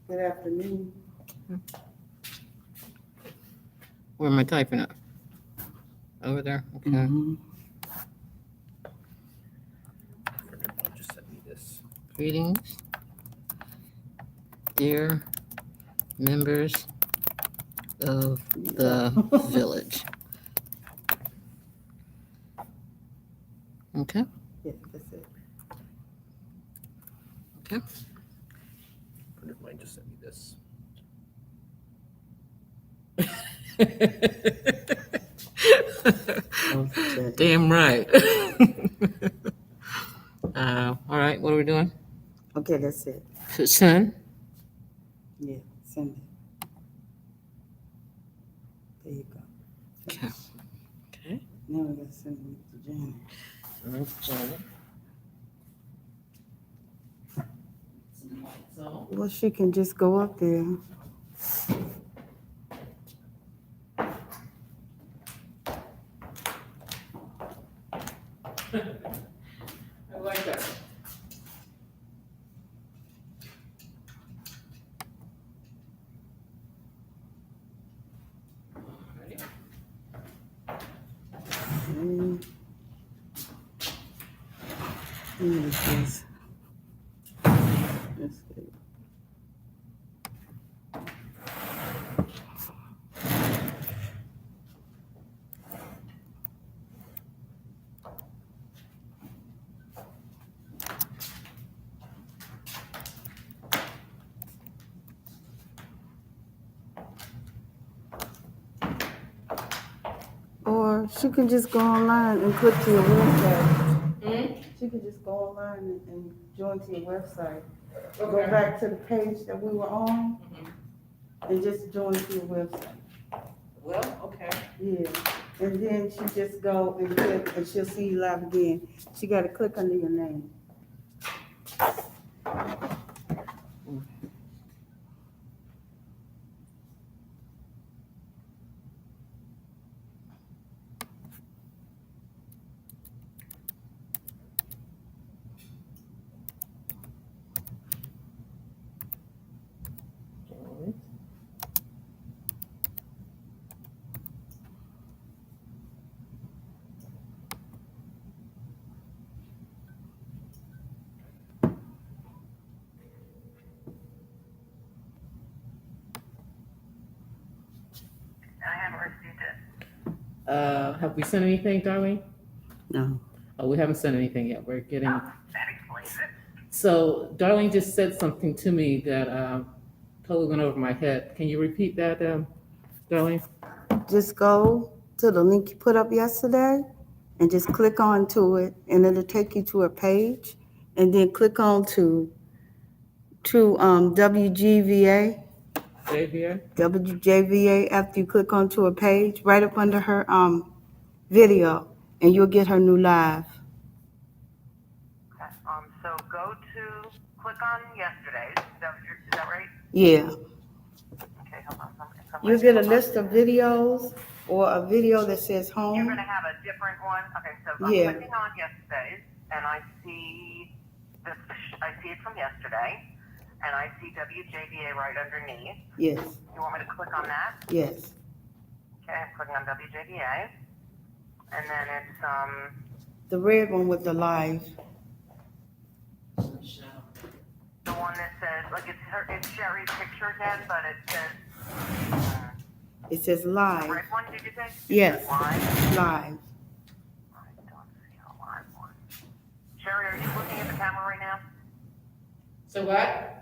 Good afternoon. Where am I typing it? Over there? Okay. Just send me this. Greetings, dear members of the village. Okay. Yeah, that's it. Okay. Friend of mine just sent me this. Damn right. All right, what are we doing? Okay, that's it. Send. Yeah, send it. There you go. Okay. Okay. Now we gotta send it to Janet. Well, she can just go up there. I like that. And here it is. Let's see. Or she can just go online and click to your website. She could just go online and join to your website. Go back to the page that we were on and just join to your website. Well, okay. Yeah, and then she just go and click and she'll see you live again. She gotta click under your name. Have we sent anything, Darlene? No. Oh, we haven't sent anything yet. We're getting. So Darlene just said something to me that totally went over my head. Can you repeat that, Darlene? Just go to the link you put up yesterday and just click on to it and it'll take you to a page and then click on to WGVA. JVA? WJVA after you click onto a page right up under her video and you'll get her new live. Okay, so go to, click on yesterday's, is that right? Yeah. Okay, hold on. You'll get a list of videos or a video that says You're home. gonna have a different one? Okay, so I'm Yeah. clicking on yesterday's, and I see this, I see it from yesterday, and I see WJBA right underneath. Yes, You want me to click on that? yes. Okay, I'm clicking on WJBA, and then it's, The red one with the live. the one that says, like, it's Sherry's picture again, but it says, It says the live. red one, did you say? Yes, Live? live. I don't see a live one. Sherry, are you looking at the camera right now? So what?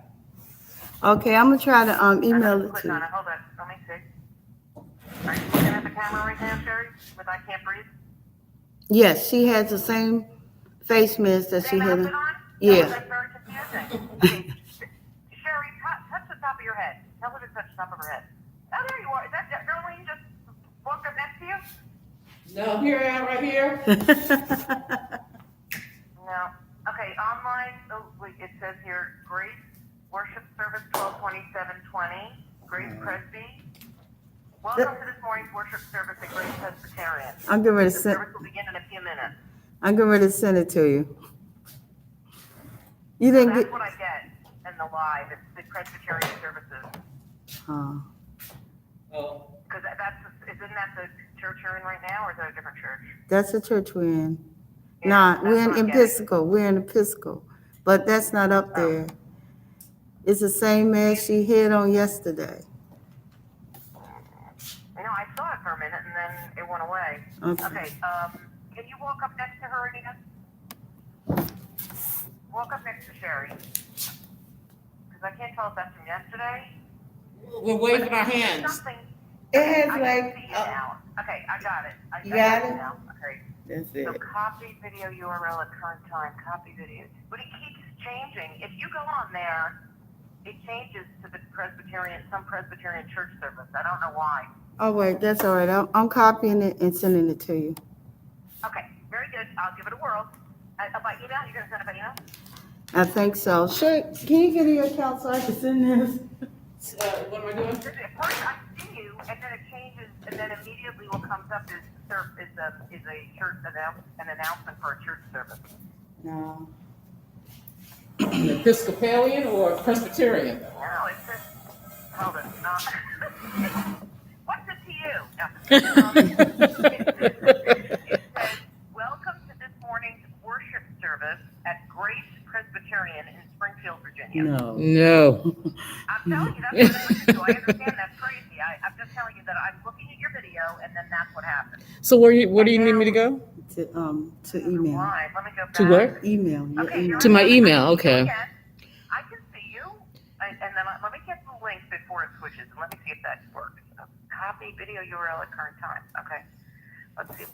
Okay, I'm gonna try to email it Click to on you. it, hold on, let me see. Are you looking at the camera right now, Sherry, with I Can't Breathe? Yes, she has the same face mist that she Same had. outfit on? Yeah. That's very confusing. Okay, Sherry, touch the top of your head. Tell her to touch the top of her head. Oh, there you are. Is that Darlene just walked up next to you? No, here I am right here. No. Okay, online, oh, wait, it says here, Grace Worship Service 12/27/20, Grace Cresby. Welcome to this morning's worship service at Grace Presbyterian. I'm getting ready to The send. service will begin in a few minutes. I'm getting ready to send it to you. You So didn't that's get. what I get. And in the live. It's the Presbyterian services. Oh. Because isn't that the church you're in right now, or is that a different church? That's the church we're in. Yeah, Nah, that's we're what in I'm getting. Episcopal. We're in Episcopal. But that's not up Oh. there. It's the same as she hit on yesterday. You know, I saw it for a minute and then it went away. Okay. Can you walk up next to her again? Walk up next to Sherry. Because I can't tell if that's from yesterday. We're waving our There's hands. something. It Okay, has I like, can see it now. Okay, I got it. I You got got it? now. Okay. that's So it. copy video URL at current time. Copy video. But it keeps changing. If you go on there, it changes to the some Presbyterian church service. I don't know why. Oh, wait, that's all right. I'm copying it and sending it to you. Okay, very good. I'll give it a whirl. By email? You're gonna send it by email? I think so. Sure, can you get your account so I can send this? What am I doing? At first I see you, and then it changes, and then immediately what comes up is a church an announcement for a church service. No. Episcopalian or Presbyterian? No, it's just hold it. No. What's it to you? No. It says, "Welcome to this morning's worship service at Grace Presbyterian in Springfield, Virginia." No. No. I'm telling you, that's what it listens to. I understand that's crazy. I'm just telling you that I'm looking at your video, and then that's what happened. So where do you need me to go? To email. Live. Let me go back. To where? Email. Your Okay, email. you're To my on. email, I can see you okay. again. I can see you. And then let me get the link before it switches, and let me see if that works. Copy video URL at current time. Okay. Let's see.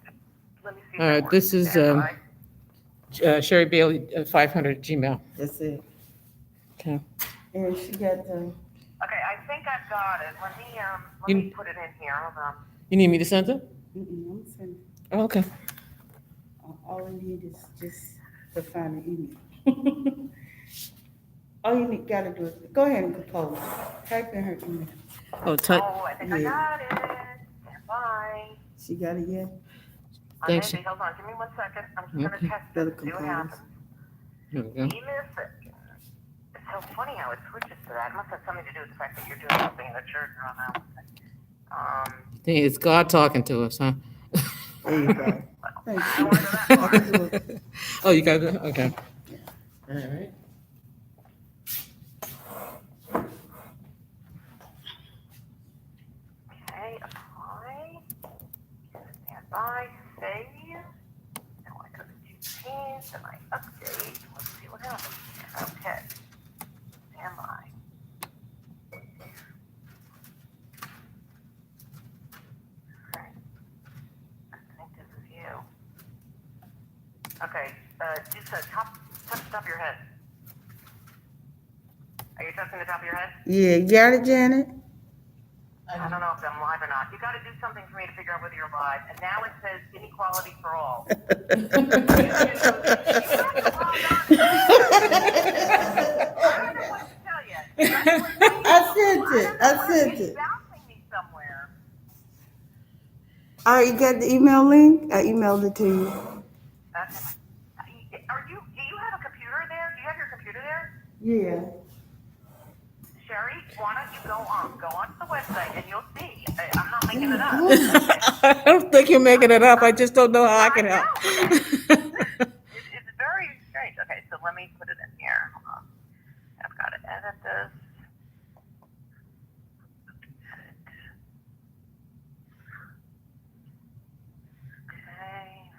Let me see. All right, this is Sherry Bailey 500 Gmail. That's it. Okay. And she got the, Okay, I think I've got it. Let You- me put it in here. Hold on. You need me to send it? I'm sending. Oh, okay. All I need is just to find the email. All you gotta do is, go ahead and compose. Type in her email. Oh, type. Oh, I think I got it. Stand by. She got it yet? Thanks. Maybe. Hold on. Give me 1 second. I'm just Okay. going to test Better it, see what compose. happens. Here we go. Give me a second. It's so funny how it switches to that. It must have something to do with the fact that you're doing something in the church. I don't know. I think it's God talking to us, huh? There you go. Thank I you. don't want to go that far. I can do it. Oh, you got it? Okay. All right. Okay, apply. Stand by. Save. Now I go to change and I update. Let's see what happens. Okay. Stand by. Okay. I think this is you. Okay. Just touch the top of your head. Are you touching the top of your head? Yeah, you got it, Janet? I don't know if I'm live or not. You got to do something for me to figure out whether you're live. And now it says inequality for all. I don't know what to tell you. I sent it. I sent it. It's bouncing me somewhere. All right, you got the email link? I emailed it to you. Do you have a computer there? Do you have your computer there? Yeah. Sherry, why don't you go on the website and you'll see. I'm not making it up. I don't think you're making it up. I just don't know how I can help. It's very strange. Okay, so let me put it in here. Hold on. I've got to edit this. Okay.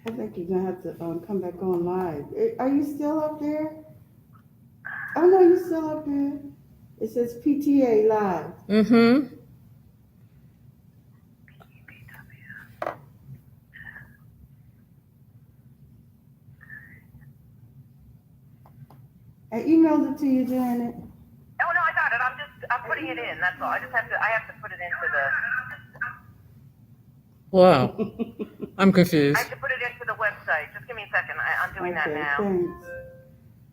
I think you're gonna have to come back on live. Are you still up there? Oh no, you're still up there. It says PTA-Live. Mm-hmm. I emailed it to you, Janet. Oh no, I got it. I'm putting it in. That's all. I have to put it into the. Wow. I'm I confused. have to put it into the website. Just give me a second. I'm doing that Okay, now. thanks.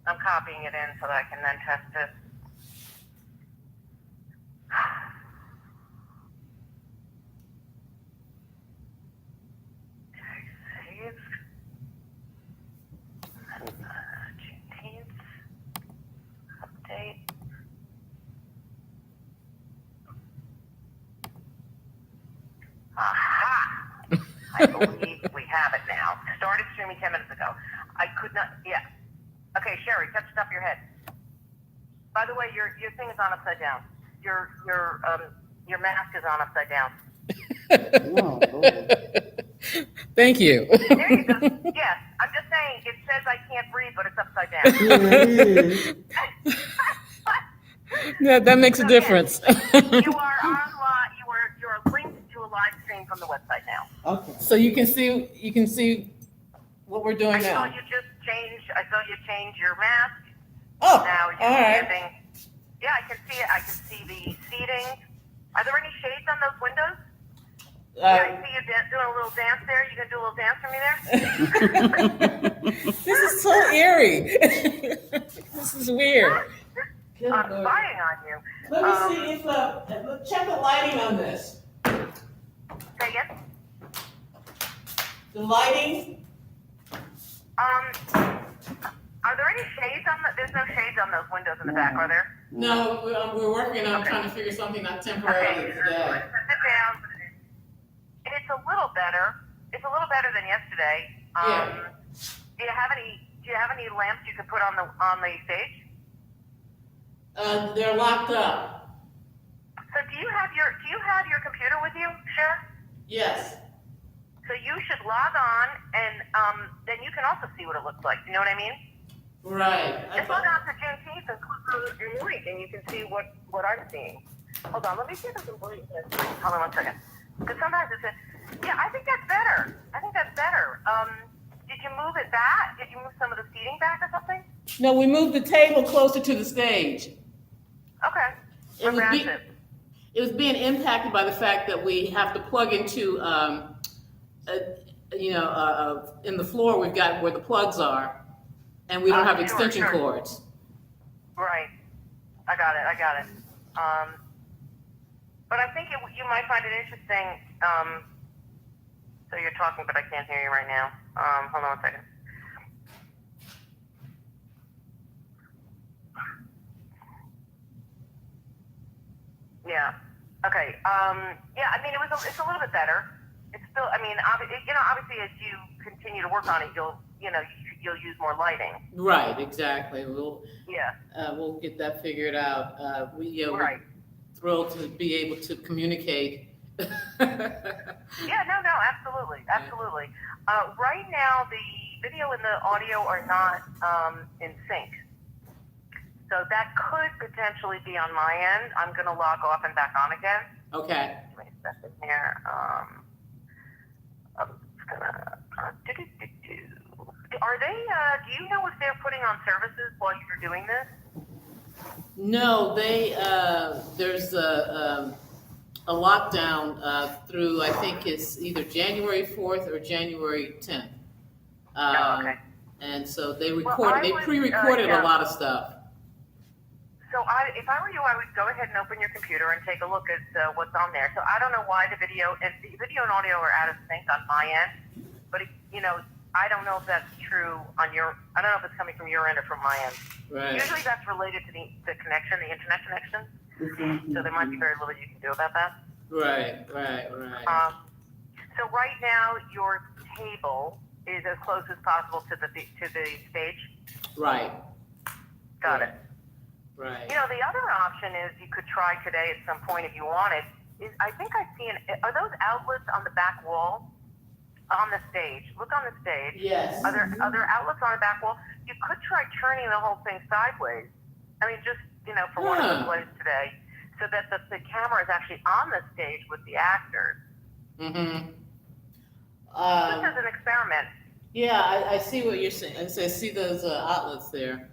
I'm copying it in so that I can then test it. Okay, save. I believe we have it now. Started streaming 10 minutes ago. I could not, yeah. Okay, Sherry, touch the top of your head. By the way, your thing is on upside down. Your mask is on upside down. Oh, Lord. Thank you. There you go. Yes, I'm just saying, it says I can't breathe, but it's upside down. Yeah, it is. Yeah, that makes a difference. You are online, you're linked to a live stream from the website now. Okay. So you can see what we're doing I saw now. you change your mask. Oh, Now you're all right. standing. Yeah, I can see it. I can see the seating. Are there any shades on those windows? Yeah, I see you doing a little dance there. You gonna do a little dance for me there? This is so eerie. This is weird. I'm spying on you. Let me see if check the lighting on this. Say again? The lighting. Are there any shades on there's no shades on those windows in the back, are there? No, we're working on trying to figure something out temporarily Okay, today. sit down. It's a little better. It's a little better than yesterday. Yeah. Do you have any lamps you could put on the stage? They're locked up. So do you have your computer with you, Cher? Yes. So you should log on, and then you can also see what it looks like. You know what I mean? Right. Just log on to Juneteenth and click on the link, and you can see what I'm seeing. Hold on, let me see if I can believe this. Hold on 1 second. Because sometimes it's yeah, I think that's better. Did you move it back? Did you move some of the seating back or something? No, we moved the table closer to the stage. Okay. It was being impacted by the fact that we have to plug into, in the floor we've got where the plugs are, and we don't have extension cords. Right. I got it. But I think you might find it interesting. So you're talking, but I can't hear you right now. Hold on 1 second. Yeah. Okay. Yeah. I mean, it's a little bit better. It's still. I mean, obviously, as you continue to work on it, you'll use more lighting. Right. Exactly. We'll get that figured out. Right. We're thrilled to be able to communicate. Yeah. No. Absolutely. Right now, the video and the audio are not in sync. So that could potentially be on my end. I'm going to log off and back on again. Okay. Give me a second here. I'm just gonna. Are they? Do you know if they're putting on services while you're doing this? No, there's a lockdown through, I think it's either January 4th or January 10th. Okay. And so they Well, pre-recorded a lot of stuff. So if I were you, I would go ahead and open your computer and take a look at what's on there. So I don't know why the video and audio are out of sync on my end, but I don't know if that's true on your. I don't know if it's coming from your end or from my end. Right. Usually that's related to the connection, the internet connection. So there might be very little you can do about that. Right. So right now your table is as close as possible to the stage. Right. Got it. Right. The other option is you could try today at some point if you wanted. I think I've seen. Are those outlets on the back wall? On the stage. Look on the stage. Yes. Are there outlets on the back wall? You could try turning the whole thing sideways. I mean, just for one of the plays today, so that the camera is actually on the stage with the actors. Mm-hmm. This is an experiment. Yeah, I see what you're saying. I see those outlets there.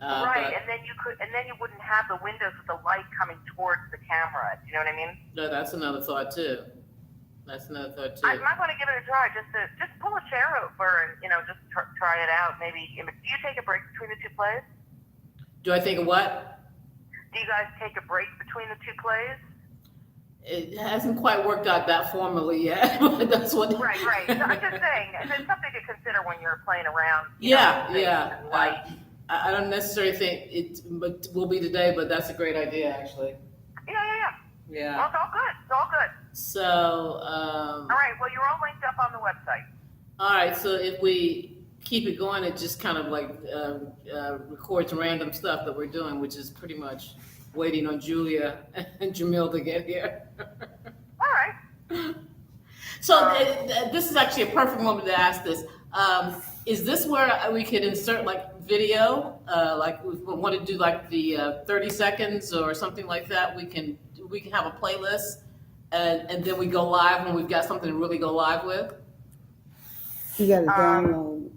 Right, and then you wouldn't have the windows with the light coming towards the camera. Do you know what I mean? No, that's another thought too. I might want to give it a try. Just pull a chair over and just try it out. Maybe. Do you take a break between the two plays? Do I think of what? Do you guys take a break between the two plays? It hasn't quite worked out that formally yet, but that's what. Right. So I'm just saying, it's something to consider when you're playing around. I don't necessarily think it will be today, but that's a great idea, actually. Yeah. Yeah. Well, it's all good. So, All right, well, you're all linked up on the website. all right, so if we keep it going, it just kind of like records random stuff that we're doing, which is pretty much waiting on Julia and Jamil to get here. All right. So this is actually a perfect moment to ask this. Is this where we could insert like video, like we want to do like the 30 seconds or something like that? We can have a playlist, and then we go live when we've got something to really go live with. You gotta download,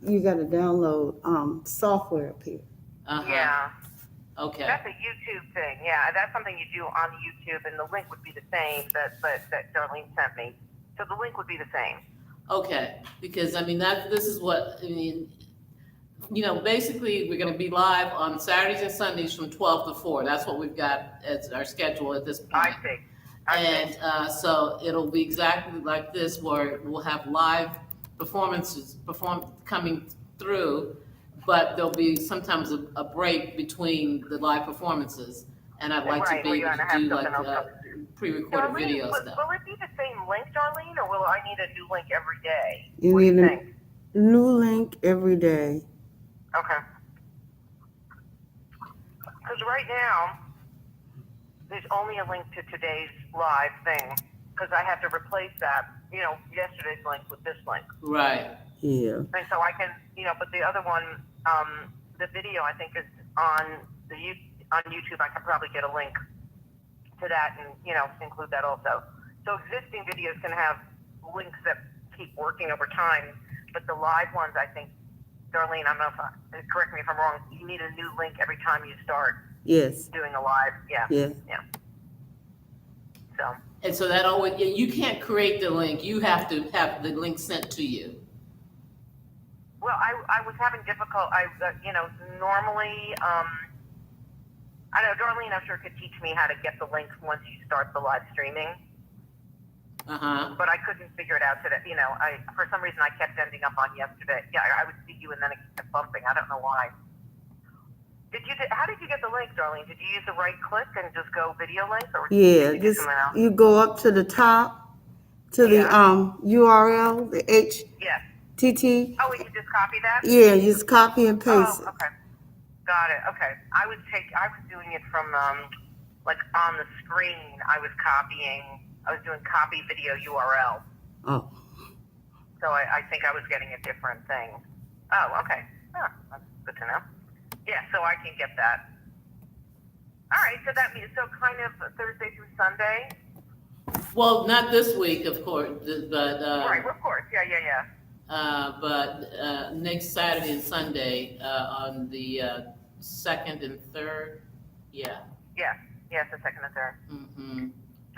you gotta download, software up here. Uh-huh. Yeah. Okay. That's a YouTube thing. Yeah, that's something you do on YouTube, and the link would be the same that Darlene sent me. So the link would be the same. Okay, because I mean this is what I mean. You know, basically we're going to be live on Saturdays and Sundays from 12 to 4. That's what we've got as our schedule at this point. I see. So it'll be exactly like this, where we'll have live performances coming through, but there'll be sometimes a break between the live performances, and I'd like to be able to do like pre-recorded video stuff. Will it be the same link, Darlene, or will I need a new link every day? You What do need you a think? new link every day. Okay. Because right now, there's only a link to today's live thing, because I have to replace that, yesterday's link with this link. Right. Yeah. And so I can, but the other one, the video I think is on YouTube. I can probably get a link to that and, include that also. So existing videos can have links that keep working over time, but the live ones, I think, Darlene, I don't know correct me if I'm wrong, you need a new link every time you start Yes. doing a live. Yeah. Yeah. So. And so that always, you can't create the link. You have to have the link sent to you. Well, I was having normally, I know Darlene, I'm sure, could teach me how to get the link once you start the live streaming. Uh-huh. But I couldn't figure it out today. For some reason I kept ending up on yesterday. Yeah, I would see you and then it kept bumping. I don't know why. How did you get the link, Darlene? Did you use the right click and just go video link, or Yeah, did you do just something else? you go up to the top to the URL, the Yes. HTTP. Oh, and you just copy that? Yeah, you just copy and paste it. Oh, okay. Got it. Okay. I was doing it from like on the screen. I was doing copy video URL. Oh. So I think I was getting a different thing. Oh, okay. Oh, that's good to know. Yeah, so I can get that. All right, so that means kind of Thursday through Sunday. Well, not this week, of course, but Right, of course. Yeah. but next Saturday and Sunday on the 2nd and 3rd. Yeah. Yeah, it's the 2nd and 3rd. Mm-hmm.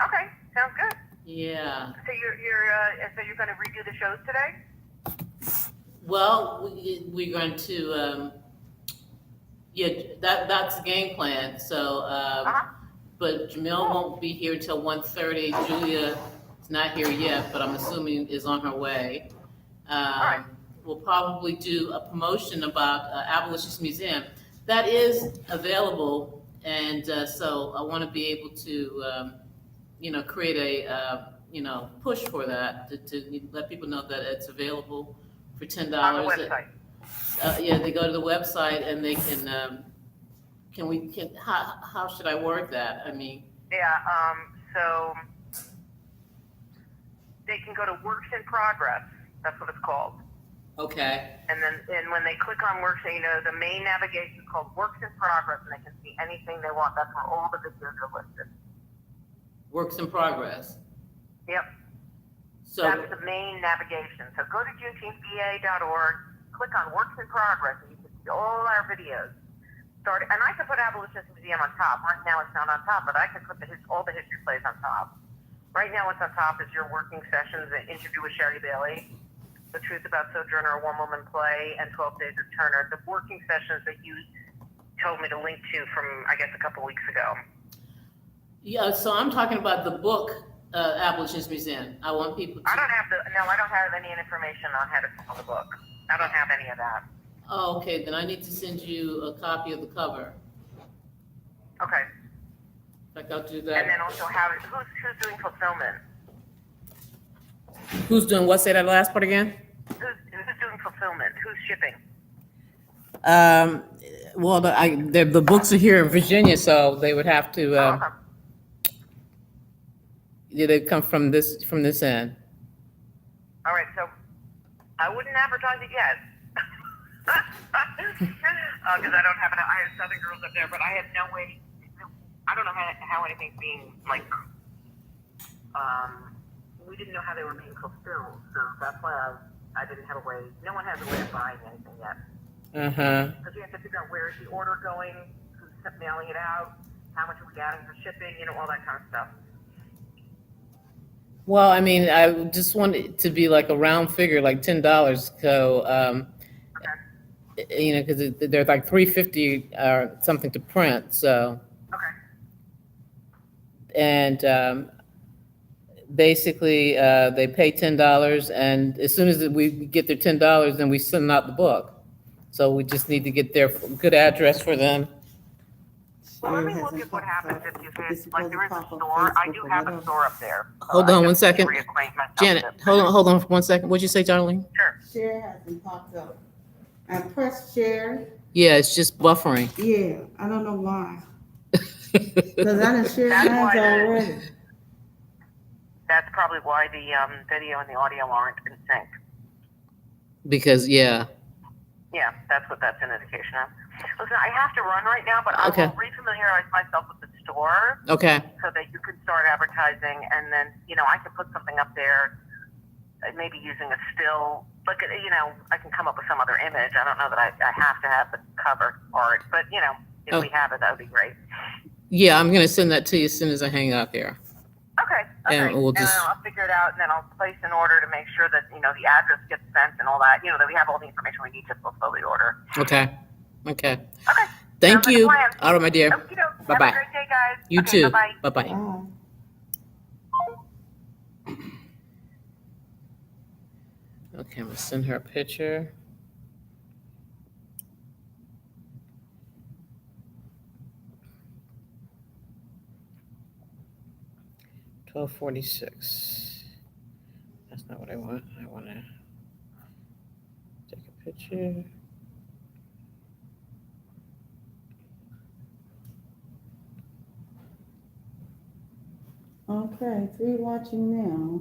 Okay, sounds good. Yeah. So you're going to redo the shows today? Well, we're going to. That's the game plan. So, but Jamil won't be here till 1:30. Julia is not here yet, but I'm assuming is on her way. right. We'll probably do a promotion about Abolitionist Museum. That is available, and so I want to be able to, create a, push for that to let people know that it's available for $10. On the website. They go to the website and they can. How should I word that? I mean. Yeah. So they can go to Works in Progress. That's what it's called. Okay. And when they click on Works, the main navigation is called Works in Progress, and they can see anything they want. That's where all the videos are listed. Works in progress. Yep. So that's the main navigation. So go to juneteenthpa.org, click on Works in Progress, and you can see all our videos. And I can put Abolitionist Museum on top. Right now it's not on top, but I can put all the history plays on top. Right now what's on top is your working sessions, an interview with Sherry Bailey, The Truth About Sojourner, a one-woman play, and 12 Days of Turner. The working sessions that you told me to link to from, I guess, a couple weeks ago. yeah, so I'm talking about the book, Abolitionist Museum. I want people to. I don't have any information on how to spell the book. I don't have any of that. Oh, okay, then I need to send you a copy of the cover. Okay. Like I'll do And that. then also who's doing fulfillment? Who's doing what? Say that last part again. Who's doing fulfillment? Who's shipping? Well, the books are here in Virginia, so they would have to, Okay. they come from this end. All right, so I wouldn't advertise it yet. Because I don't have I have Southern girls up there, but I have no way. I don't know how anything's being like. We didn't know how they were being fulfilled, so that's why I didn't have a way. No one has a way of buying anything yet. Because you have to figure out where is the order going, who's mailing it out, how much are we adding for shipping, all that kind of stuff. Well, I mean, I just want it to be like a round figure, like $10. So, Okay. because they're like $3.50 or something to print. So, Okay. and basically, they pay $10, and as soon as we get their $10, then we send out the book. So we just need to get their good address for them. Well, let me look at what happens if you hit, like there is a store. I do have a store up there. Hold on one second. Reacquaint myself Janet, with it. hold on for 1 second. What'd you say, Darlene? Sure. Share hasn't popped up. I pressed share. Yeah, it's just buffering. Yeah, I don't know why. Because I done shared That's mine why already. That's probably why the video and the audio aren't in sync. Because, yeah. Yeah, that's what that's an indication of. Listen, I have to run right now, but I Okay. will refamiliarize myself with the store Okay. so that you can start advertising, and then I can put something up there, maybe using a still. Like I can come up with some other image. I don't know that I have to have the cover art, but if we have it, that would be great. Yeah, I'm going to send that to you as soon as I hang out here. Okay. And we'll just- then I'll figure it out, and then I'll place an order to make sure that the address gets sent and all that. That we have all the information we need to fulfill the order. Okay. Okay. Okay. Thank Sounds like a you. plan. All right, my dear. Okey-doke. Bye-bye. Have a great day, guys. You Okay, too. Bye-bye. Bye-bye. Oh. Okay, I'm going to send her a picture. $12.46. That's not what I want. I want to take a picture. Okay, 3 watching now.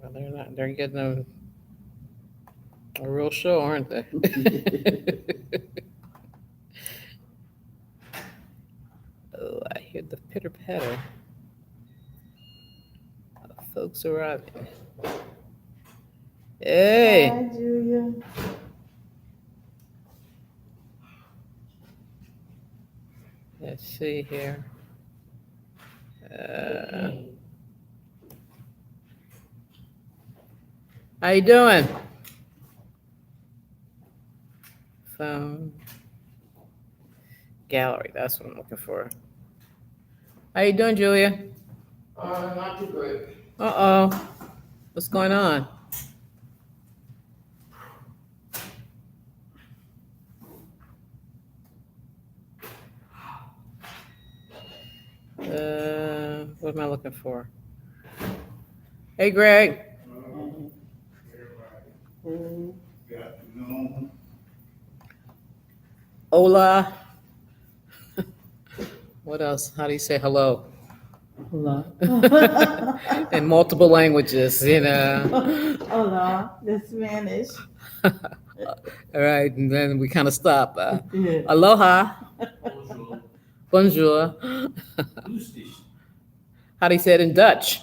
Well, they're getting a real show, aren't they? Oh, I hear the pitter patter. Folks arriving. Hey, Hi, Julia. let's see here. How you doing? Phone. Gallery, that's what I'm looking for. How you doing, Julia? Not too great. Uh-oh. What's going on? What am I looking for? Hey, Greg. Hola. What else? How do you say hello? Hola. In multiple languages, you know. Hola, the Spanish. All right, and then we kind of stop. Yeah. Aloha. Bonjour. Bonjour. Who's this? How do you say it in Dutch?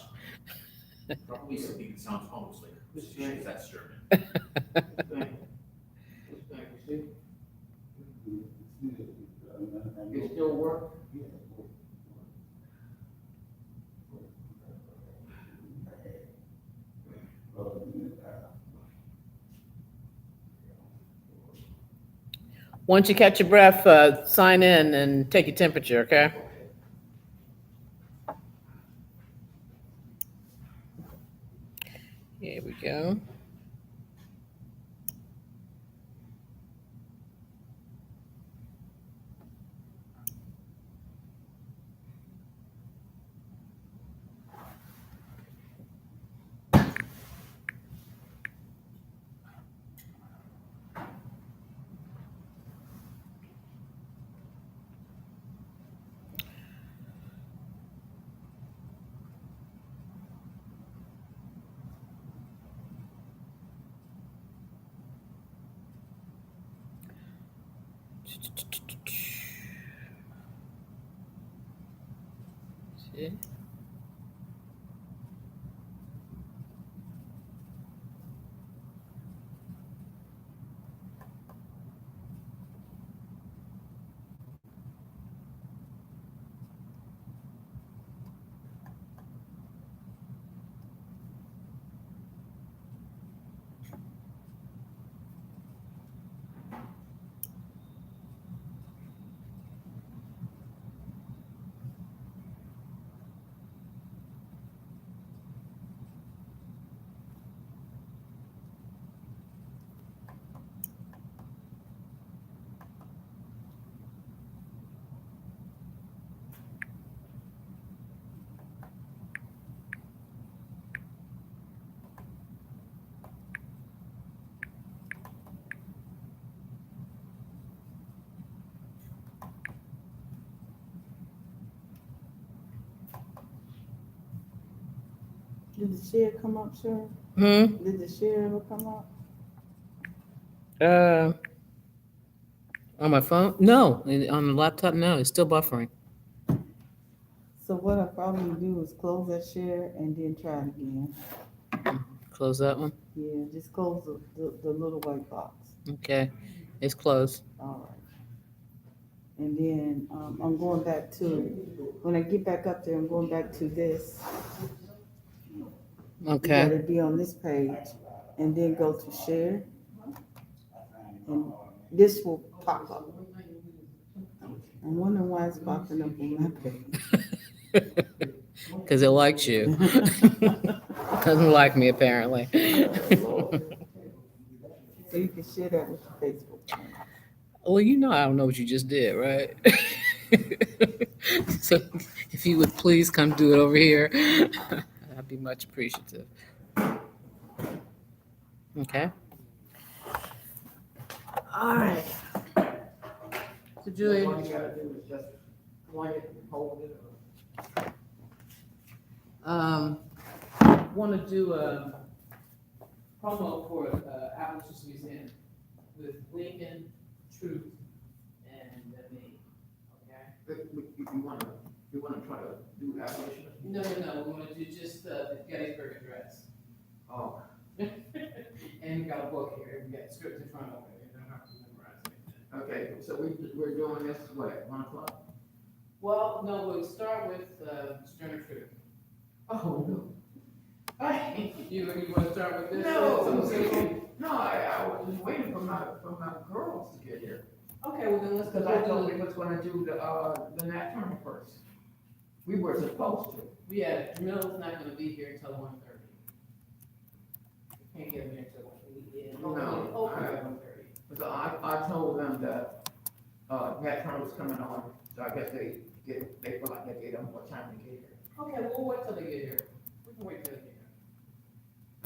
Probably something that sounds almost like who's this? That's German. You still work? Once you catch your breath, sign in and take your temperature, okay? Here we go. See? Did the share come up, sir? Hmm? Did the share ever come up? On my phone? No. On the laptop? No. It's still buffering. So what I probably do is close that share and then try it again. Close that one. Yeah, just close the little white box. Okay. It's closed. All right. And then I'm going back to, when I get back up there, I'm going back to this. Okay. You gotta be on this page and then go to share. And this will pop up. I'm wondering why it's popping up on my page. Because it likes you. Doesn't like me, apparently. So you can share that with your Facebook friends. Well, I don't know what you just did, right? So if you would please come do it over here, I'd be much appreciative. Okay. All right. So Julie, All you gotta do is just point it and hold it. want to do a promo for Appalachian Museum with Lincoln, Truth, and me. Okay. You wanna try to do abolition? No. We want to do just the Gettysburg Address. Oh, And we got a book here. We got scripts in front of it. You don't have to memorize anything. okay, so we're doing this, what, 1 o'clock? Well, no, we'll start with Sterner Truth. Oh, no. You want to start with this? No, I was just waiting for my girls to get here. Okay, well then let's Because I thought we was gonna do the Nat Turner first. We were supposed to. Yeah, Jamil's not gonna be here until 1:30. Can't get him here until 1:30. No, Hopefully I- 1:30. So I told them that, Nat Turner was coming on, so I guess they feel like they gave them more time to get here. Okay, we'll wait till they get here. We can wait till they get here.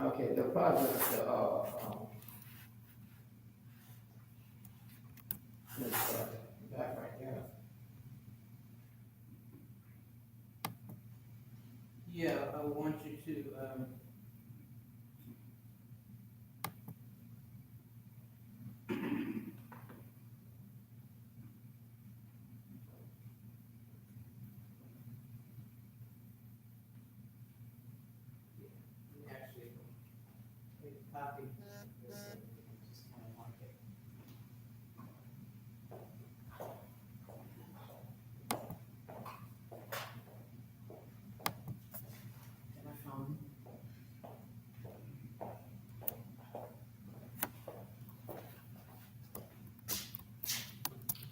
Okay, the project, this, that right there. Yeah, I want you to, actually, make a copy. Just kind of mark it. Get my phone.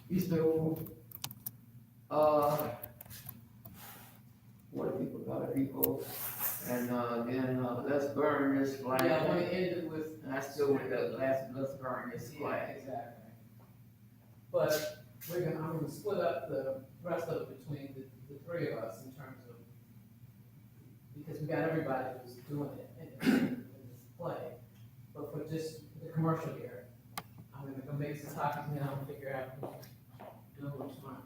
You still, what people gotta people, and, then, let's burn this flag. Yeah, I want to end it with. And I still with the let's burn this Yeah, flag. exactly. But I'm gonna split up the rest of it between the three of us in terms of, because we got everybody who's doing it in this play. But for just the commercial here, I'm gonna go make some copies now and figure out who's doing which one.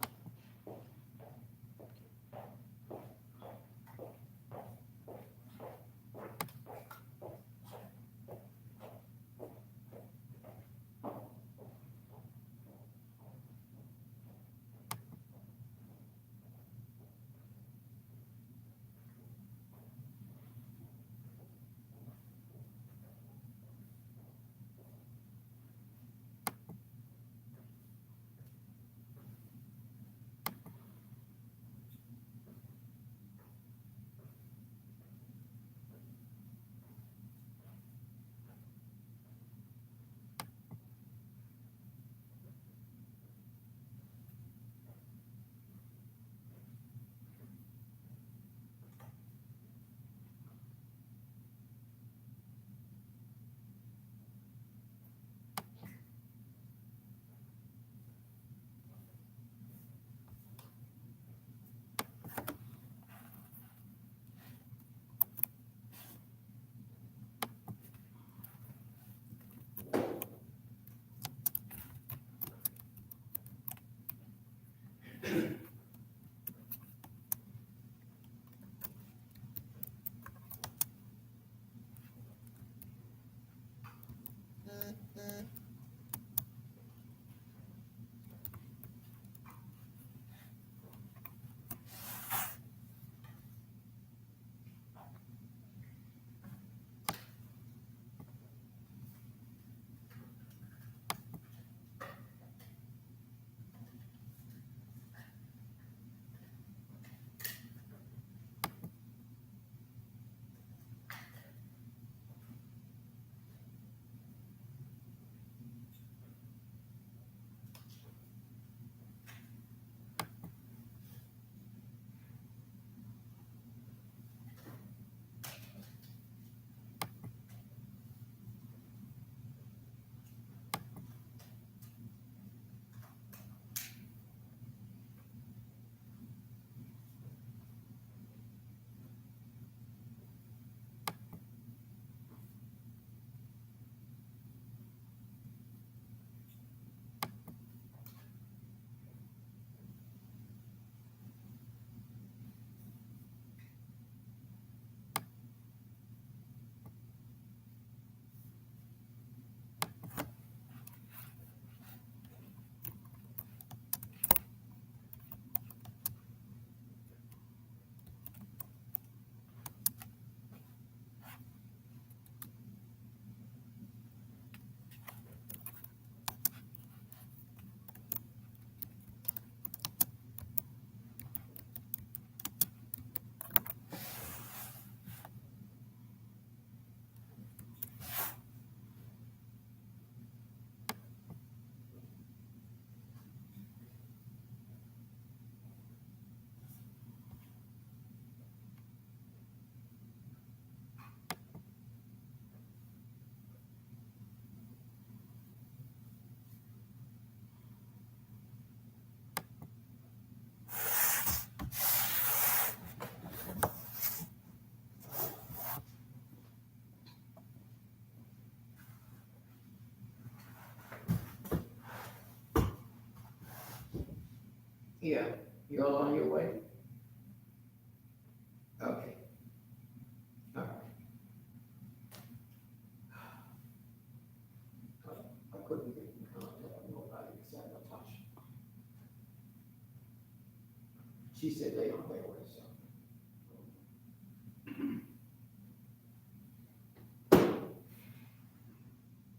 Yeah, you're all on your way? Okay. All right. I couldn't get in contact with nobody except Natasha. She said they on their way, so.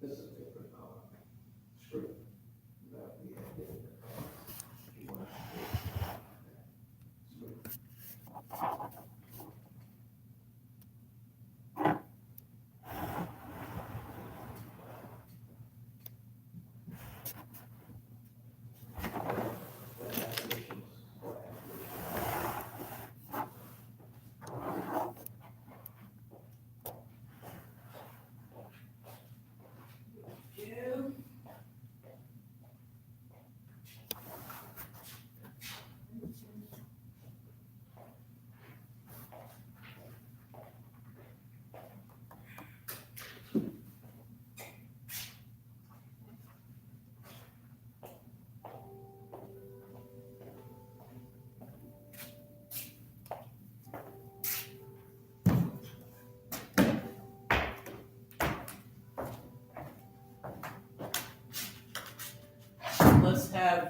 This is a different, script that we had given her. She wanted to do script. Let's have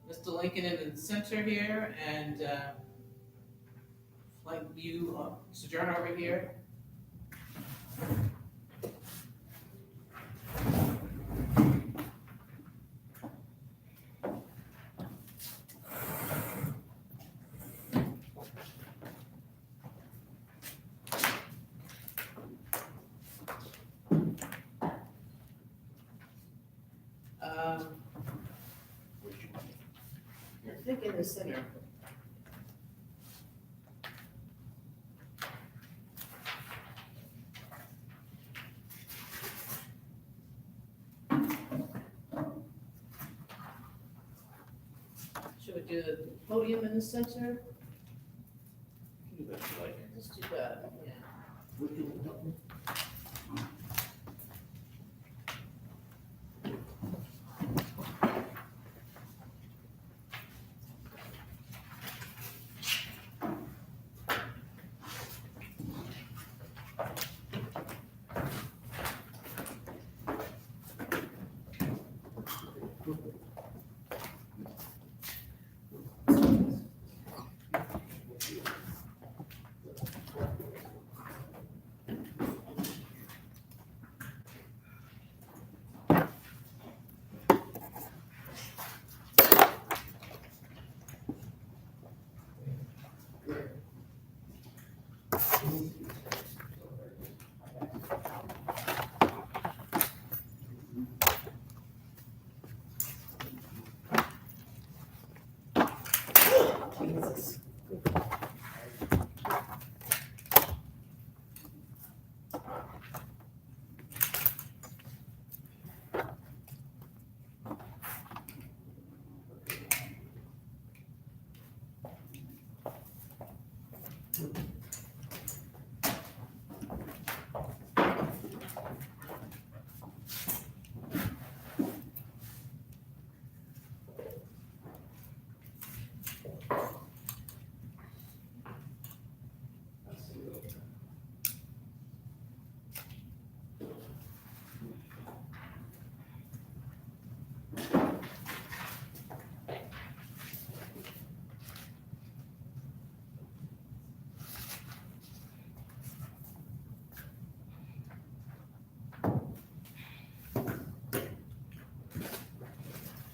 Mr. Lincoln in the center here, and like you, Sojourner over here. I think in the center. Should we do the podium in the center? Let's do that, yeah.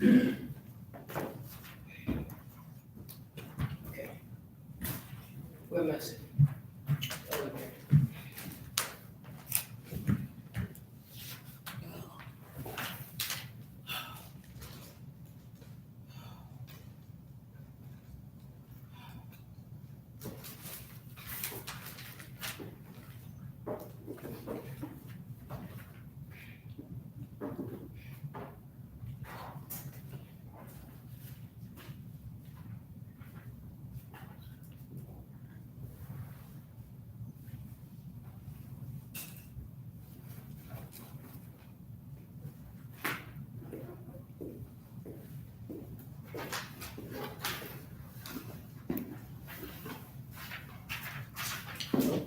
Okay. We're missing. Over here.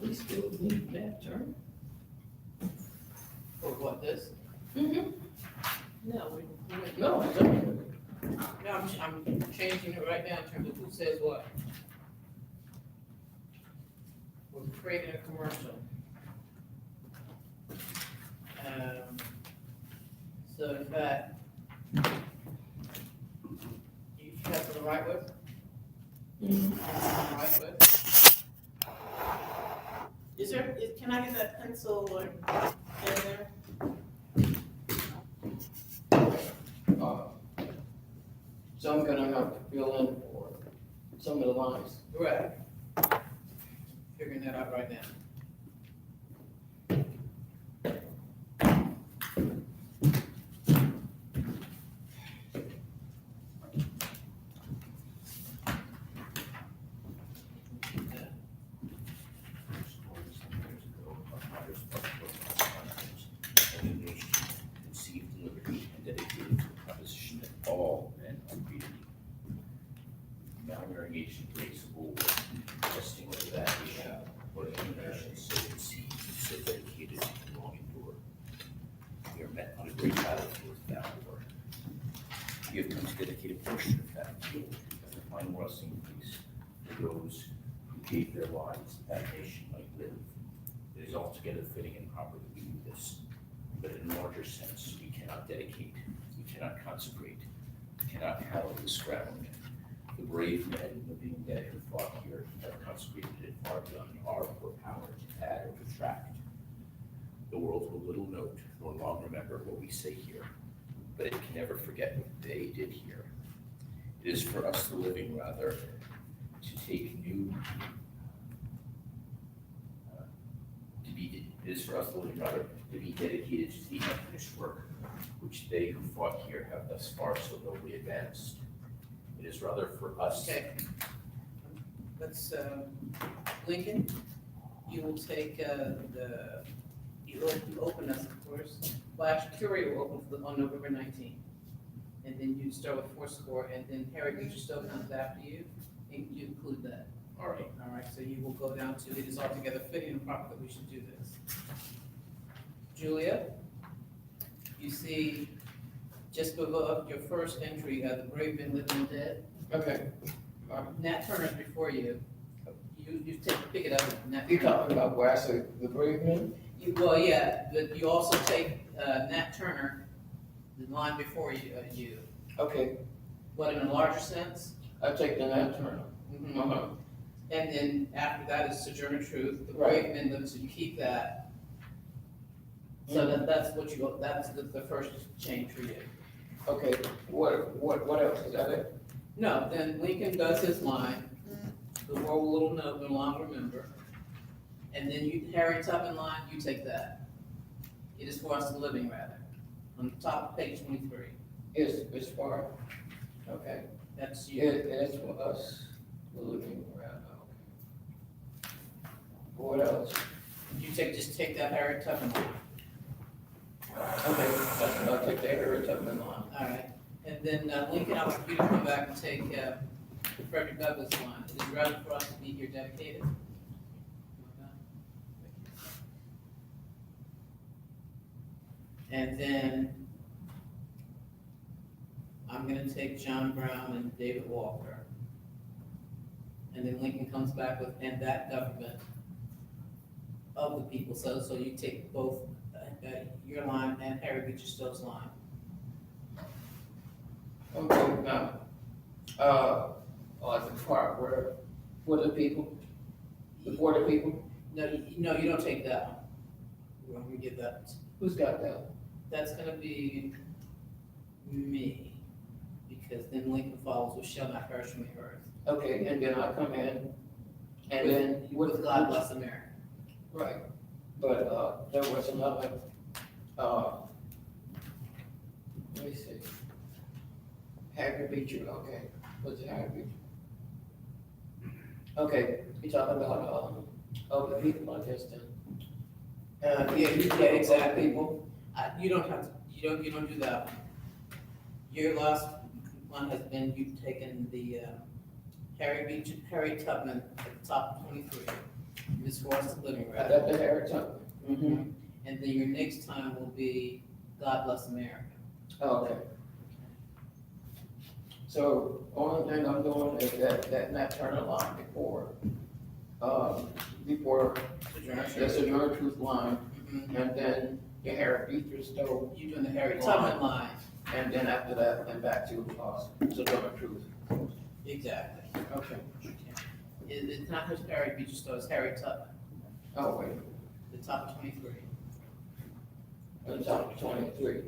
We still need that term? For what, this? Mm-hmm. No, No, I don't. no, I'm changing it right now in terms of who says what. We're creating a commercial. So in fact, you have something to write with? Right with? Can I get that pencil or pen there? So I'm gonna have to fill in for some of the lines. Right. Figuring that out right now. Conceived, delivered, and dedicated to the proposition that all men are created equal. Now we are engaged in today's school, testing whether that we have, or a nation so conceived, so dedicated, and long endured. We are met on a great battlefield without war. We have come to dedicate a portion of that field as a final resting place for those who gave their lives that nation might live. It is altogether fitting and proper that we do this. But in a larger sense, we cannot dedicate, we cannot consecrate, we cannot hallow this ground. The brave men and living dead who fought here have consecrated it far beyond our poor power to add or subtract. The world will little note nor long remember what we say here, but it can never forget what they did here. It is for us, the living, rather, to take new, it is for us, the living, rather, to be dedicated to the unfinished work which they who fought here have thus far so nobly advanced. It is rather for us. Okay. Let's, Lincoln, you will take, you open us, of course. Well, actually, Curie will open on November 19th. And then you start with Fourscore, and then Harry Beecher Stowe comes after you, and you include that. All right. All right, so you will go down to, it is altogether fitting and proper that we should do this. Julia, you see, just above your first entry, you have the brave men, living and dead. Okay. Nat Turner's before you. You pick it up. Nat You talking about where I say the brave men? Well, yeah, but you also take Nat Turner, the line before you. Okay, What, in a larger sense? I take the Nat Turner. Mhm. Uh-huh. And then after that is Sojourner Truth, the Right. brave men live, so you keep that. So that's what you go, that's the first change for you. Okay, what else, is that it? No, then Lincoln does his line, the world will little know, no longer remember. And then you, Harry Tubman line, you take that. It is for us the living, rather, on the top of page 23. It's for, okay, That's you. it's for us, the living around, okay. What else? You just take that Harry Tubman line. Okay, I'll take the Harry Tubman line. All right, and then Lincoln, I want you to come back and take Frederick Douglass line. It is rather for us to be here dedicated. And then I'm gonna take John Brown and David Walker. And then Lincoln comes back with, and that government of the people. So you take both your line and Harry Beecher Stowe's line. Okay, now, the part where, for the people, before the people, No, you don't take that one. We're gonna get that. who's got that? That's gonna be me, because then Lincoln follows with shall not perish from the earth. Okay, and then I come in, and then With God bless America. Right, but, there was another, let me see. Harry Beecher, okay, what's Harry Beecher? Okay, you're talking about, the people, I guess, then. Yeah, exactly. You don't have to, you don't do that one. Your last one has been, you've taken the, Harry Tubman at the top of 23, Miss Forrest Living I Rather. got the Harry Tubman. Mm-hmm. And then your next time will be God Bless America. Okay. So, only thing I'm doing is that Nat-Turner line before the Sojourner Truth line, Mhm. and then the Harry Beecher stove, You're doing the Harry Tubman line. and then after that, then back to, Sojourner Truth. Exactly. Okay. It's not just Harry Beecher Stowe, it's Harry Tubman, Oh, wait, the top of 23. on top of 23,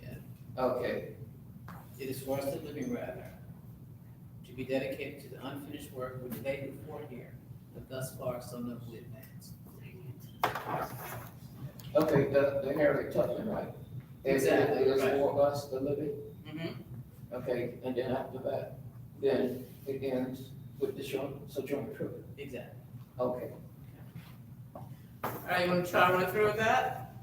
Yeah. okay. It is for us to living rather, to be dedicated to the unfinished work which they who fought here, but thus far so nobly advanced. Okay, the Harry Tubman, right? Exactly, It is right. for us, the living, Mm-hmm. okay, and then after that, then it ends with the Sojourner Truth, Exactly. okay. All right, you want to try running through with that?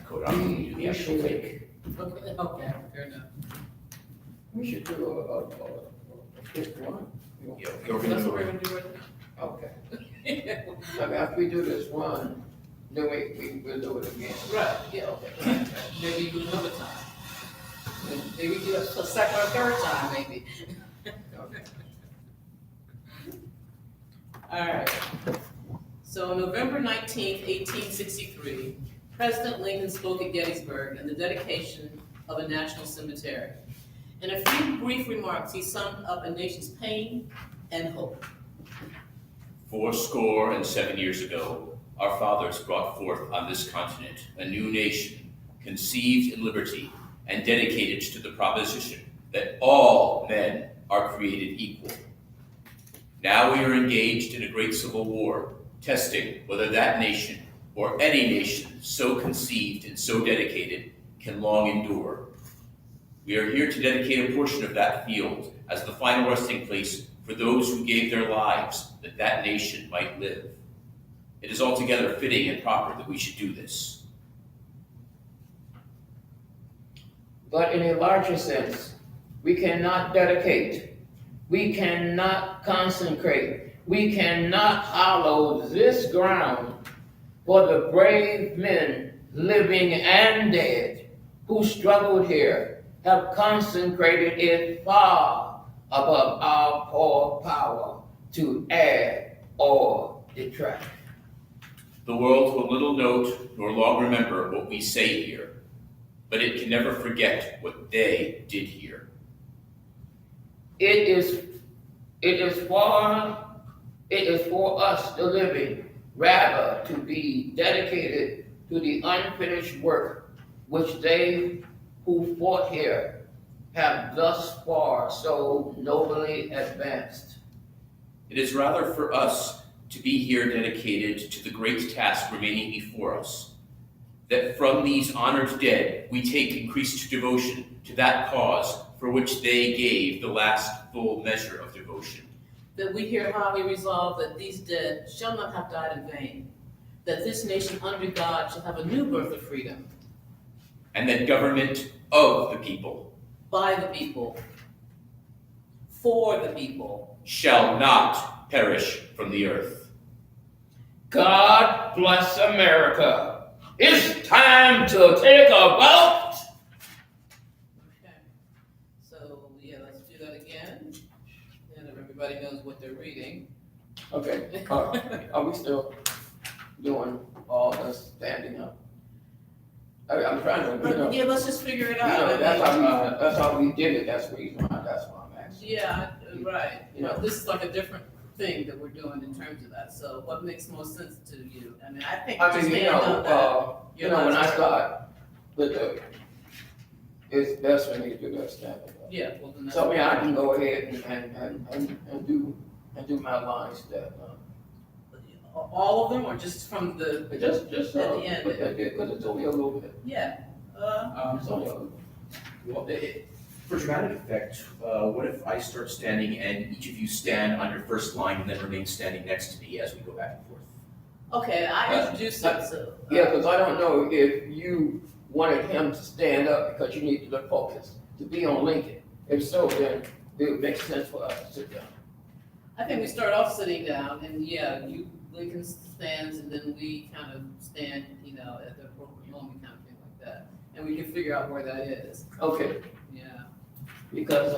Code, I'm gonna do the actual take. Okay, fair enough. We should do a fifth one. Yeah, you're That's gonna what we're do gonna do right Okay, now. I mean, after we do this one, then we'll do it again. Right, yeah, okay. Maybe you do another time. Maybe do a second or third time, maybe. Okay. All right. So on November 19th, 1863, President Lincoln spoke at Gettysburg in the dedication of a national cemetery. In a few brief remarks, he summed up a nation's pain and hope. 87 years ago, our fathers brought forth on this continent a new nation, conceived in liberty and dedicated to the proposition that all men are created equal. Now we are engaged in a great civil war, testing whether that nation or any nation so conceived and so dedicated can long endure. We are here to dedicate a portion of that field as the final resting place for those who gave their lives that that nation might live. It is altogether fitting and proper that we should do this. But in a larger sense, we cannot dedicate, we cannot consecrate, we cannot hallow this ground for the brave men, living and dead, who struggled here, have consecrated it far above our poor power to add or detract. The world will little note nor long remember what we say here, but it can never forget what they did here. It is for us, the living, rather to be dedicated to the unfinished work which they who fought here have thus far so nobly advanced. It is rather for us to be here dedicated to the great task remaining before us, that from these honored dead we take increased devotion to that cause for which they gave the last full measure of devotion. That we here highly resolve that these dead shall not have died in vain, that this nation under God shall have a new birth of freedom, And that government of the people by the people, for the people, shall not perish from the earth. God bless America. It's time to take a vote. Okay. So, yeah, let's do that again. And if everybody knows what they're reading. Okay, are we still doing all this standing up? I'm trying to, But, yeah, let's just figure it you know, out. that's how we did it, that's the reason why, that's why I'm asking. Yeah, right. You know. This is like a different thing that we're doing in terms of that. So what makes most sense to you? I mean, I think I just mean, stand on that. you know, when I start with it's best for me to do that standing up. Yeah, well, then that's. So, I can go ahead and do my lines that, All of them, or just from the, just, at the end? because it's only a little bit, Yeah, it's only a little. Well, for dramatic effect, what if I start standing and each of you stand on your first line and then remain standing next to me as we go back and forth? okay, I introduced it, so. Yeah, because I don't know if you wanted him to stand up because you need to focus, to be on Lincoln. If so, then it would make sense for us to sit down. I think we start off sitting down, and yeah, Lincoln stands, and then we kind of stand, at the appropriate moment, kind of thing like that. And we can figure out where that is, Okay, yeah. because,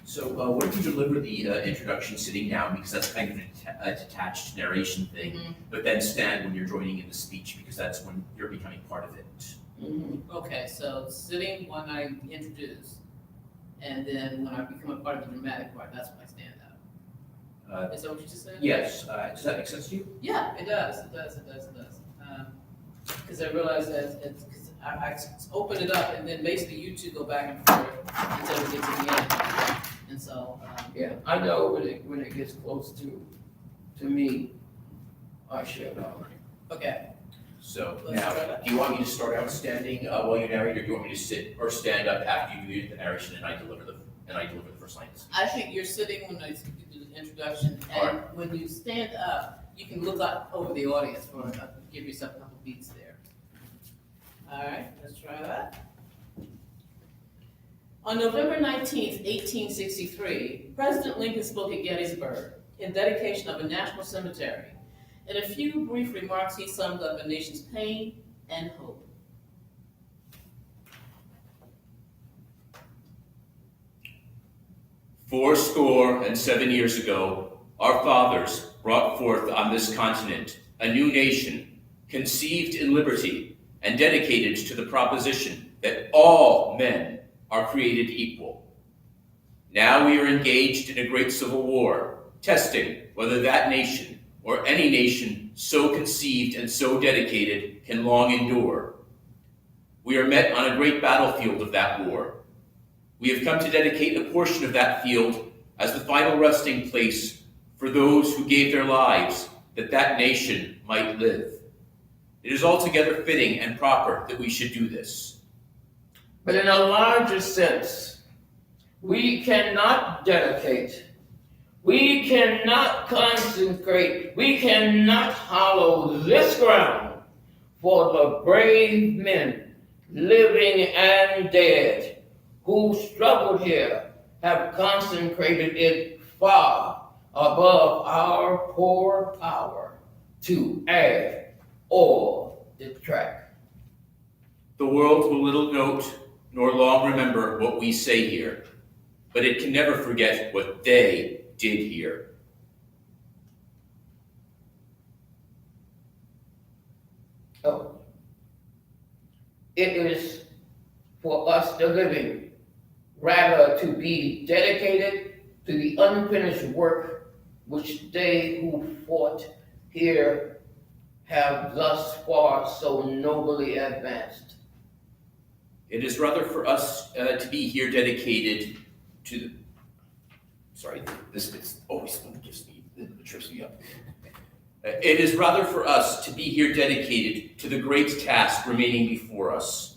So what if you deliver the introduction sitting down, because that's kind of a detached narration thing, Mhm. but then stand when you're joining in the speech, because that's when you're becoming part of it. Okay, so sitting when I introduce, and then when I become a part of the dramatic part, that's when I stand up. Is that what you just said? Yes, does that make sense to you? Yeah, it does. Because I realize that because I open it up, and then basically you two go back and forth until we get to the end. And so, yeah, I know when it gets close to me, I shut up. okay. So Let's now, try that. do you want me to start out standing while you narrate, or do you want me to sit or stand up after you do the narration and I deliver the first lines? I think you're sitting when I do the introduction, and when you stand up, you can look out over the audience for give yourself a couple beats there. All right, let's try that. On November 19th, 1863, President Lincoln spoke at Gettysburg in dedication of a national cemetery. In a few brief remarks, he summed up a nation's pain and hope. Fourscore-and-7 years ago, our fathers brought forth on this continent a new nation, conceived in liberty and dedicated to the proposition that all men are created equal. Now we are engaged in a great civil war, testing whether that nation or any nation so conceived and so dedicated can long endure. We are met on a great battlefield of that war. We have come to dedicate a portion of that field as the final resting place for those who gave their lives that that nation might live. It is altogether fitting and proper that we should do this. But in a larger sense, we cannot dedicate, we cannot consecrate, we cannot hallow this ground for the brave men, living and dead, who struggled here, have consecrated it far above our poor power to add or detract. The world will little note nor long remember what we say here, but it can never forget what they did here. Oh. It is for us, the living, rather to be dedicated to the unfinished work which they who fought here have thus far so nobly advanced. It is rather for us to be here dedicated to the... Sorry, this bit's always one that gives me, that trips me up. It is rather for us to be here dedicated to the great task remaining before us,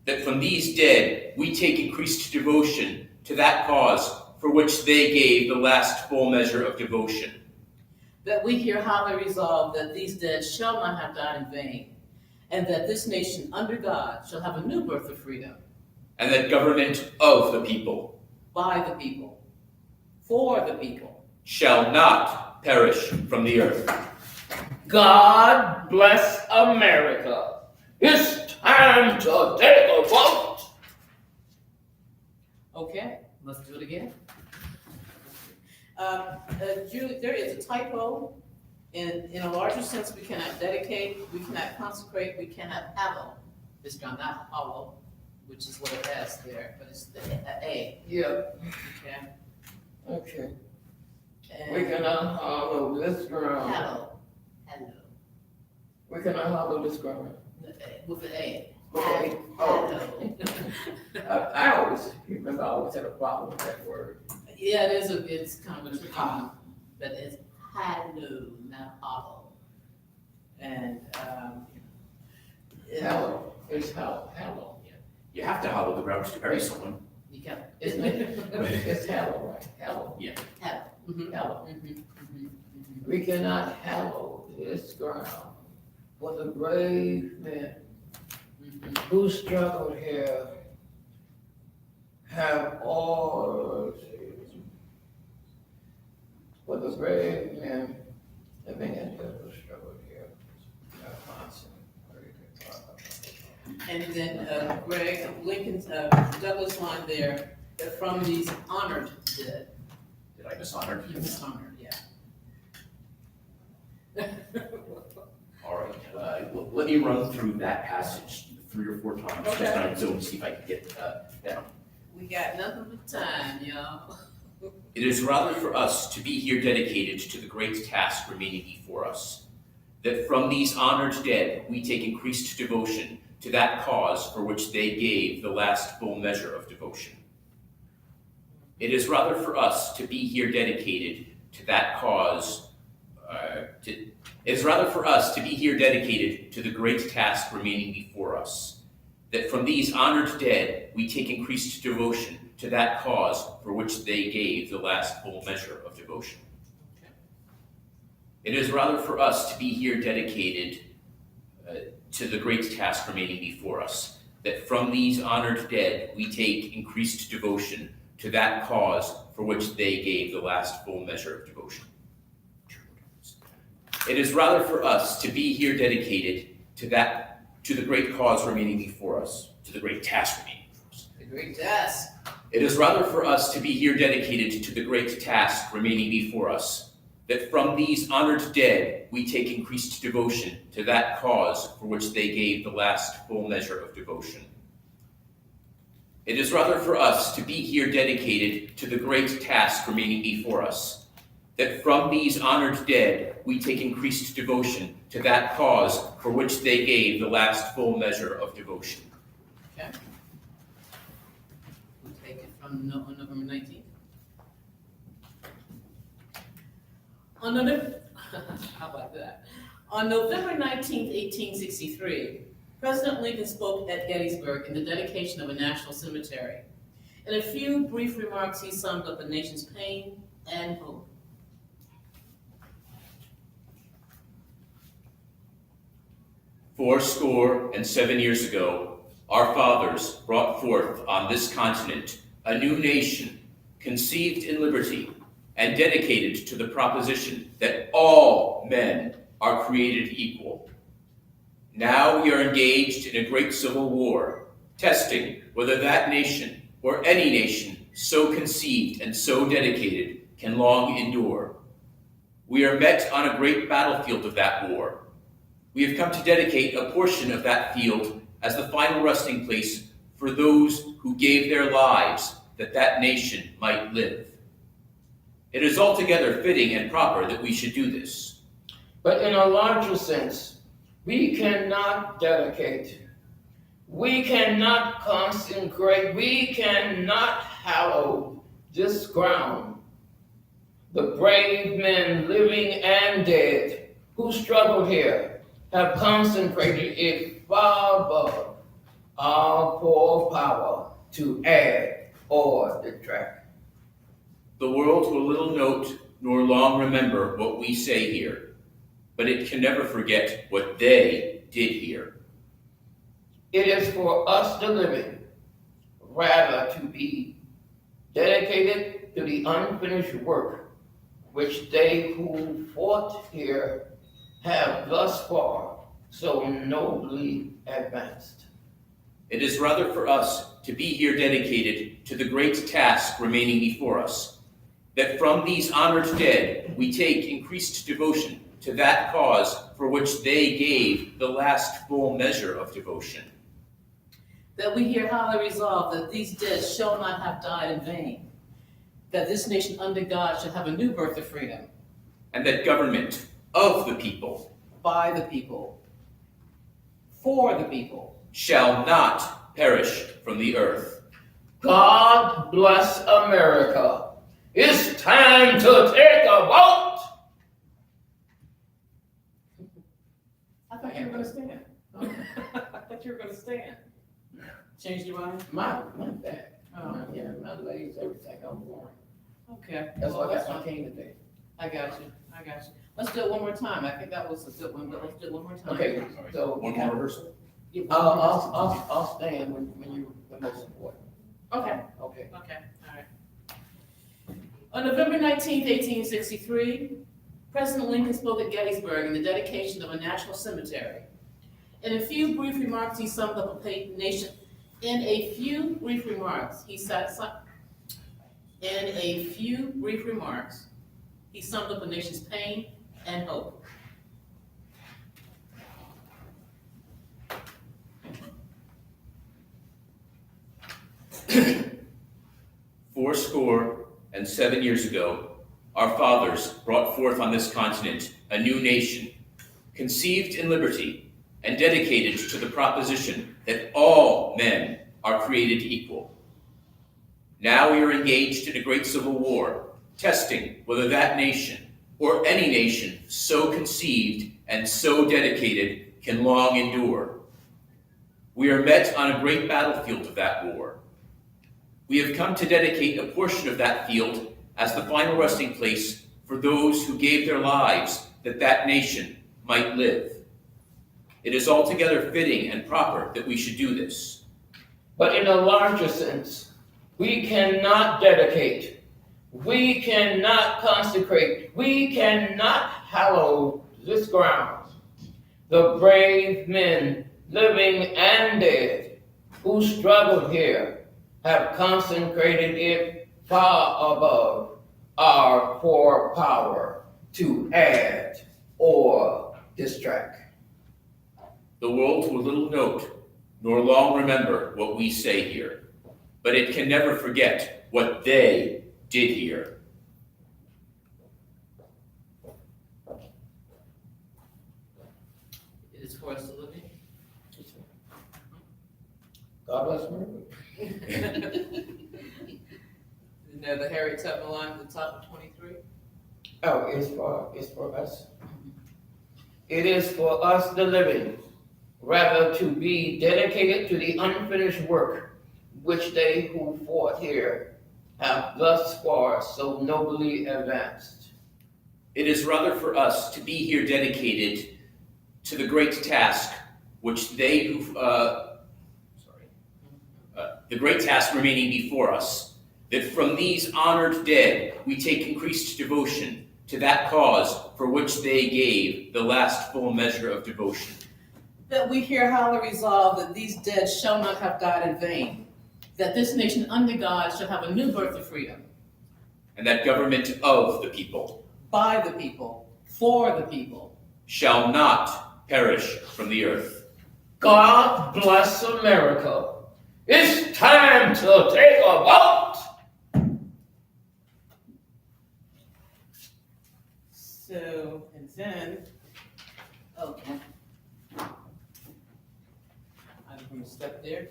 that from these dead we take increased devotion to that cause for which they gave the last full measure of devotion. That we here highly resolve that these dead shall not have died in vain, and that this nation under God shall have a new birth of freedom. And that government of the people, By the people, for the people. shall not perish from the earth. God bless America. It's time to take a vote. Okay, let's do it again. Julie, there is a typo. In a larger sense, we cannot dedicate, we cannot consecrate, we cannot hallow. It's not hollow, which is what it has there, but it's the A. Yep. Okay. Okay. And We cannot hollow this ground. hallow. We cannot hollow this ground. With the A. Okay. Hallow. I always remember I always had a problem with that word. Yeah, it's kind of a tricky one, but it's hallow, not hollow. And, Hallow. It's hallow. You have to hollow the ground to bury someone. you can, Isn't it? It's hallow, right? Hallow. hallow. Mhm. Hallow. Mhm, mhm, mhm. We cannot hallow this ground for the brave men who struggled here have all for the brave men living in here who struggled here have constant. And then, Greg, Lincoln's, Douglas line there, that from these honored dead. Did I dishonor you? Dishonored, yeah. All right, let me run through that passage 3 or 4 times, just Okay. on its own, see if I can get down. We got nothing but time, y'all. It is rather for us to be here dedicated to the great task remaining before us, that from these honored dead we take increased devotion to that cause for which they gave the last full measure of devotion. It is rather for us to be here dedicated to that cause, it is rather for us to be here dedicated to the great task remaining before us, that from these honored dead we take increased devotion to that cause for which they gave the last full measure of devotion. It is rather for us to be here dedicated to the great task remaining before us, that from these honored dead we take increased devotion to that cause for which they gave the last full measure of devotion. It is rather for us to be here dedicated to the great cause remaining before us, to the great task remaining before us. The great task. It is rather for us to be here dedicated to the great task remaining before us, that from these honored dead we take increased devotion to that cause for which they gave the last full measure of devotion. It is rather for us to be here dedicated to the great task remaining before us, that from these honored dead we take increased devotion to that cause for which they gave the last full measure of devotion. Okay. We'll take it from November 19th. How about that? On November 19th, 1863, President Lincoln spoke at Gettysburg in the dedication of a national cemetery. In a few brief remarks, he summed up the nation's pain and hope. Fourscore-and-7 years ago, our fathers brought forth on this continent a new nation, conceived in liberty, and dedicated to the proposition that all men are created equal. Now we are engaged in a great civil war, testing whether that nation, or any nation so conceived and so dedicated, can long endure. We are met on a great battlefield of that war. We have come to dedicate a portion of that field as the final resting place for those who gave their lives that that nation might live. It is altogether fitting and proper that we should do this. But in a larger sense, we cannot dedicate, we cannot consecrate, we cannot hallow this ground. The brave men, living and dead, who struggled here, have consecrated it far above our poor power to add or detract. The world will little note nor long remember what we say here, but it can never forget what they did here. It is for us, the living, rather to be dedicated to the unfinished work which they who fought here have thus far so nobly advanced. It is rather for us to be here dedicated to the great task remaining before us, that from these honored dead we take increased devotion to that cause for which they gave the last full measure of devotion. That we here highly resolve that these dead shall not have died in vain, that this nation under God should have a new birth of freedom, And that government of the people by the people, for the people, shall not perish from the earth. God bless America. It's time to take a vote. I thought you were gonna stand. I thought you were gonna stand. Changed your mind? My back, Oh, yeah, my legs, everything, I'm boring. okay. That's Well, why I got fine. my cane today. I got you. Let's do it one more time. I think that was a good one, but let's do it one more time. Okay, so One more rehearsal. Yeah, one more time. I'll stand when you're the most important. Okay. Okay. Okay, all right. On November 19th, 1863, President Lincoln spoke at Gettysburg in the dedication of a national cemetery. In a few brief remarks, he summed up a nation. In a few brief remarks, he summed up a nation's pain and hope. Fourscore and 7 years ago, our fathers brought forth on this continent a new nation, conceived in liberty and dedicated to the proposition that all men are created equal. Now we are engaged in a great civil war, testing whether that nation, or any nation so conceived and so dedicated, can long endure. We are met on a great battlefield of that war. We have come to dedicate a portion of that field as the final resting place for those who gave their lives that that nation might live. It is altogether fitting and proper that we should do this. But in a larger sense, we cannot dedicate, we cannot consecrate, we cannot hallow this ground. The brave men, living and dead, who struggled here, have consecrated it far above our poor power to add or distract. The world will little note, nor long remember what we say here, but it can never forget what they did here. It is for us to live in. God bless America. You know, the Harriet Tubman line at the top of 23. Oh, it's for us. It is for us the living, rather to be dedicated to the unfinished work which they who fought here have thus far so nobly advanced. It is rather for us to be here dedicated to the great task which they who, the great task remaining before us, that from these honored dead we take increased devotion to that cause for which they gave the last full measure of devotion. That we here highly resolve that these dead shall not have died in vain, that this nation under God shall have a new birth of freedom, And that government of the people by the people, for the people, shall not perish from the earth. God bless America. It's time to take a vote. So, and then, okay. I'm going to step there.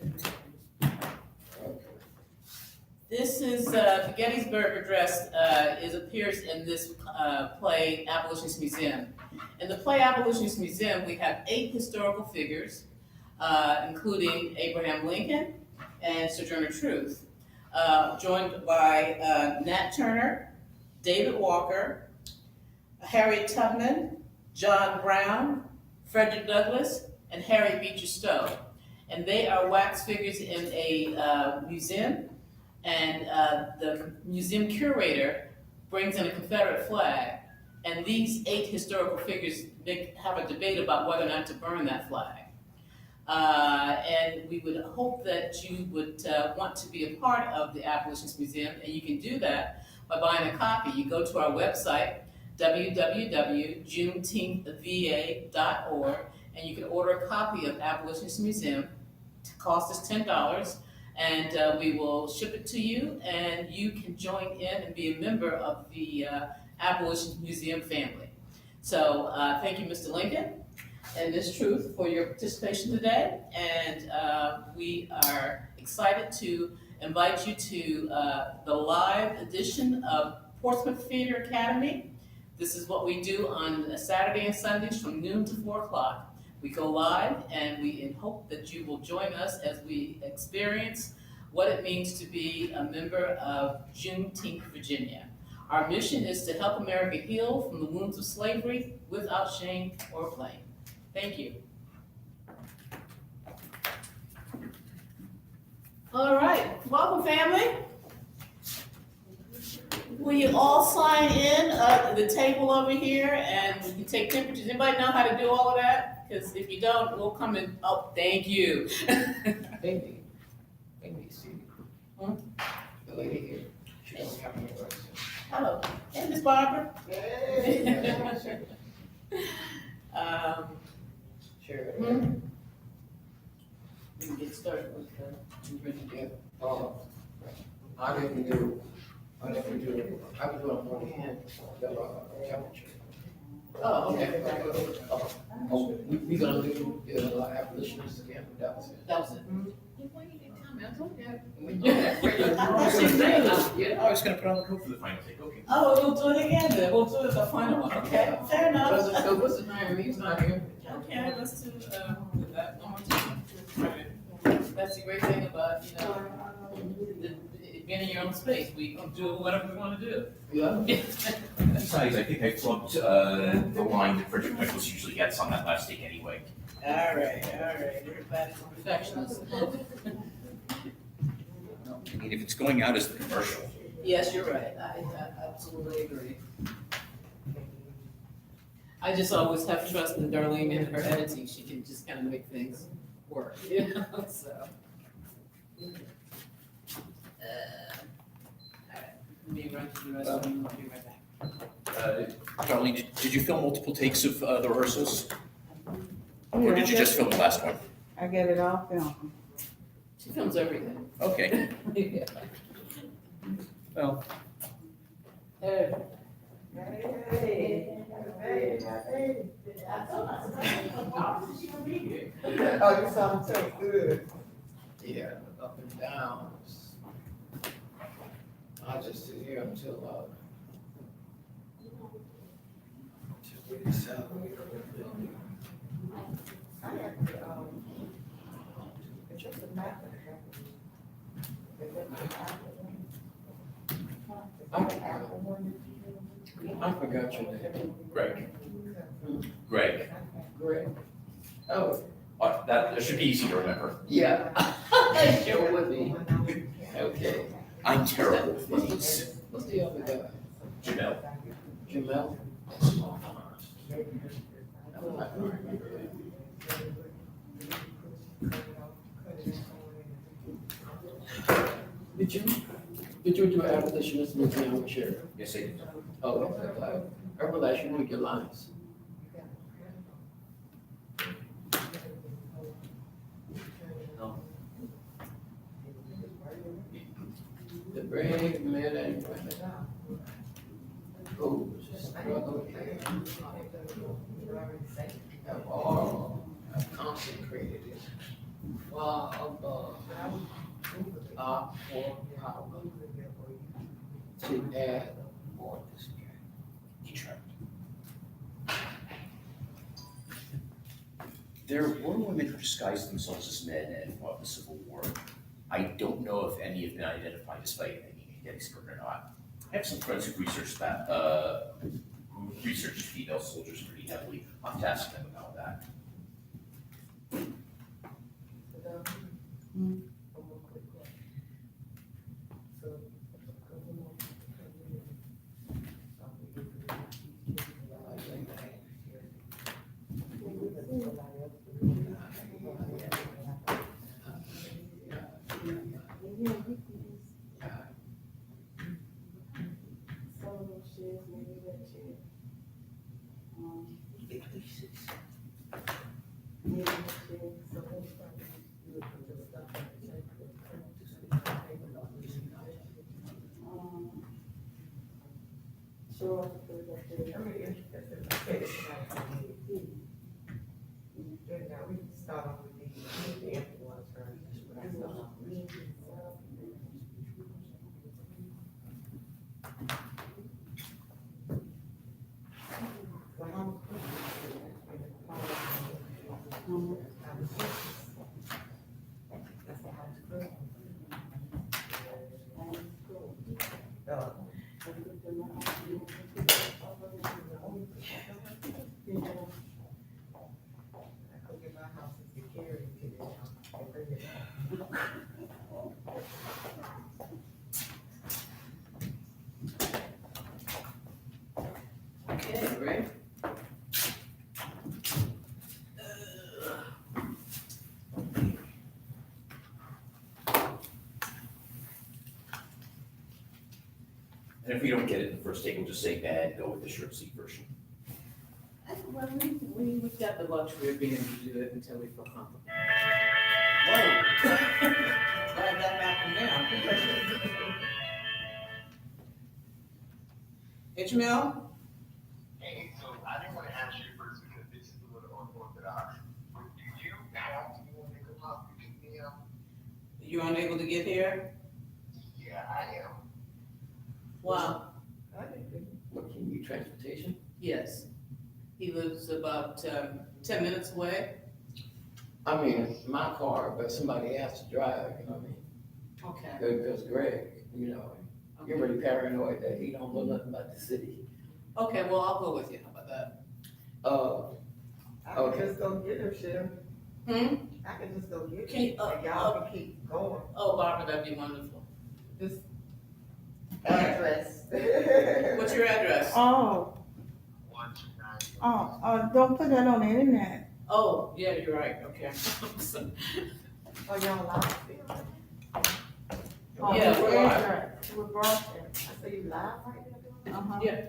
This is, the Gettysburg Address appears in this play, Abolitionist Museum. In the play Abolitionist Museum, we have 8 historical figures, including Abraham Lincoln and Sojourner Truth, joined by Nat Turner, David Walker, Harriet Tubman, John Brown, Frederick Douglass, and Harriet Beecher Stowe. And they are wax figures in a museum, and the museum curator brings in a Confederate flag And these 8 historical figures have a debate about whether or not to burn that flag. And we would hope that you would want to be a part of the Abolitionist Museum, and you can do that by buying a copy. You go to our website, www.juneteenthva.org, and you can order a copy of Abolitionist Museum. The cost is $10, and we will ship it to you, and you can join in and be a member of the Abolitionist Museum family. So thank you, Mr. Lincoln and Ms. Truth, for your participation today, and we are excited to invite you to the live edition of Portsmouth Theater Academy. This is what we do on Saturday and Sundays from noon to 4 o'clock. We go live, and we hope that you will join us as we experience what it means to be a member of Juneteenth Virginia. Our mission is to help America heal from the wounds of slavery without shame or blame. Thank you. All right, welcome, family. Will you all sign in the table over here, and we can take temperatures? Anybody know how to do all of that? Because if you don't, we'll come and, oh, thank you. Maybe see. Hmm? The lady here, she doesn't have any words. Hello, hey, Miss Barbara. Sure. We can get started with the. I didn't do I was doing one hand, temperature. Oh, okay. We gonna do abolitionists again, that was it. That was it. Why you didn't tell me? I told you. I was gonna put on the code for the final take, okay. Oh, we'll do it again then. We'll do it the final one, okay? Fair enough. What's the name? He's not here. Okay, let's do that one more time. That's the great thing about, being in your own space. We can do whatever we want to do. Yeah. Besides, I think I flubbed the line that Frederick Douglass usually gets on that last take anyway. All right. Everybody's a perfectionist. I mean, if it's going out as the commercial. Yes, you're right. I absolutely agree. I just always have trust in Darlene and her editing. She can just kind of make things work, so. Let me run through the rest of them. I'll be right back. Darlene, did you film multiple takes of the rehearsals? Or did you just film the last one? I get it all filmed. She films everything. Okay, Yeah. well, Hey. Oh, you saw him too, good. Yeah, up and down. I just sit here until we decide. It's just a matter. I forgot your name. Greg. Greg. Oh, That should be easy to remember. yeah. Sure would be. Okay. I'm terrible with names. What's the other guy? Jamel. Jamel? I don't remember that. Did you do abolitionist museum chair? Yes, I did. Oh, I realize you knew your lines. The brave men and women who struggle here have all consecrated it far above our poor power to add more despair. Detract. There were women who disguised themselves as men and fought in the Civil War. I don't know if any have been identified as fighting any Gettysburg or not. I have some friends who researched that, who researched female soldiers pretty heavily. I'll have to ask them about that. Sure. Okay, right? And if we don't get it in the first take, we'll just say bad, go with the short seat version. Well, we've got the luxury of being able to do it until we feel comfortable. Whoa. Glad that happened now. Hey, Jamel? Hey, so I didn't want to ask you first because this is a little unorthodox. But do you have to go to come up with PTA? You unable to get here? Yeah, I am. Wow, What, can you need transportation? yes. He lives about 10 minutes away. I mean, it's my car, but somebody has to drive, you know what I mean? Okay. Because Greg, you know, you're really paranoid that he don't know nothing about the city. Okay, well, I'll go with you. How about that? I Okay. can just go get her, Cheryl. I can just go get Can you, her. And y'all can keep going. oh, Barbara, that'd be wonderful. Just address. What's your address? Oh, 129. don't put that on the internet. Oh, yeah, you're right, okay. Oh, y'all live? Oh, Yeah, we're we're live. broadcast. We're broadcast. I say you live right now? Uh-huh. Yeah.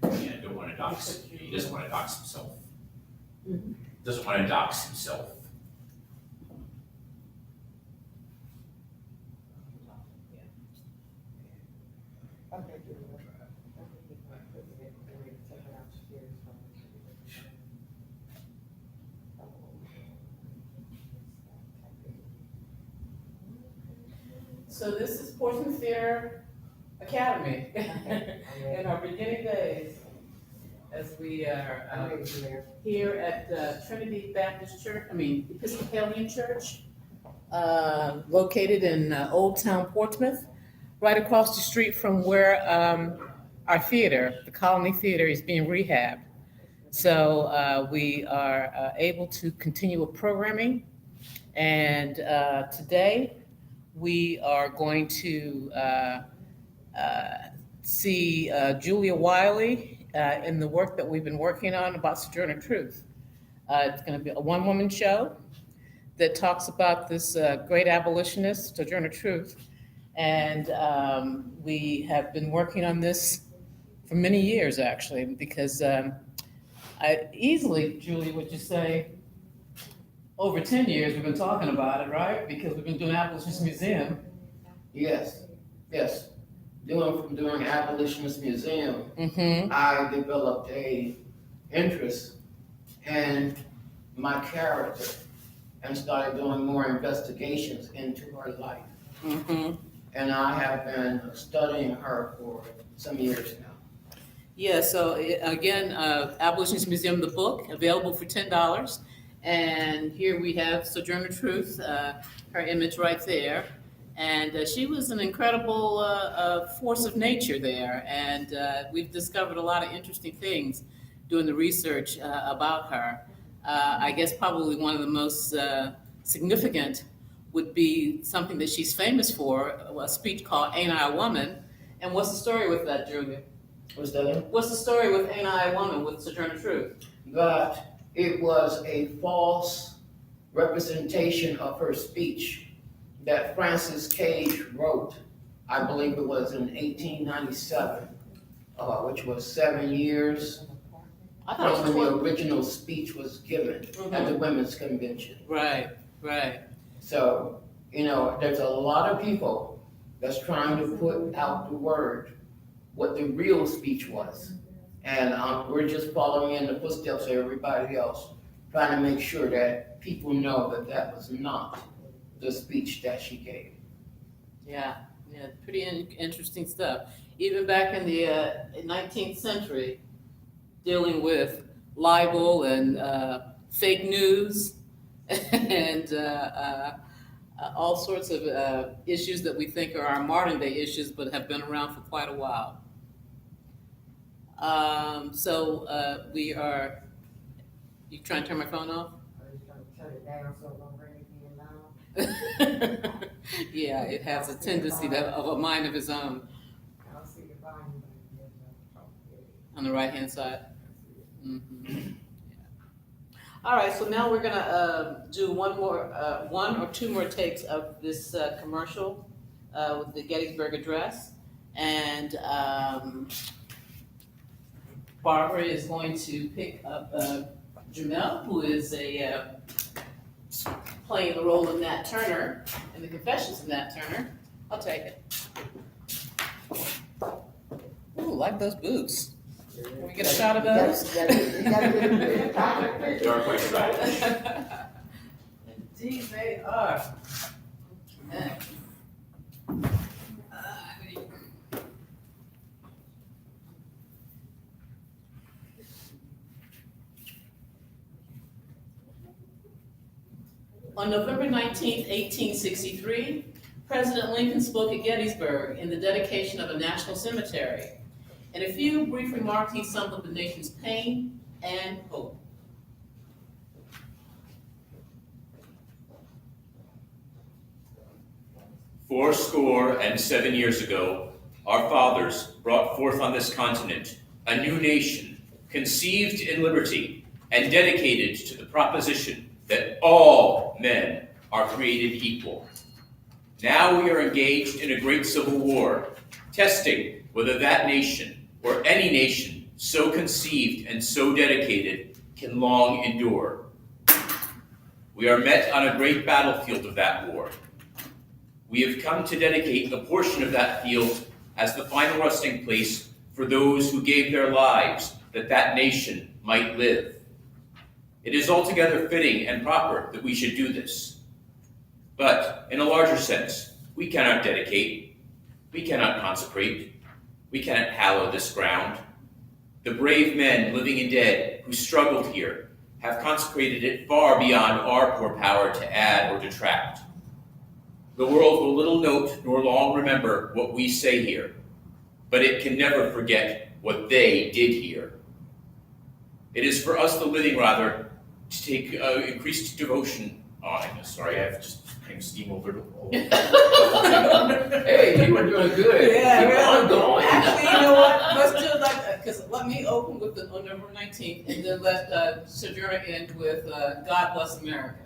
Yeah, don't want to dox, he doesn't want to dox himself. Doesn't want to dox himself. Okay, good. So this is Portsmouth Theater Academy in our beginning days as we are here at Trinity Baptist Church, Episcopalian Church, located in Old Town Portsmouth, right across the street from where our theater, the Colony Theater, is being rehabbed. So we are able to continue with programming. And today, we are going to see Julia Wiley in the work that we've been working on about Sojourner Truth. It's going to be a one-woman show that talks about this great abolitionist, Sojourner Truth. And we have been working on this for many years, actually, because Julie, would you say, over 10 years we've been talking about it, right? Because we've been doing Abolitionist Museum. Yes, yes. Doing Abolitionist Museum, Mm-hmm. I developed a interest in my character and started doing more investigations into her life. Mm-hmm. And I have been studying her for some years now. Yeah, so again, Abolitionist Museum, the book, available for $10. And here we have Sojourner Truth, her image right there. And she was an incredible force of nature there. And we've discovered a lot of interesting things doing the research about her. I guess probably one of the most significant would be something that she's famous for, a speech called Ain't I a Woman? And what's the story with that, Julia? What's that? What's the story with Ain't I a Woman with Sojourner Truth? That it was a false representation of her speech that Francis Cage wrote. I believe it was in 1897. which was 7 years I thought it from was when the 12. original speech was given at the Women's Convention. Right, right. So, there's a lot of people that's trying to put out the word, what the real speech was. And we're just following in the footsteps of everybody else, trying to make sure that people know that that was not the speech that she gave. Yeah, pretty interesting stuff. Even back in the 19th century, dealing with libel and fake news and all sorts of issues that we think are our modern day issues but have been around for quite a while. We are, you trying to turn my phone off? I was trying to turn it down so it won't ring again loud. Yeah, it has a tendency of a mind of its own I don't see the volume, but there's a on the right-hand side. Mhm. All right, so now we're gonna do one or two more takes of this commercial with the Gettysburg Address, and Barbara is going to pick up Jamel, who is playing the role of Nat Turner in the Confessions of Nat Turner. I'll take it. Ooh, like those boots. Can we get a shot of those? You gotta get a bit of time. They are quite stylish. Indeed, they are. Okay. On November 19th, 1863, President Lincoln spoke at Gettysburg in the dedication of a national cemetery. In a few brief remarks, he summed up the nation's pain and hope. Fourscore and 7 years ago, our fathers brought forth on this continent a new nation, conceived in liberty and dedicated to the proposition that all men are created equal. Now we are engaged in a great civil war, testing whether that nation or any nation so conceived and so dedicated can long endure. We are met on a great battlefield of that war. We have come to dedicate a portion of that field as the final resting place for those who gave their lives that that nation might live. It is altogether fitting and proper that we should do this. But in a larger sense, we cannot dedicate, we cannot consecrate, we cannot hallow this ground. The brave men, living and dead, who struggled here have consecrated it far beyond our poor power to add or detract. The world will little note nor long remember what we say here, but it can never forget what they did here. It is for us, the living, rather, to take increased devotion. Sorry, I've just kind of steamrolled it all. Hey, you were doing good. Yeah, Keep really. on going. Actually, you know what? Let's do it like that, because let me open with on November 19th, and then let Sojourner end with God Bless America.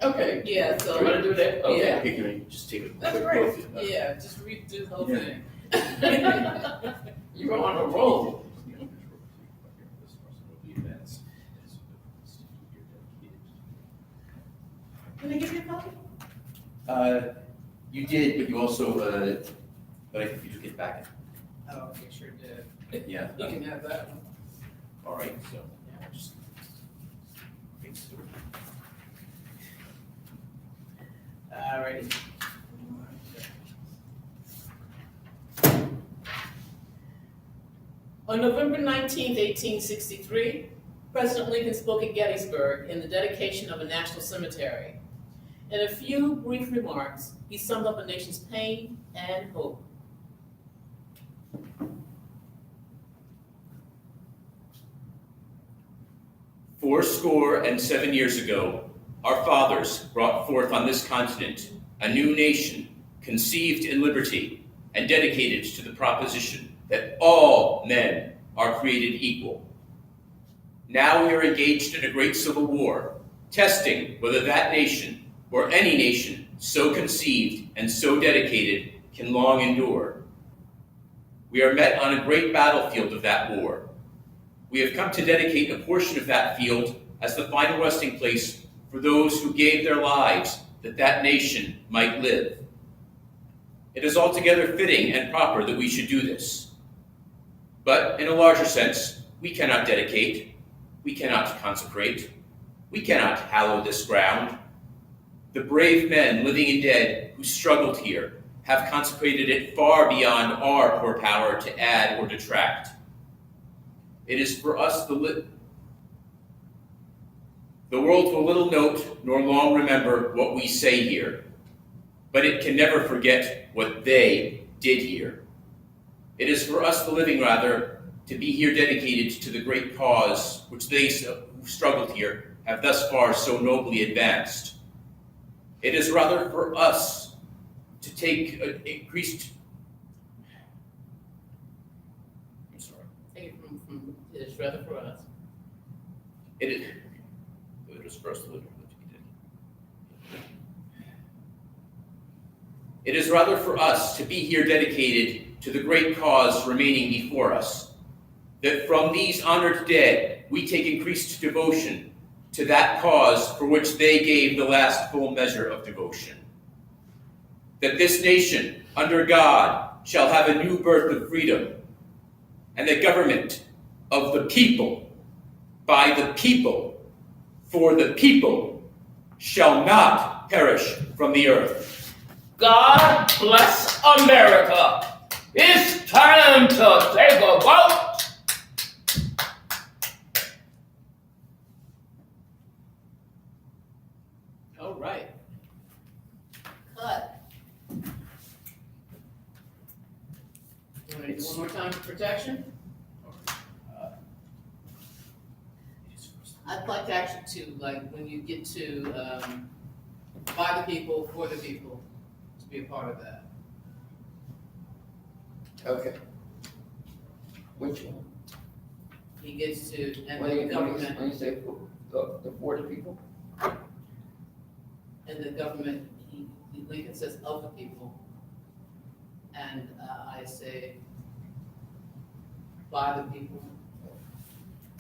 Okay. Yeah, so. You want to do that? Okay. Yeah. Hey, can we just take a That's quick great. look? Yeah, just redo the whole Yeah. thing. You were on a roll. Can I give you a copy? You did, but you also, but I think you took it back. Oh, okay, sure did. Yeah. You can have that one. All right, so, just. Alrighty. On November 19th, 1863, President Lincoln spoke at Gettysburg in the dedication of a national cemetery. In a few brief remarks, he summed up a nation's pain and hope. Fourscore and 7 years ago, our fathers brought forth on this continent a new nation, conceived in liberty and dedicated to the proposition that all men are created equal. Now we are engaged in a great civil war, testing whether that nation or any nation so conceived and so dedicated can long endure. we are met on a great battlefield of that war. We have come to dedicate a portion of that field as the final resting place for those who gave their lives that that nation might live. It is altogether fitting and proper that we should do this. But in a larger sense, we cannot dedicate, we cannot consecrate, we cannot hallow this ground. The brave men, living and dead, who struggled here, have consecrated it far beyond our poor power to add or detract. It is for us the world will little note nor long remember what we say here, but it can never forget what they did here. It is for us the living, rather, to be here dedicated to the great cause which they who struggled here have thus far so nobly advanced. It is rather for us to take increased. I'm sorry. Take it from it's rather for us. It is for us to live. It is rather for us to be here dedicated to the great cause remaining before us, that from these honored dead we take increased devotion to that cause for which they gave the last full measure of devotion. That this nation, under God, shall have a new birth of freedom, and the government of the people, by the people, for the people, shall not perish from the earth. God bless America. It's time to take a vote. All right. Cut. You want to do one more time for protection? I'd like to actually like, when you get to, by the people, for the people, to be a part of that. Okay. Which one? He gets to, and When the you government, say the 40 people? and the government, Lincoln says of the people. And I say by the people.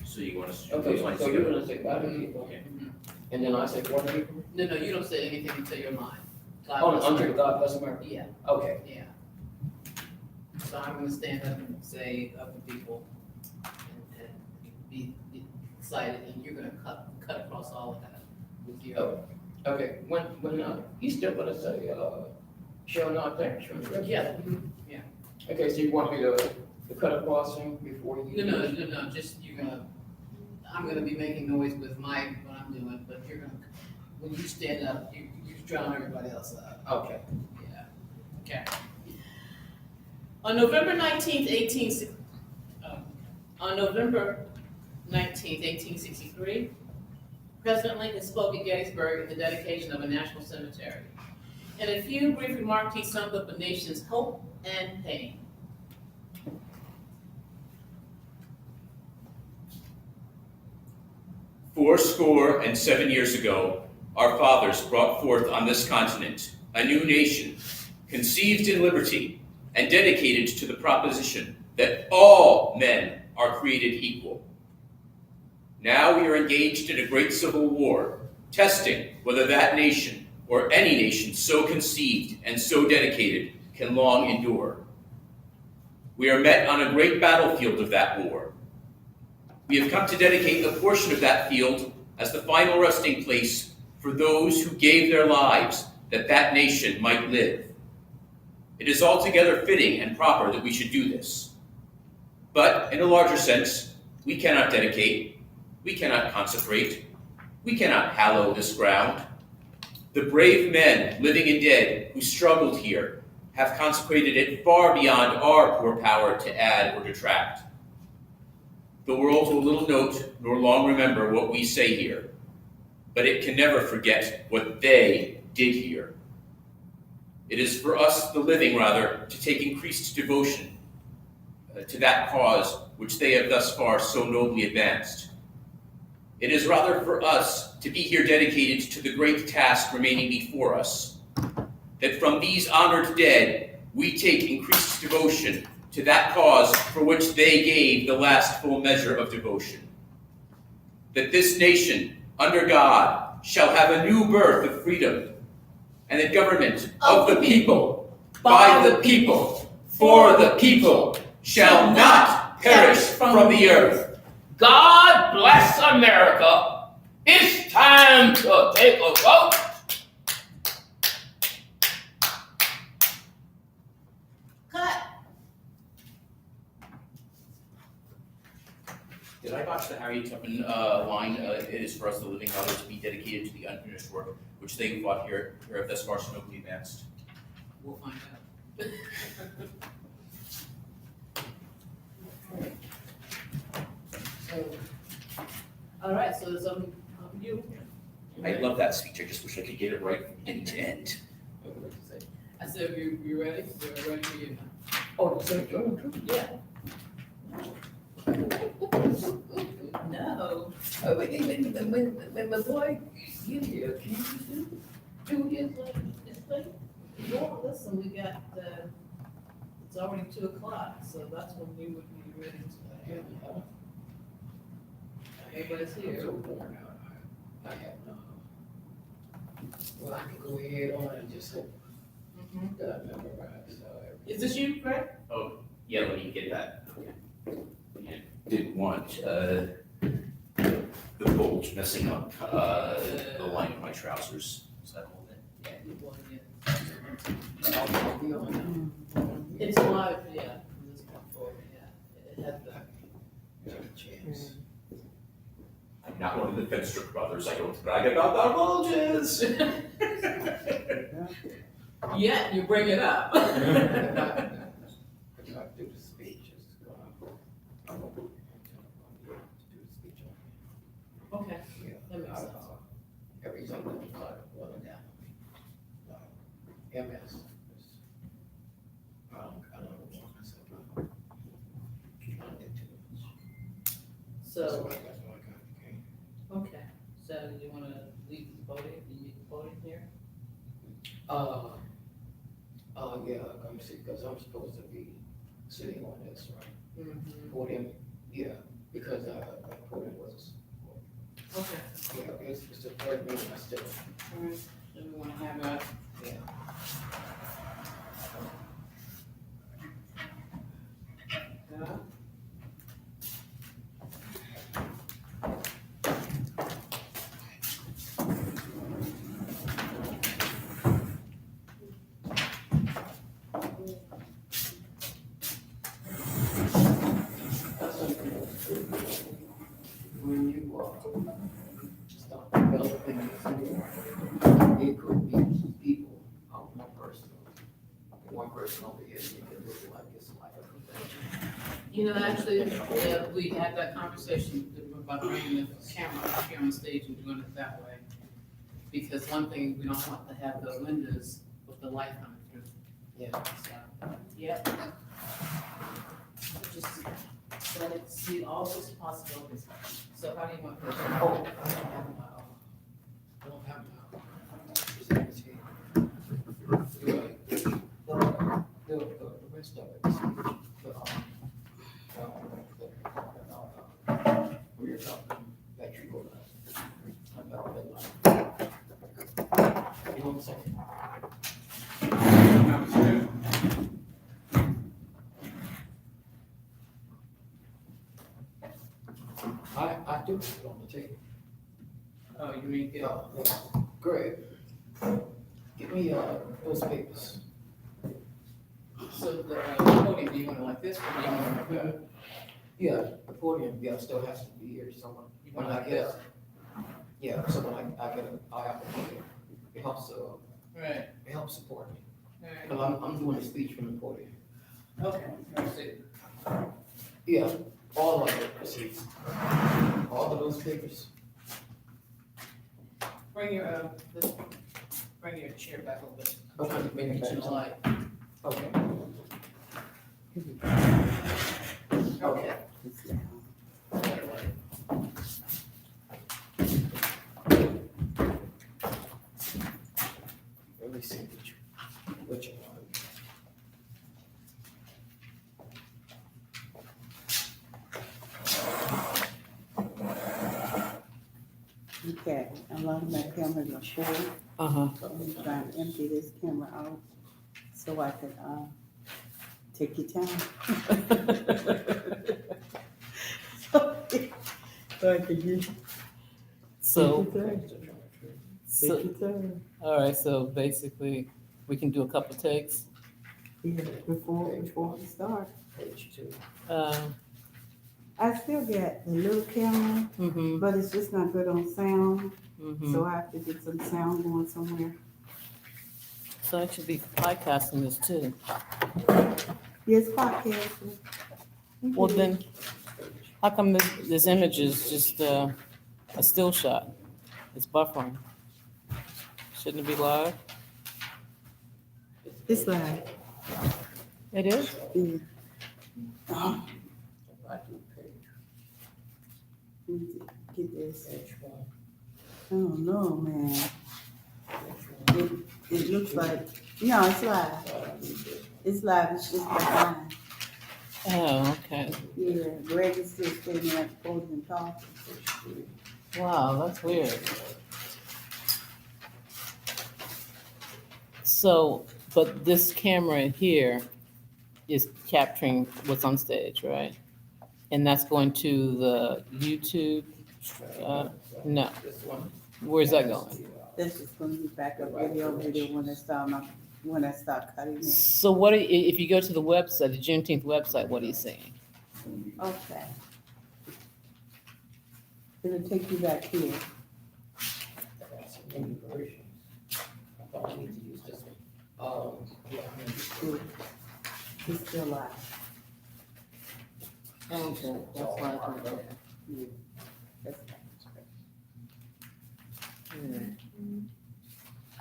So you want us to Okay, so you're gonna say by the people, Okay. and then I say for the people? No, you don't say anything until you're mine. God Oh, bless under America. God bless America. Yeah, Okay. yeah. So I'm gonna stand up and say of the people and be excited, and you're gonna cut across all of that with your. Oh. Okay, when he's still gonna say, shall not perish from the earth? Yeah. Okay, so you want me to cut across him before you? No, just I'm gonna be making noise with what I'm doing, but you're gonna, when you stand up, you drown everybody else out. Okay. Yeah, okay. On November 19th, 1863, President Lincoln spoke at Gettysburg at the dedication of a national cemetery. In a few brief remarks, he summed up the nation's hope and pain. Fourscore and 7 years ago, our fathers brought forth on this continent a new nation, conceived in liberty and dedicated to the proposition that all men are created equal. Now we are engaged in a great civil war, testing whether that nation or any nation so conceived and so dedicated can long endure. We are met on a great battlefield of that war. We have come to dedicate a portion of that field as the final resting place for those who gave their lives that that nation might live. It is altogether fitting and proper that we should do this. But in a larger sense, we cannot dedicate, we cannot consecrate, we cannot hallow this ground. The brave men, living and dead, who struggled here have consecrated it far beyond our poor power to add or detract. The world will little note nor long remember what we say here, but it can never forget what they did here. It is for us, the living, rather, to take increased devotion to that cause which they have thus far so nobly advanced. It is rather for us to be here dedicated to the great task remaining before us, that from these honored dead we take increased devotion to that cause for which they gave the last full measure of devotion. That this nation, under God, shall have a new birth of freedom, and a government of the people, by the people, for the people, shall not perish from the earth. God bless America. It's time to take a vote. Cut. Did I botch the Harriet Tubman line? It is for us, the living others, to be dedicated to the unfinished work which they who fought here have thus far so nobly advanced. We'll find out. All right, so there's you. I love that speech. I just wish I could get it right from beginning to end. I said, you ready? We're ready for you now. Oh, the same Yeah. No. When the boy get here, can you do his thing? Well, listen, we got, it's already 2:00, so that's when we would be ready to, everybody's I'm here. so worn out. I have no. Well, I can go ahead on and just hope Mhm. that I memorize everything. Is this you, Greg? Yeah, let me get that. I didn't want the bulge messing up the line of my trousers. Does that hold it? Yeah, you won, yeah. I'll be on It's live, yeah, from this point forward, yeah. It had the, now. Chance. I'm not one of the Fenster brothers. I don't brag about our bulges. yeah, you bring it up. If I do the speech, it's I'm gonna do the speech on. Okay, Yeah. that makes sense. Every time I'm caught up, well, down. MS. I don't want myself. I don't get too much. So, That's why I got, okay. okay, so you wanna leave the podium, you need the podium here? Yeah, I'm see, because I'm supposed to be sitting on this, right? Mm-hmm. Podium, yeah, because podium was, Okay, yeah, it's the third meeting, I still, alright, then we wanna have a, yeah. When you start developing this, it could be people, one person over here, you can look like it's like a convention. you know, actually, yeah, we had that conversation about bringing the camera up here on stage and doing it that way. Because one thing, we don't want to have the windows with the light coming through. Yeah. So, yep. Just let it see all those possibilities. So how do you want to? Oh, I don't have my presentation. The rest of it, we're talking that you go about that line. You know what I'm saying? I do put it on the table. Oh, you mean, yeah. Greg, give me those papers. So the podium, do you want it like this, or do you want it like that? Yeah, the podium, yeah, still has to be here somewhere. You When want it I like get this? up. Yeah, so when I get up, I have to podium. It helps, Right, it helps support me. right. Cause I'm doing a speech from the podium. Okay, I see. Yeah, all of it, see, all of those papers. Bring your, bring your chair back a little bit. Okay, bring it back. To the light. Okay. Okay. Let me see what you want. cat. A lot of my cameras are full. Uh-huh. So I'm trying to empty this camera out so I can, take your time. So I can get, So, take your time. so, Take your time. all right, so basically, we can do a couple takes. Yeah, before we start. Page 2. I still got the little camera, Mm-hmm, but it's just not good on sound, mm-hmm. so I have to get some sound going somewhere. So I should be podcasting this too. Yes, podcasting. Well, then, how come this image is just a still shot? It's buffering. Shouldn't it be live? It's like, It is? yeah. I do page, Let me get this. page 1, I don't know, man. page 1. It looks like, no, it's live. It's live, it's just behind. Oh, okay. Yeah, Greg is still standing at the podium talking. Wow, that's weird. So, but this camera here is capturing what's on stage, right? And that's going to the YouTube, no. This one. Where's that going? That's just gonna be backup video when I start cutting it. So what, if you go to the website, the Juneteenth website, what are you seeing? Okay. It'll take you back here. I got some many versions. I probably need to use this one. Yeah, I mean, It's still live. Okay, that's why I put it Yeah. That's there.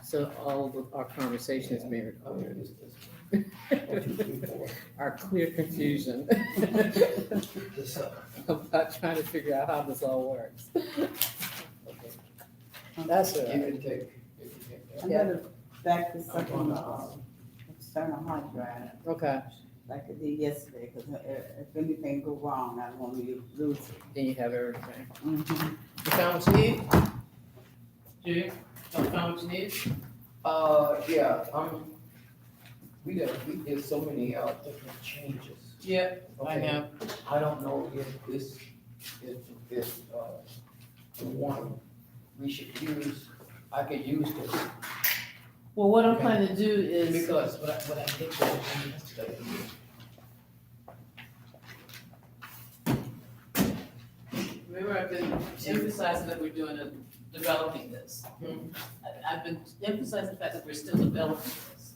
So all of our conversation is being I'm gonna recorded. use this one. 1, 2, 3, 4. Our clear confusion This, about trying to figure out how this all works. okay. That's Give it. and take. Give and take. I'm gonna back this up on external hard drive, Okay, like I did yesterday, because if anything go wrong, I don't want to lose it. then you have everything. Mhm. You found what you need? You found what you need? Yeah, there's so many, different changes. Yeah, I Okay. know. I don't know if this is, the one we should use. I could use this, Well, what I'm Okay. planning to do is, because what I did yesterday. remember I've been emphasizing that we're developing this. I've been emphasizing the fact that we're still developing this.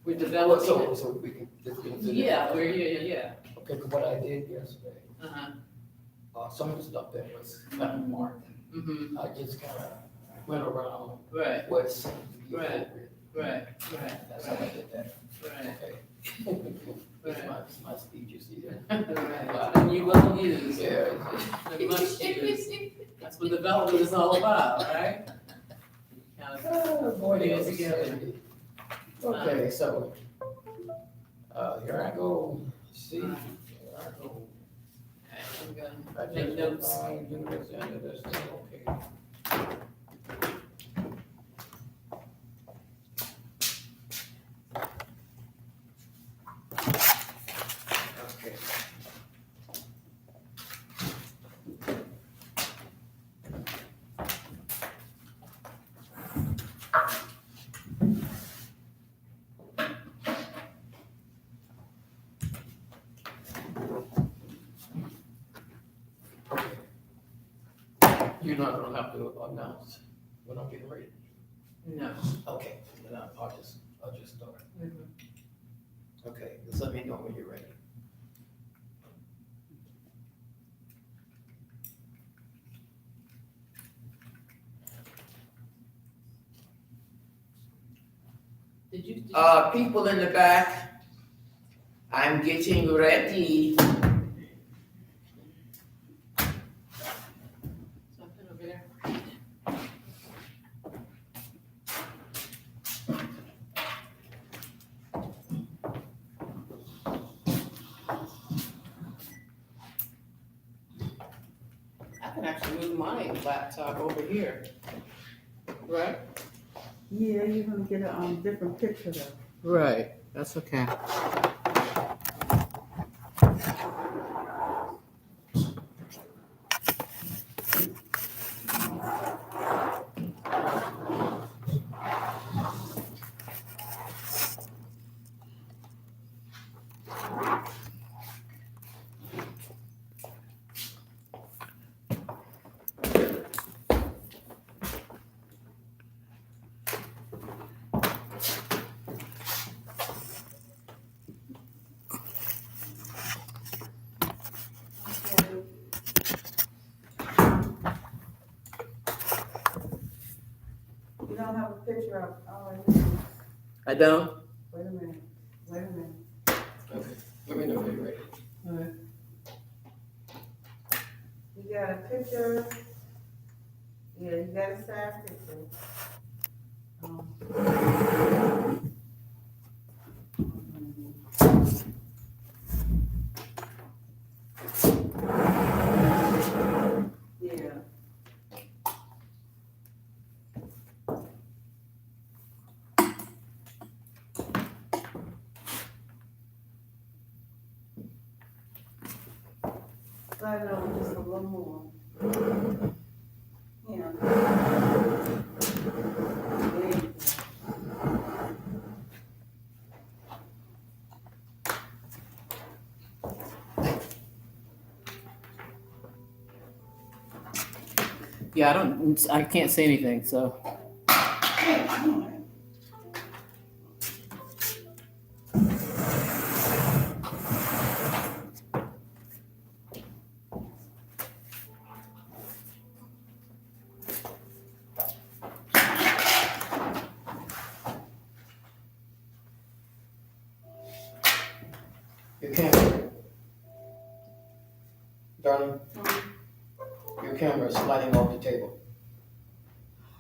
We're developing it. So we can, this can. Yeah, yeah. Okay, 'cause what I did yesterday, Uh-huh, some of the stuff that was kind of marked, mm-hmm, I just kind of went around right, what seemed to be Right. appropriate. right, That's how I did that. right. Okay. It's my speech, you see that? Right. And you will use, Yeah. and much use. That's what development is all about, right? Kind of Oh, boy, putting it that was together. sandy. Okay, so, here I go. See, here I go. Okay, I'm gonna I make just notes. do this end of this thing, okay. Okay. You're not gonna have to announce when I'm getting ready. No. Okay, then I'll just start. Mhm. Okay, just let me know when you're ready. Did you? People in the back, I'm getting ready. Something over there? I can actually move my laptop over here, right? Yeah, you're gonna get a different picture though. Right, that's okay. Okay. You don't have a picture of, oh, wait a minute, I don't? wait a minute, wait a minute. Okay, let me know when you're ready. You got a picture, yeah, you got a side picture. Yeah. Slide it over just a little more. Yeah. There you go. Yeah, I can't say anything, so. Your camera. Darling, your camera is sliding off the table.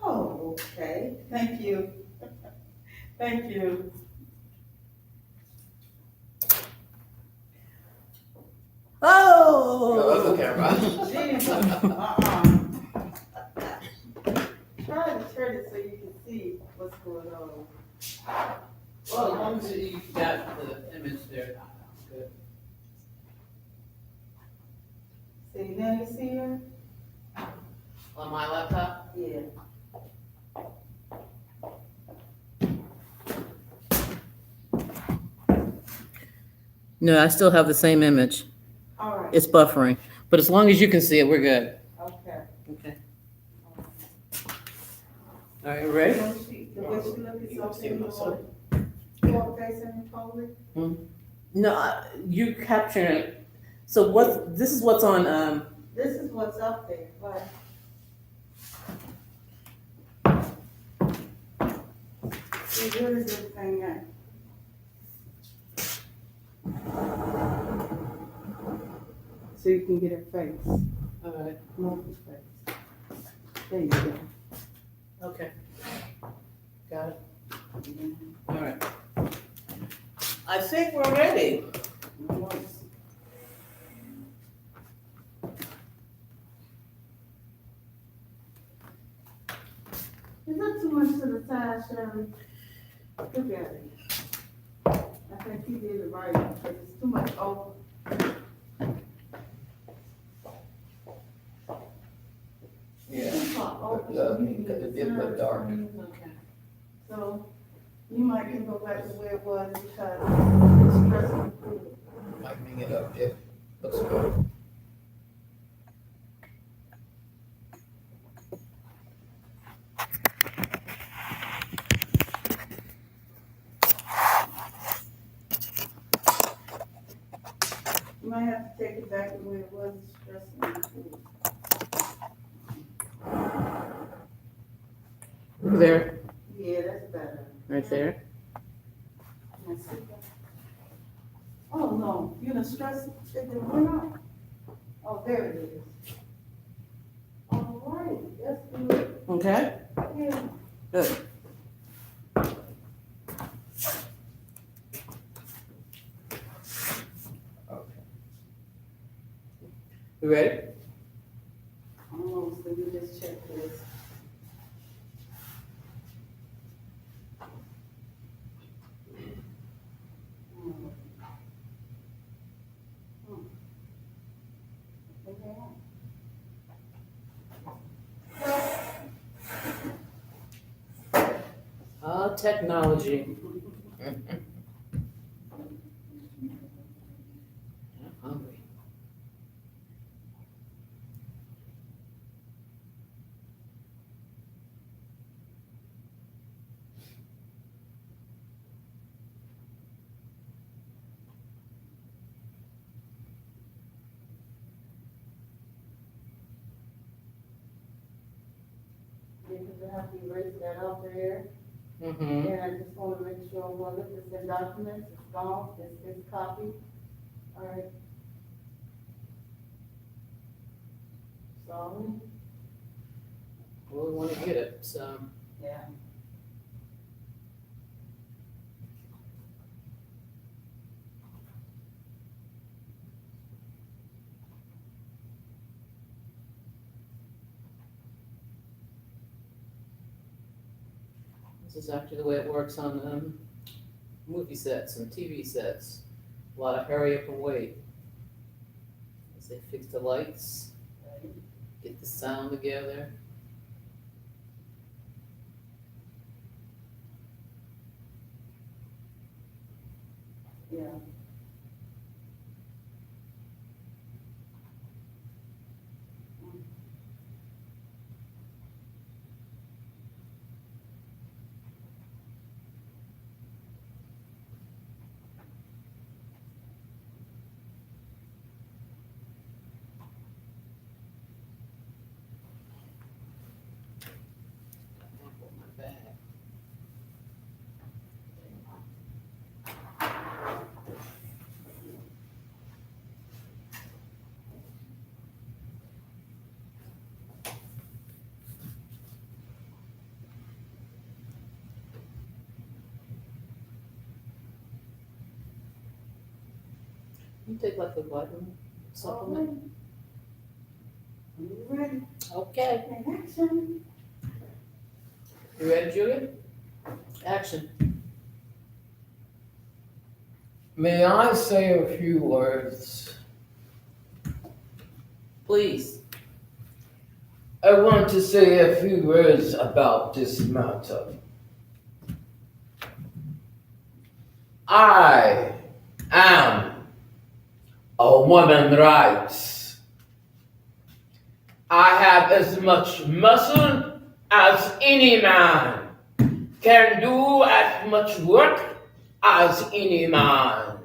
Oh, okay, thank you. Thank you. Your other Oh! camera. Jesus, Try to turn it so you can see what's going on. Well, as long as you got the image there, that's good. See, now you see her? On my laptop? Yeah. No, I still have the same image. All right, It's buffering, but as long as you can see it, we're good. okay. Okay. All right, ready? The way she look is something you want facing forward. No, you capturing it. So this is what's on, This is what's up there, but. See, where is everything at? So you can get her face, all right, Murphy's face. There you go. okay. Got it. All right. I think we're ready. Once. Is that too much to the side, Shirley? Look at it. I think he did it right, but it's too much over. Yeah, Too far over, but, so you can because get it did the look side dark. screen. Okay. So you might can go back to where it was because it's stressful. Lightening it up, it looks good. You might have to take it back to where it was stressful. There, Yeah, that's better. right there. That's it. Oh, no, you know, stress, it didn't went up. Oh, there it is. All right, that's good. Okay, Yeah. good. Okay. You ready? so you just check this. Hmm. Okay. Technology. I'm hungry. Because you have to erase that out there. Mm-hmm. And I just want to make sure, well, if it's in documents, it's gone, it's copied. All right. Sorry. Well, we want to get it, so. Yeah. This is actually the way it works on movie sets and TV sets. A lot of hurry up and wait. As they fix the lights, get the sound together. Yeah. My bag. You take like a vitamin supplement? You ready? Okay. In action. You ready, Julia? Action. May I say a few words? Please. I want to say a few words about this matter. I am a woman's rights. I have as much muscle as any man, can do as much work as any man.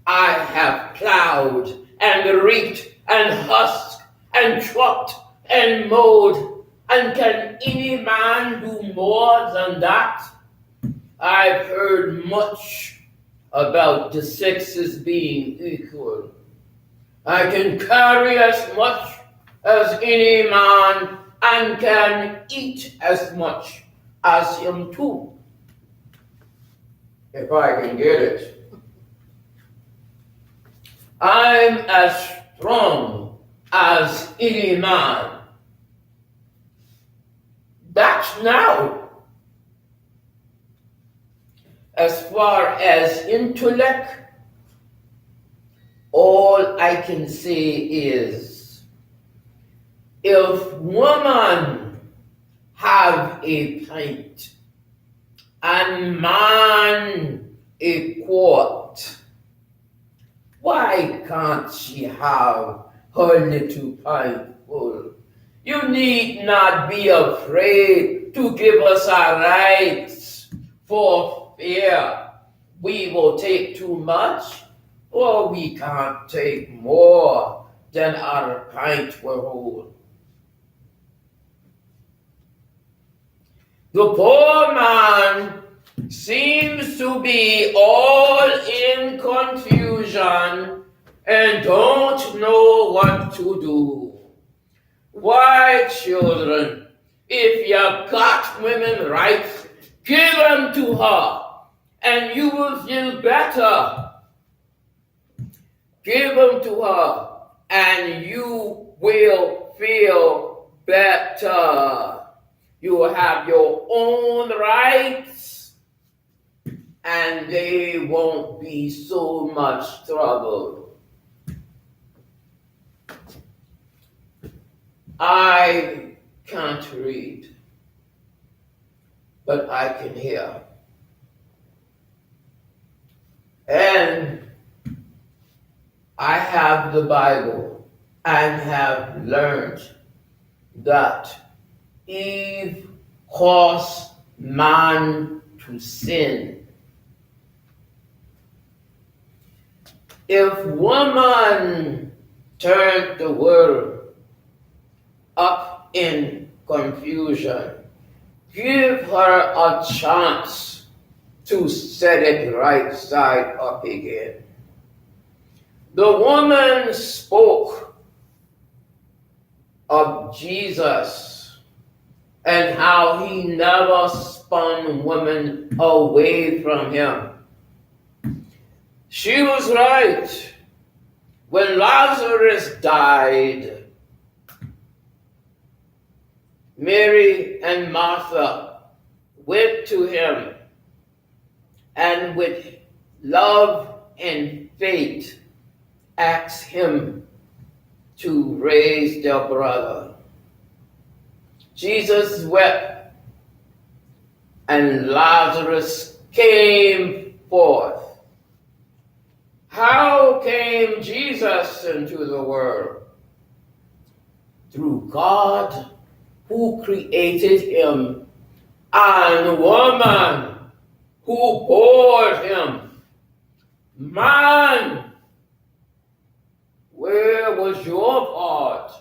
I have plowed and reaped and husked and chopped and mowed, and can any man do more than that? I've heard much about the sexes being equal. I can carry as much as any man and can eat as much as him too, if I can get it. I'm as strong as any man. That's now. As far as intellect, all I can say is, if woman have a pint and man a quart, why can't she have her little pint full? You need not be afraid to give us our rights for fear we will take too much, or we can't take more than our pint will hold. The poor man seems to be all in confusion and don't know what to do. Why, children, if you've got women's rights, give them to her and you will feel better. Give them to her and you will feel better. You will have your own rights, and they won't be so much trouble. I can't read, but I can hear. And I have the Bible and have learned that Eve caused man to sin. If woman turned the world up in confusion, give her a chance to set it right side up again. The woman spoke of Jesus and how he never spun women away from him. She was right. When Lazarus died, Mary and Martha went to him and with love and faith asked him to raise their brother. Jesus wept and Lazarus came forth. How came Jesus into the world? Through God who created him and woman who bore him. Man, where was your part?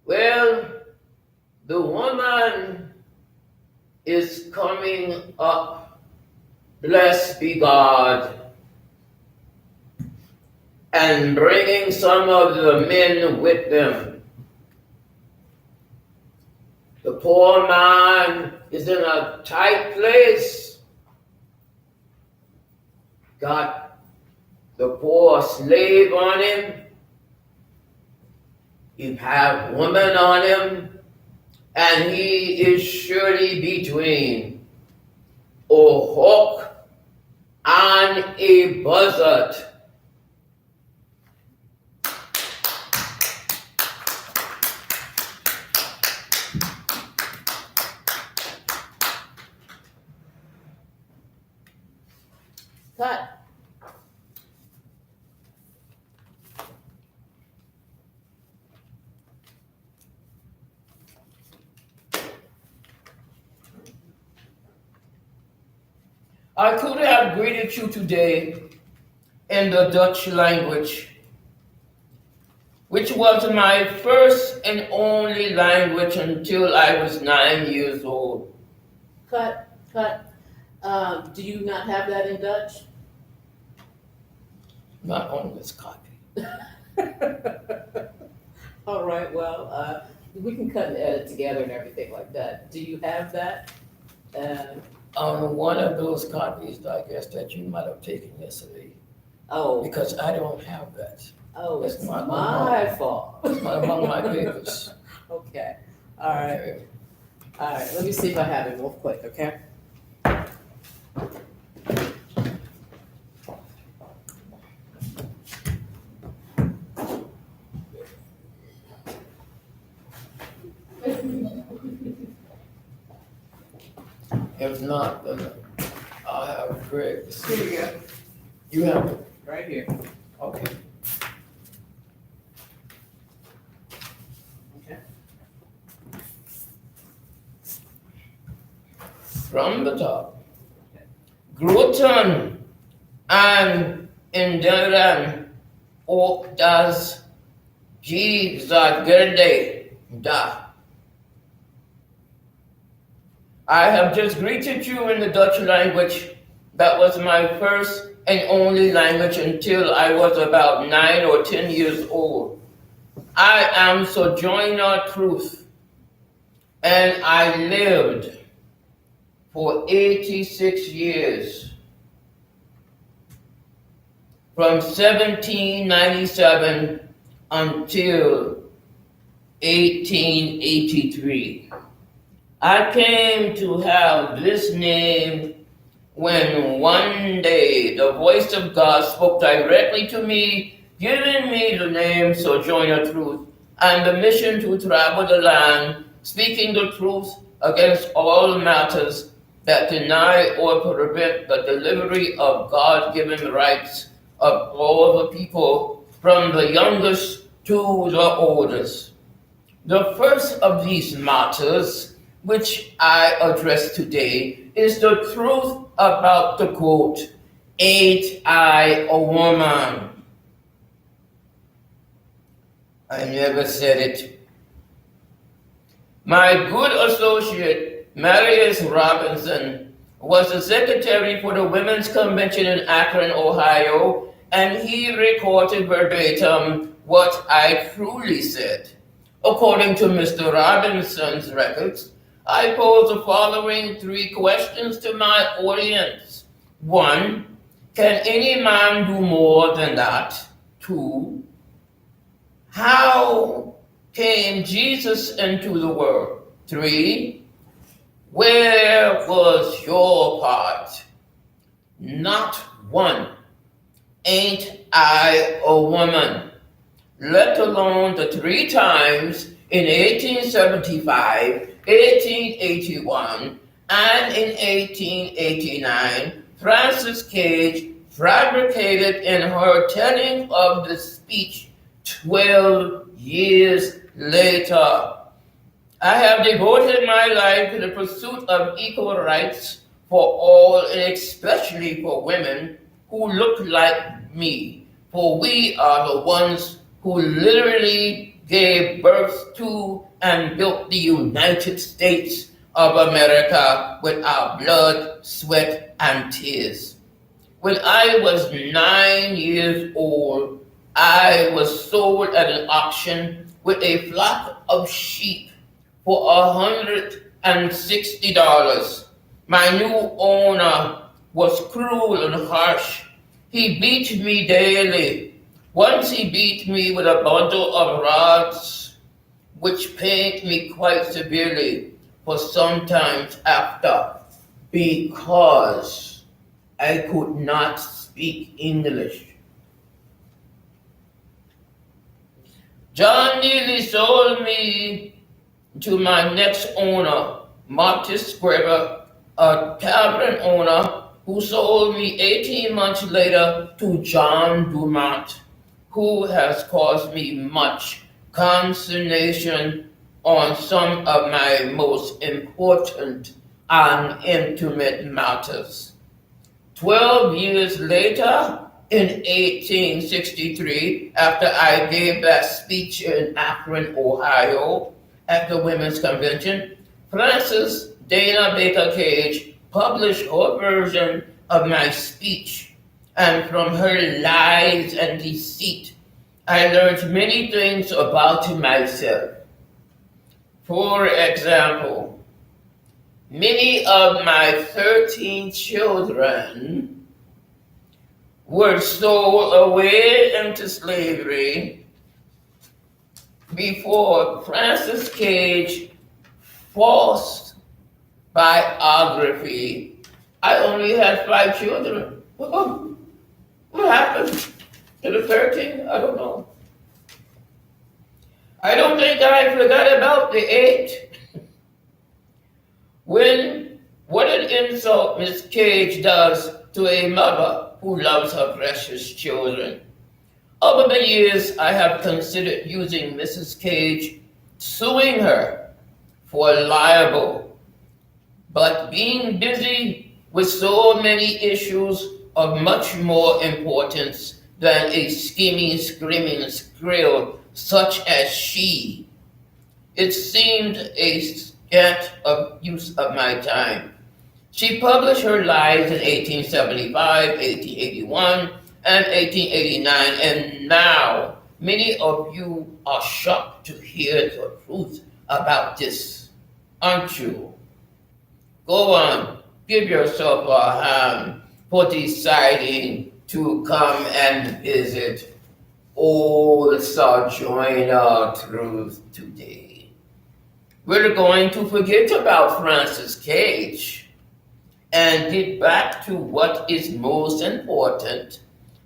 Well, the woman is coming up, blessed be God, and bringing some of the men with them. The poor man is in a tight place. Got the poor slave on him. You have woman on him, and he is surely between a hawk and a buzzard. Cut. I could have greeted you today in the Dutch language, which was my first and only language until I was 9 years old. Cut. Do you not have that in Dutch? Not on this copy. All right, well, we can cut and edit together and everything like that. Do you have that? On one of those copies, I guess, that you might have taken yesterday, Oh, because I don't have that. it's It's not my fault. It's not among my papers. Okay, all right, Okay. let me see if I have it real quick, okay? If not, then I'll have Greg's. Here we go, You have it? right here. Okay. Okay. From the top. Groten and Inderen och das Gizagerde da. I have just greeted you in the Dutch language. That was my first and only language until I was about 9 or 10 years old. I am Sojourner Truth, and I lived for 86 years from 1797 until 1883. I came to have this name when one day the voice of God spoke directly to me, giving me the name Sojourner Truth and the mission to travel the land, speaking the truth against all matters that deny or prevent the delivery of God-given rights of all the people, from the youngest to the oldest. The first of these matters, which I address today, is the truth about the quote, "Ain't I a woman?" I never said it. My good associate, Marius Robinson, was the secretary for the Women's Convention in Akron, Ohio, and he recorded verbatim what I truly said. According to Mr. Robinson's records, I pose the following 3 questions to my audience. 1, can any man do more than that? 2, how came Jesus into the world? 3, where was your part? Not one. Ain't I a woman? Let alone the 3 times in 1875, 1881, and in 1889, Frances Cage fabricated in her telling of the speech 12 years later. I have devoted my life to the pursuit of equal rights for all, and especially for women who look like me, for we are the ones who literally gave birth to and built the United States of America with our blood, sweat, and tears. When I was 9 years old, I was sold at an auction with a flock of sheep for $160. My new owner was cruel and harsh. He beat me daily. Once he beat me with a bundle of rods, which pained me quite severely for some time after, because I could not speak English. John nearly sold me to my next owner, Martis Scriber, a tavern owner who sold me 18 months later to John Dumont, who has caused me much consternation on some of my most important and intimate matters. 12 years later, in 1863, after I gave that speech in Akron, Ohio, at the Women's Convention, Frances Dana Baker Cage published her version of my speech, and from her lies and deceit, I learned many things about myself. For example, many of my 13 children were sold away into slavery before Frances Cage false biography. I only had 5 children. What happened to the 13? I don't know. I don't think I forgot about the 8. What an insult Miss Cage does to a mother who loves her precious children. Over the years, I have considered using Mrs. Cage, suing her for libel, but being busy with so many issues of much more importance than a scheming, screaming skrill such as she, it seemed a scant of use of my time. She published her lies in 1875, 1881, and 1889, and now many of you are shocked to hear the truth about this, aren't you? Go on, give yourself a hand for deciding to come and visit old Sojourner Truth today. We're going to forget about Francis Cage and get back to what is most important,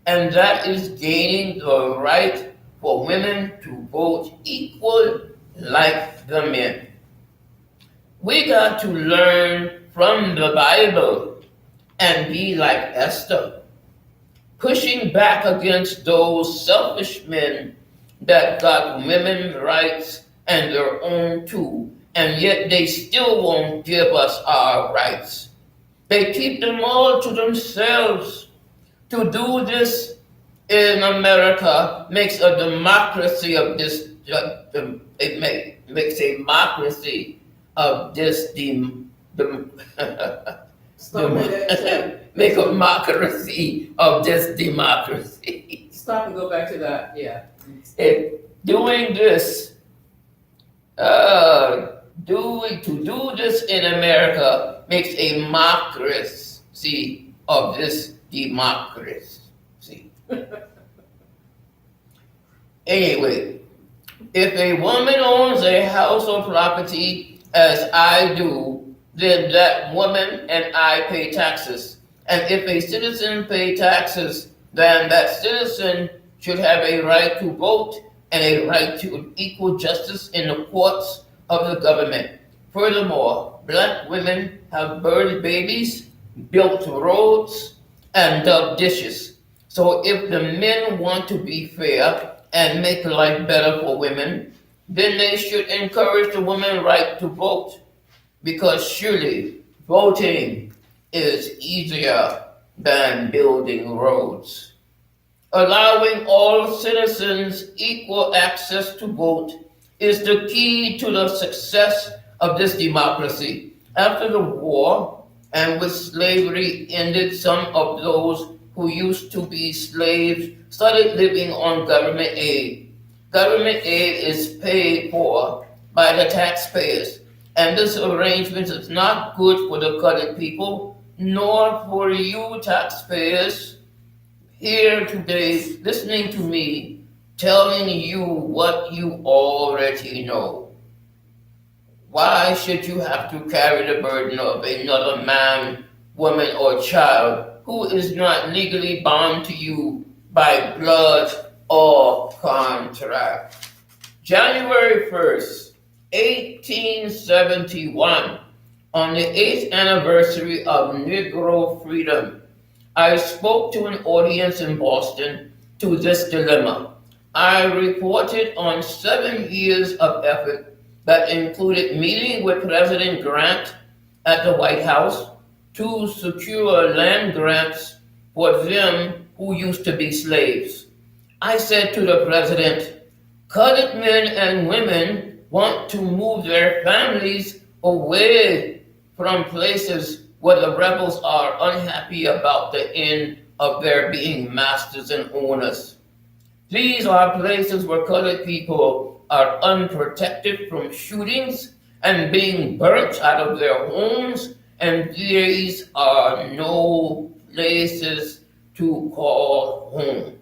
and that is gaining the right for women to vote equal like the men. We got to learn from the Bible and be like Esther, pushing back against those selfish men that got women's rights and their own too, and yet they still won't give us our rights. They keep them all to themselves. To do this in America makes a democracy of this. Makes a mocracy of this. Stop it. Make a mocracy of this democracy. Stop and go back to that, yeah. Doing this, to do this in America makes a mocracy of this democracy. Anyway, if a woman owns a house or property, as I do, then that woman and I pay taxes. And if a citizen pays taxes, then that citizen should have a right to vote and a right to equal justice in the courts of the government. Furthermore, black women have birthed babies, built roads, and dug dishes. So if the men want to be fair and make life better for women, then they should encourage the women's right to vote, because surely voting is easier than building roads. Allowing all citizens equal access to vote is the key to the success of this democracy. After the war, and with slavery ended, some of those who used to be slaves started living on government aid. Government aid is paid for by the taxpayers, and this arrangement is not good for the colored people, nor for you taxpayers here today listening to me, telling you what you already know. Why should you have to carry the burden of another man, woman, or child who is not legally bound to you by blood or contract? January 1st, 1871, on the 8th anniversary of Negro freedom, I spoke to an audience in Boston to this dilemma. I reported on 7 years of effort that included meeting with President Grant at the White House to secure land grants for them who used to be slaves. I said to the president, colored men and women want to move their families away from places where the rebels are unhappy about the end of their being masters and owners. These are places where colored people are unprotected from shootings and being burnt out of their homes, and these are no places to call home.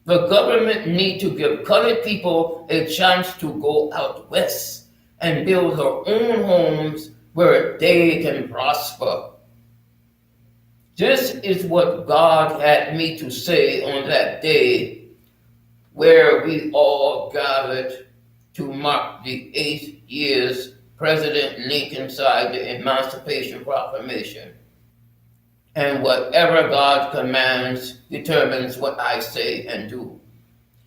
The government need to give colored people a chance to go out west and build their own homes where they can prosper. This is what God had me to say on that day where we all gathered to mark the 8 years President Lincoln signed the Emancipation Proclamation. And whatever God commands determines what I say and do.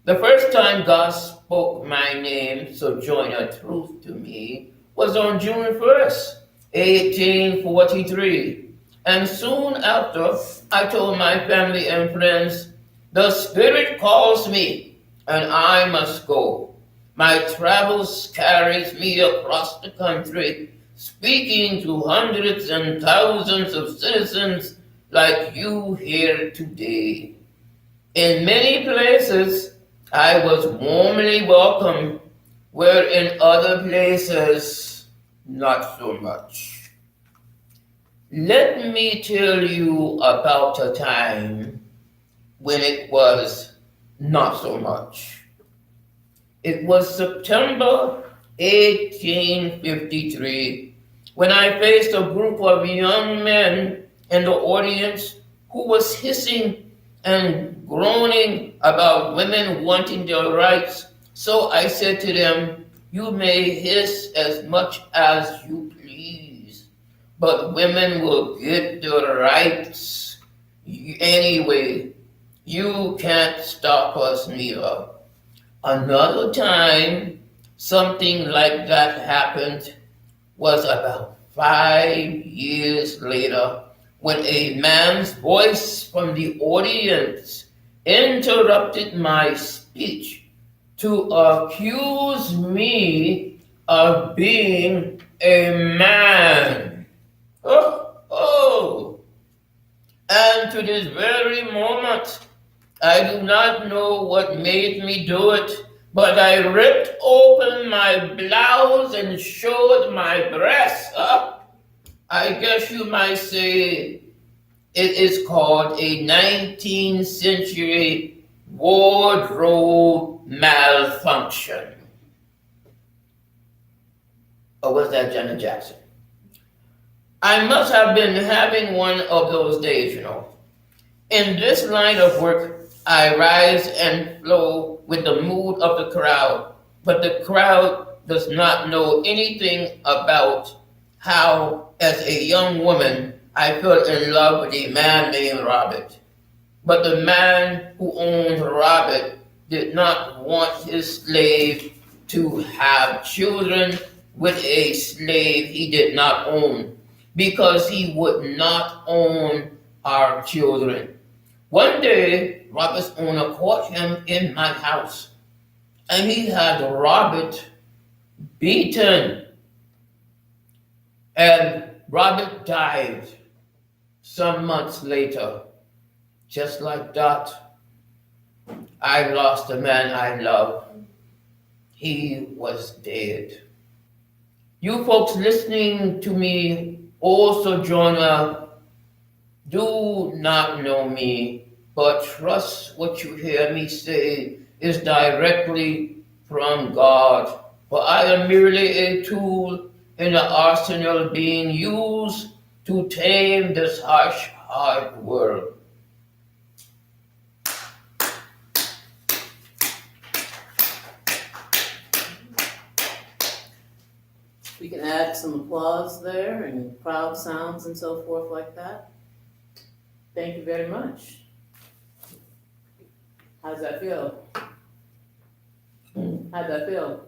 The first time God spoke my name, Sojourner Truth, to me was on June 1st, 1843. And soon after, I told my family and friends, the Spirit calls me and I must go. My travels carries me across the country, speaking to hundreds and thousands of citizens like you here today. In many places, I was warmly welcomed, where in other places, not so much. Let me tell you about a time when it was not so much. It was September 1853 when I faced a group of young men in the audience who was hissing and groaning about women wanting their rights. So I said to them, "You may hiss as much as you please, but women will get their rights anyway. You can't stop us neither." Another time something like that happened was about 5 years later when a man's voice from the audience interrupted my speech to accuse me of being a man. Oh. And to this very moment, I do not know what made me do it, but I ripped open my blouse and showed my breasts. I guess you might say it is called a 19th century wardrobe malfunction. Or was that Janet Jackson? I must have been having one of those days, you know. In this line of work, I rise and flow with the mood of the crowd, but the crowd does not know anything about how, as a young woman, I fell in love with a man named Robert. But the man who owned Robert did not want his slave to have children with a slave he did not own, because he would not own our children. One day, Robert's owner caught him in my house, and he had Robert beaten. And Robert died some months later. Just like that, I lost the man I loved. He was dead. You folks listening to me, also Jonah, do not know me, but trust what you hear me say is directly from God. For I am merely a tool in the arsenal being used to tame this harsh, hard world. We can add some applause there and crowd sounds and so forth like that. Thank you very much. How's that feel? How'd that feel?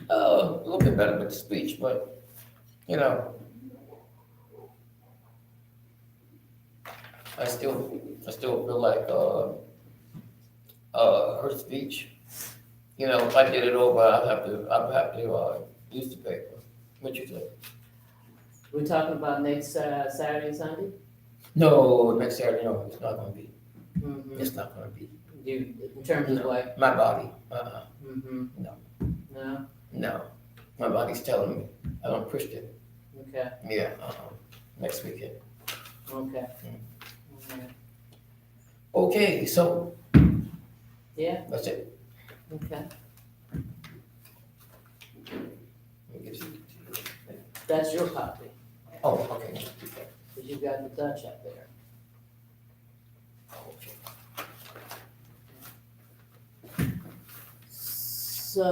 A little bit better with the speech, but, you know, I still feel like her speech. You know, if I did it over, I'd have to use the paper. What you think? We're talking about next Saturday and Sunday? No, next Saturday, no, it's not gonna be. Mm-hmm. It's not gonna be. You, in terms of like, My body, mm-hmm. No. No? no. My body's telling me. I don't push it. Okay, Yeah, next weekend. okay. Mm. Alright. Okay, so Yeah, that's it. okay. Let me get you- That's your copy, Oh, okay. because you've got the Dutch up there. Okay. So,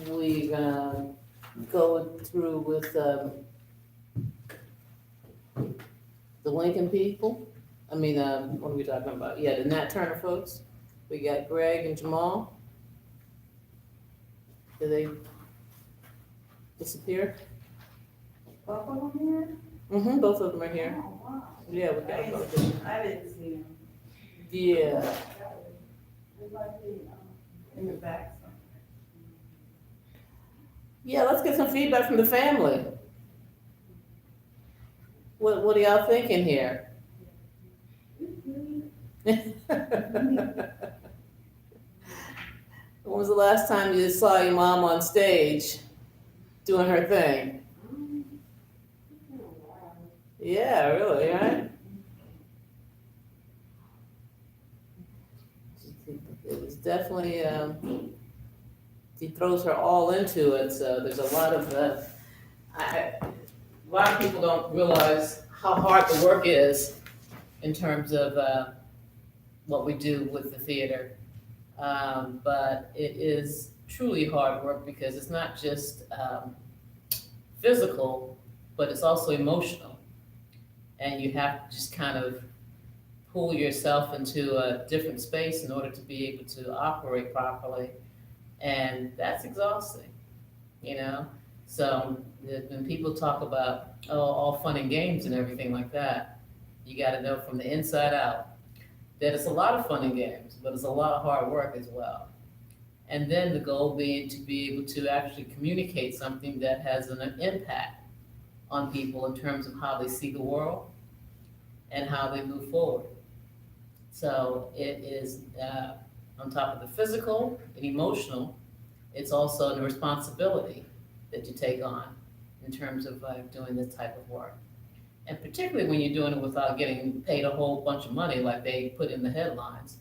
we're gonna go through with, the Lincoln people. I mean, what are we talking about? Yeah, the Nat Turner folks. We got Greg and Jamal. Did they disappear? Both of them here? Mm-hmm, both of them are here. Oh, wow. Yeah, we got both. I didn't see them. Yeah. They might be, in the back somewhere. Yeah, let's get some feedback from the family. What are y'all thinking here? When was the last time you saw your mom on stage doing her thing? Yeah, really, right? It was definitely, he throws her all into it, so there's a lot of, a lot of people don't realize how hard the work is in terms of, what we do with the theater. But it is truly hard work because it's not just, physical, but it's also emotional. And you have to just kind of pull yourself into a different space in order to be able to operate properly. And that's exhausting, you know? So when people talk about, oh, all fun and games and everything like that, you gotta know from the inside out that it's a lot of fun and games, but it's a lot of hard work as well. And then the goal being to be able to actually communicate something that has an impact on people in terms of how they see the world and how they move forward. So it is, on top of the physical and emotional, it's also a responsibility that you take on in terms of doing this type of work. And particularly when you're doing it without getting paid a whole bunch of money like they put in the headlines,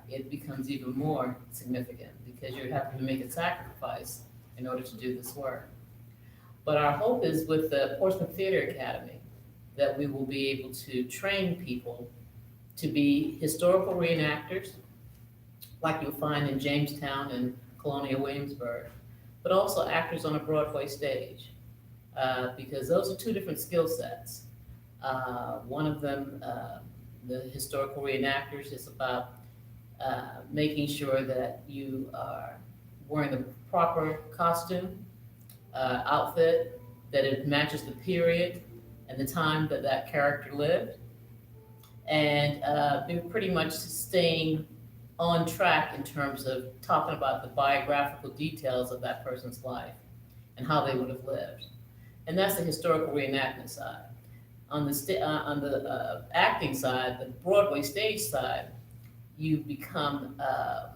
it becomes even more significant because you're having to make a sacrifice in order to do this work. But our hope is with the Portsmouth Theater Academy that we will be able to train people to be historical reenactors, like you'll find in Jamestown and Colonial Williamsburg, but also actors on a Broadway stage, because those are two different skill sets. One of them, the historical reenactors, is about making sure that you are wearing the proper costume, outfit, that it matches the period and the time that that character lived, and they're pretty much staying on track in terms of talking about the biographical details of that person's life and how they would have lived. And that's the historical reenactment side. On the acting side, the Broadway stage side, you become a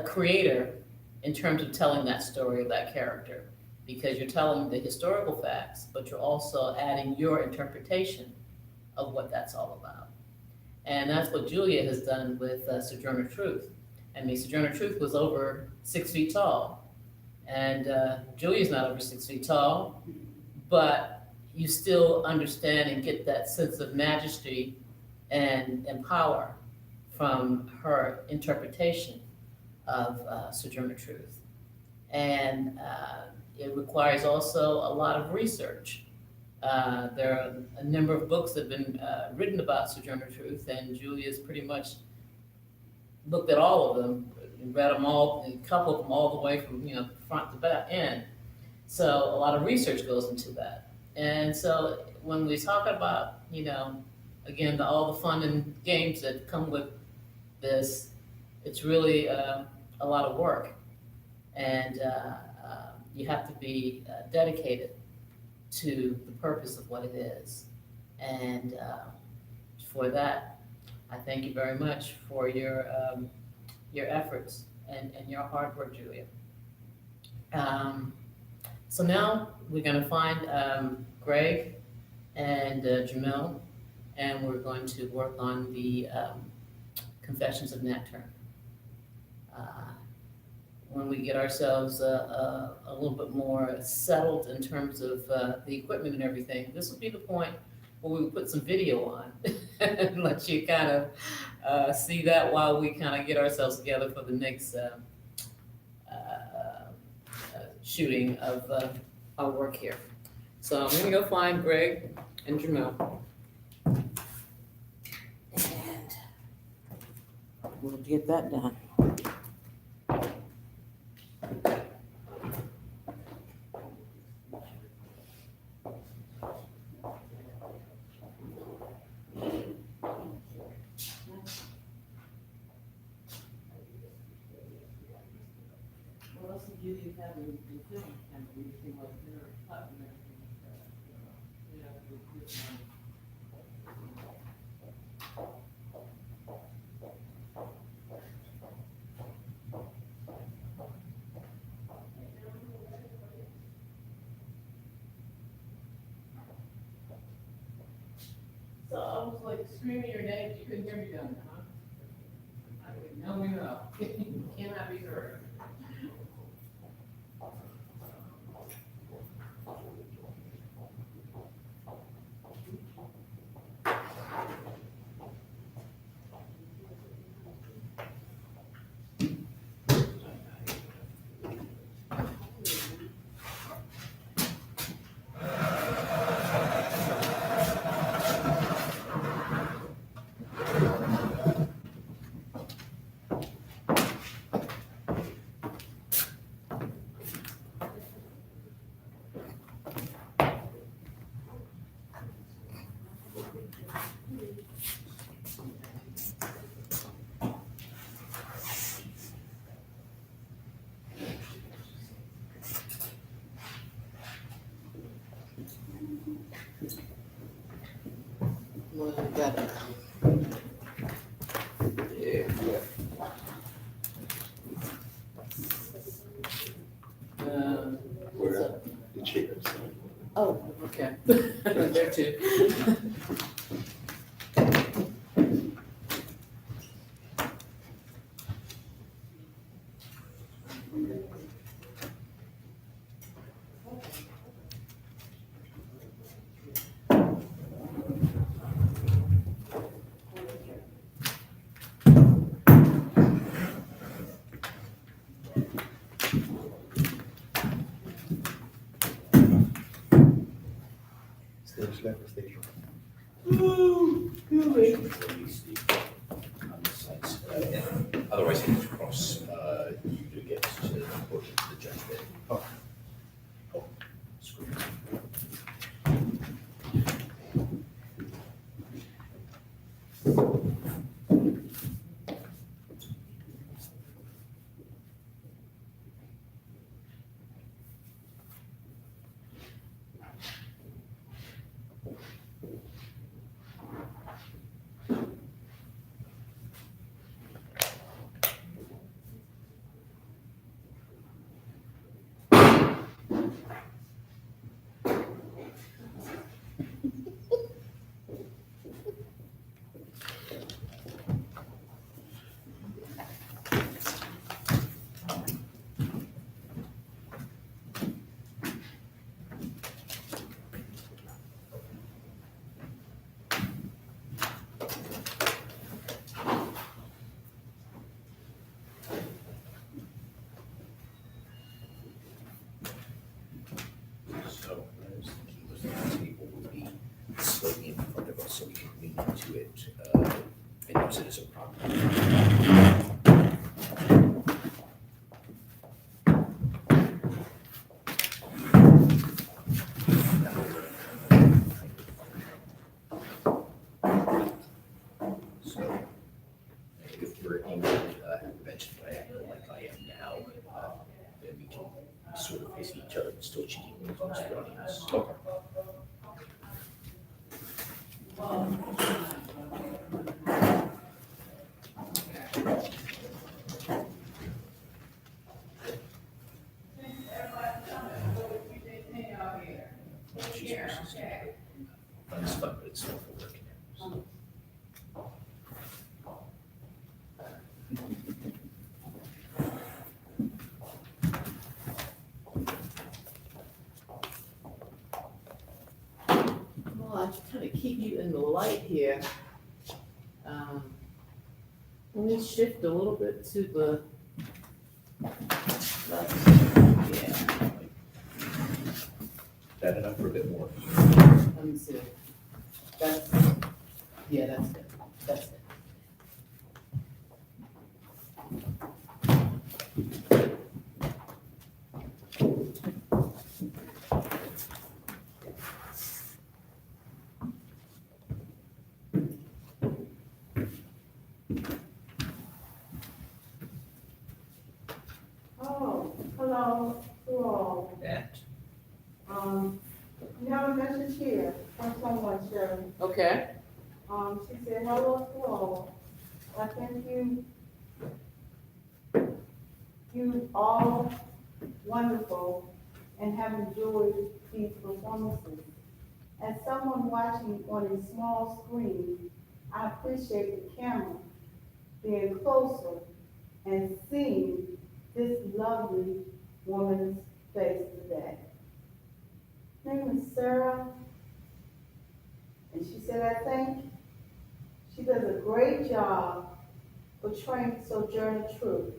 creator in terms of telling that story of that character, because you're telling the historical facts, but you're also adding your interpretation of what that's all about. And that's what Julia has done with Sojourner Truth. I mean, Sojourner Truth was over 6 feet tall, and Julia's not over 6 feet tall, but you still understand and get that sense of majesty and power from her interpretation of Sojourner Truth. And it requires also a lot of research. There are a number of books that have been written about Sojourner Truth, and Julia's pretty much looked at all of them, and read them all, and a couple of them all the way from front to back end. So a lot of research goes into that. And so when we talk about again all the fun and games that come with this, it's really a lot of work, and you have to be dedicated to the purpose of what it is. And for that, I thank you very much for your efforts and your hard work, Julia. So now we're going to find Greg and Jamil, and we're going to work on the Confessions of Nat Turner. When we get ourselves a little bit more settled in terms of the equipment and everything, this will be the point where we will put some video on and let you kind of see that while we kind of get ourselves together for the next shooting of our work here. So I'm going to go find Greg and Jamil. And we'll get that done. Well, that's the beauty of having the film camera, you can like cut and everything like that. like screaming your name, you couldn't hear me down there, huh? No, we know. Cannot be heard. Well, we got it. What's up? The chairs. Oh, okay. There too. Stage left or stage right? On the sides. Otherwise, you just cross, you do get to the portion of the judge bit. Oh. Oh, screw. So, I was thinking was that the table would be slightly in front of us so we could lean into it, and use it as a prop. So, if we're able to bench diagonal like I am now, then we can sort of face each other and still cheating with the audience. Okay. It's fun, but it's still for working. Well, I kind of keep you in the light here. Let me shift a little bit to the left. Yeah, That enough for a bit more. let me see. That's, yeah, that's good. That's good. Oh, hello, hello. That. You have a message here from someone, Shirley. Okay. She said, hello, hello. I think you all wonderful and have enjoyed these performances. As someone watching on a small screen, I appreciate the camera being closer and seeing this lovely woman's face today. Her name is Sarah, and she said, I think she does a great job portraying Sojourner Truth.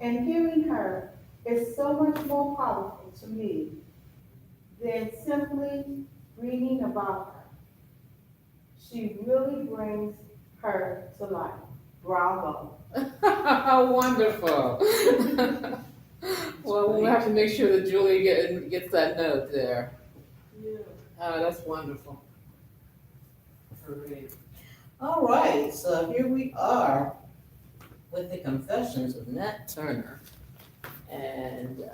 And hearing her is so much more powerful to me than simply reading about her. She really brings her to life. Bravo. Wonderful. Well, we'll have to make sure that Julie gets that note there. Yeah. That's wonderful. Great. All right, so here we are with the Confessions of Nat Turner. And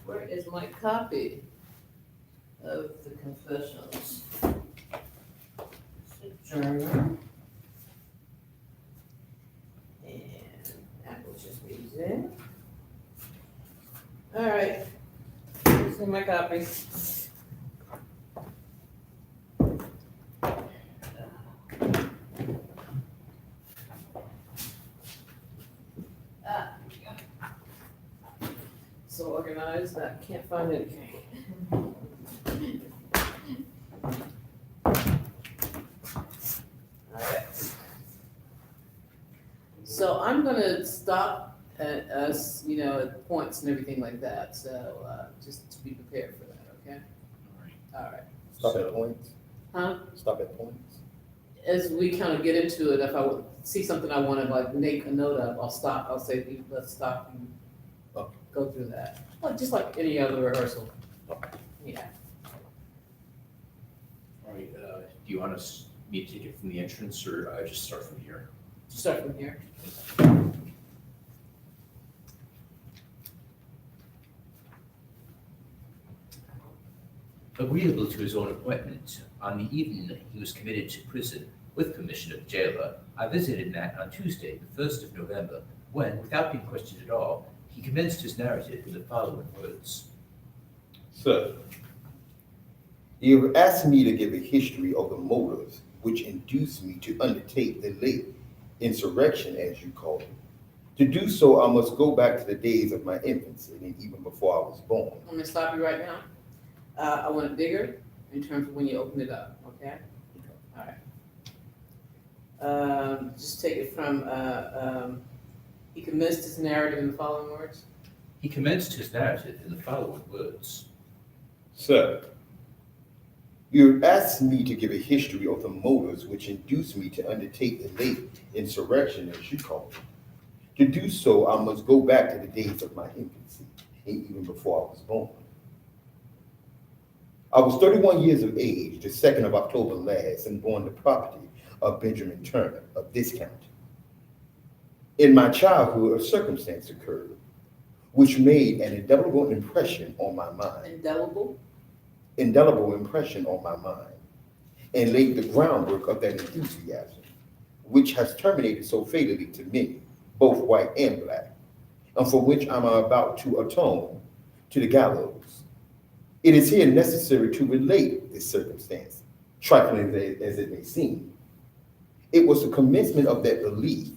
where is my copy of the Confessions? Turner. And that will just be there. All right, here's my copy. So organized that I can't find anything. Alright. So I'm gonna stop at us, at points and everything like that, so, just to be prepared for that, okay? Alright. Stop at points. Huh? Stop at points. As we kind of get into it, if I would see something I wanna make a note of, I'll stop, I'll say, let's stop and go through that. Well, just like any other rehearsal. Yeah. All right, do you want me to take it from the entrance or just start from here? Start from here. Agreeable to his own appointment, on the evening that he was committed to prison with permission of the jailer, I visited Nat on Tuesday, the 1st of November, when, without being questioned at all, he commenced his narrative in the following words. Sir, you have asked me to give a history of the motives which induced me to undertake the late insurrection, as you call it. To do so, I must go back to the days of my infancy, and even before I was born. I'm gonna stop you right now. I want it bigger in terms of when you open it up, okay? All right. Just take it from, he commenced his narrative in the following words. He commenced his narrative in the following words. Sir, you have asked me to give a history of the motives which induced me to undertake the late insurrection, as you call it. To do so, I must go back to the days of my infancy, and even before I was born. I was 31 years of age, the 2nd of October last, and born the property of Benjamin Turner of this county. In my childhood, a circumstance occurred which made an indelible impression on my mind. Indelible impression on my mind, and laid the groundwork of that enthusiasm, which has terminated so fatally to many, both white and black, and for which I'm about to atone to the gallows. It is here necessary to relate this circumstance, trifling as it may seem. It was the commencement of that belief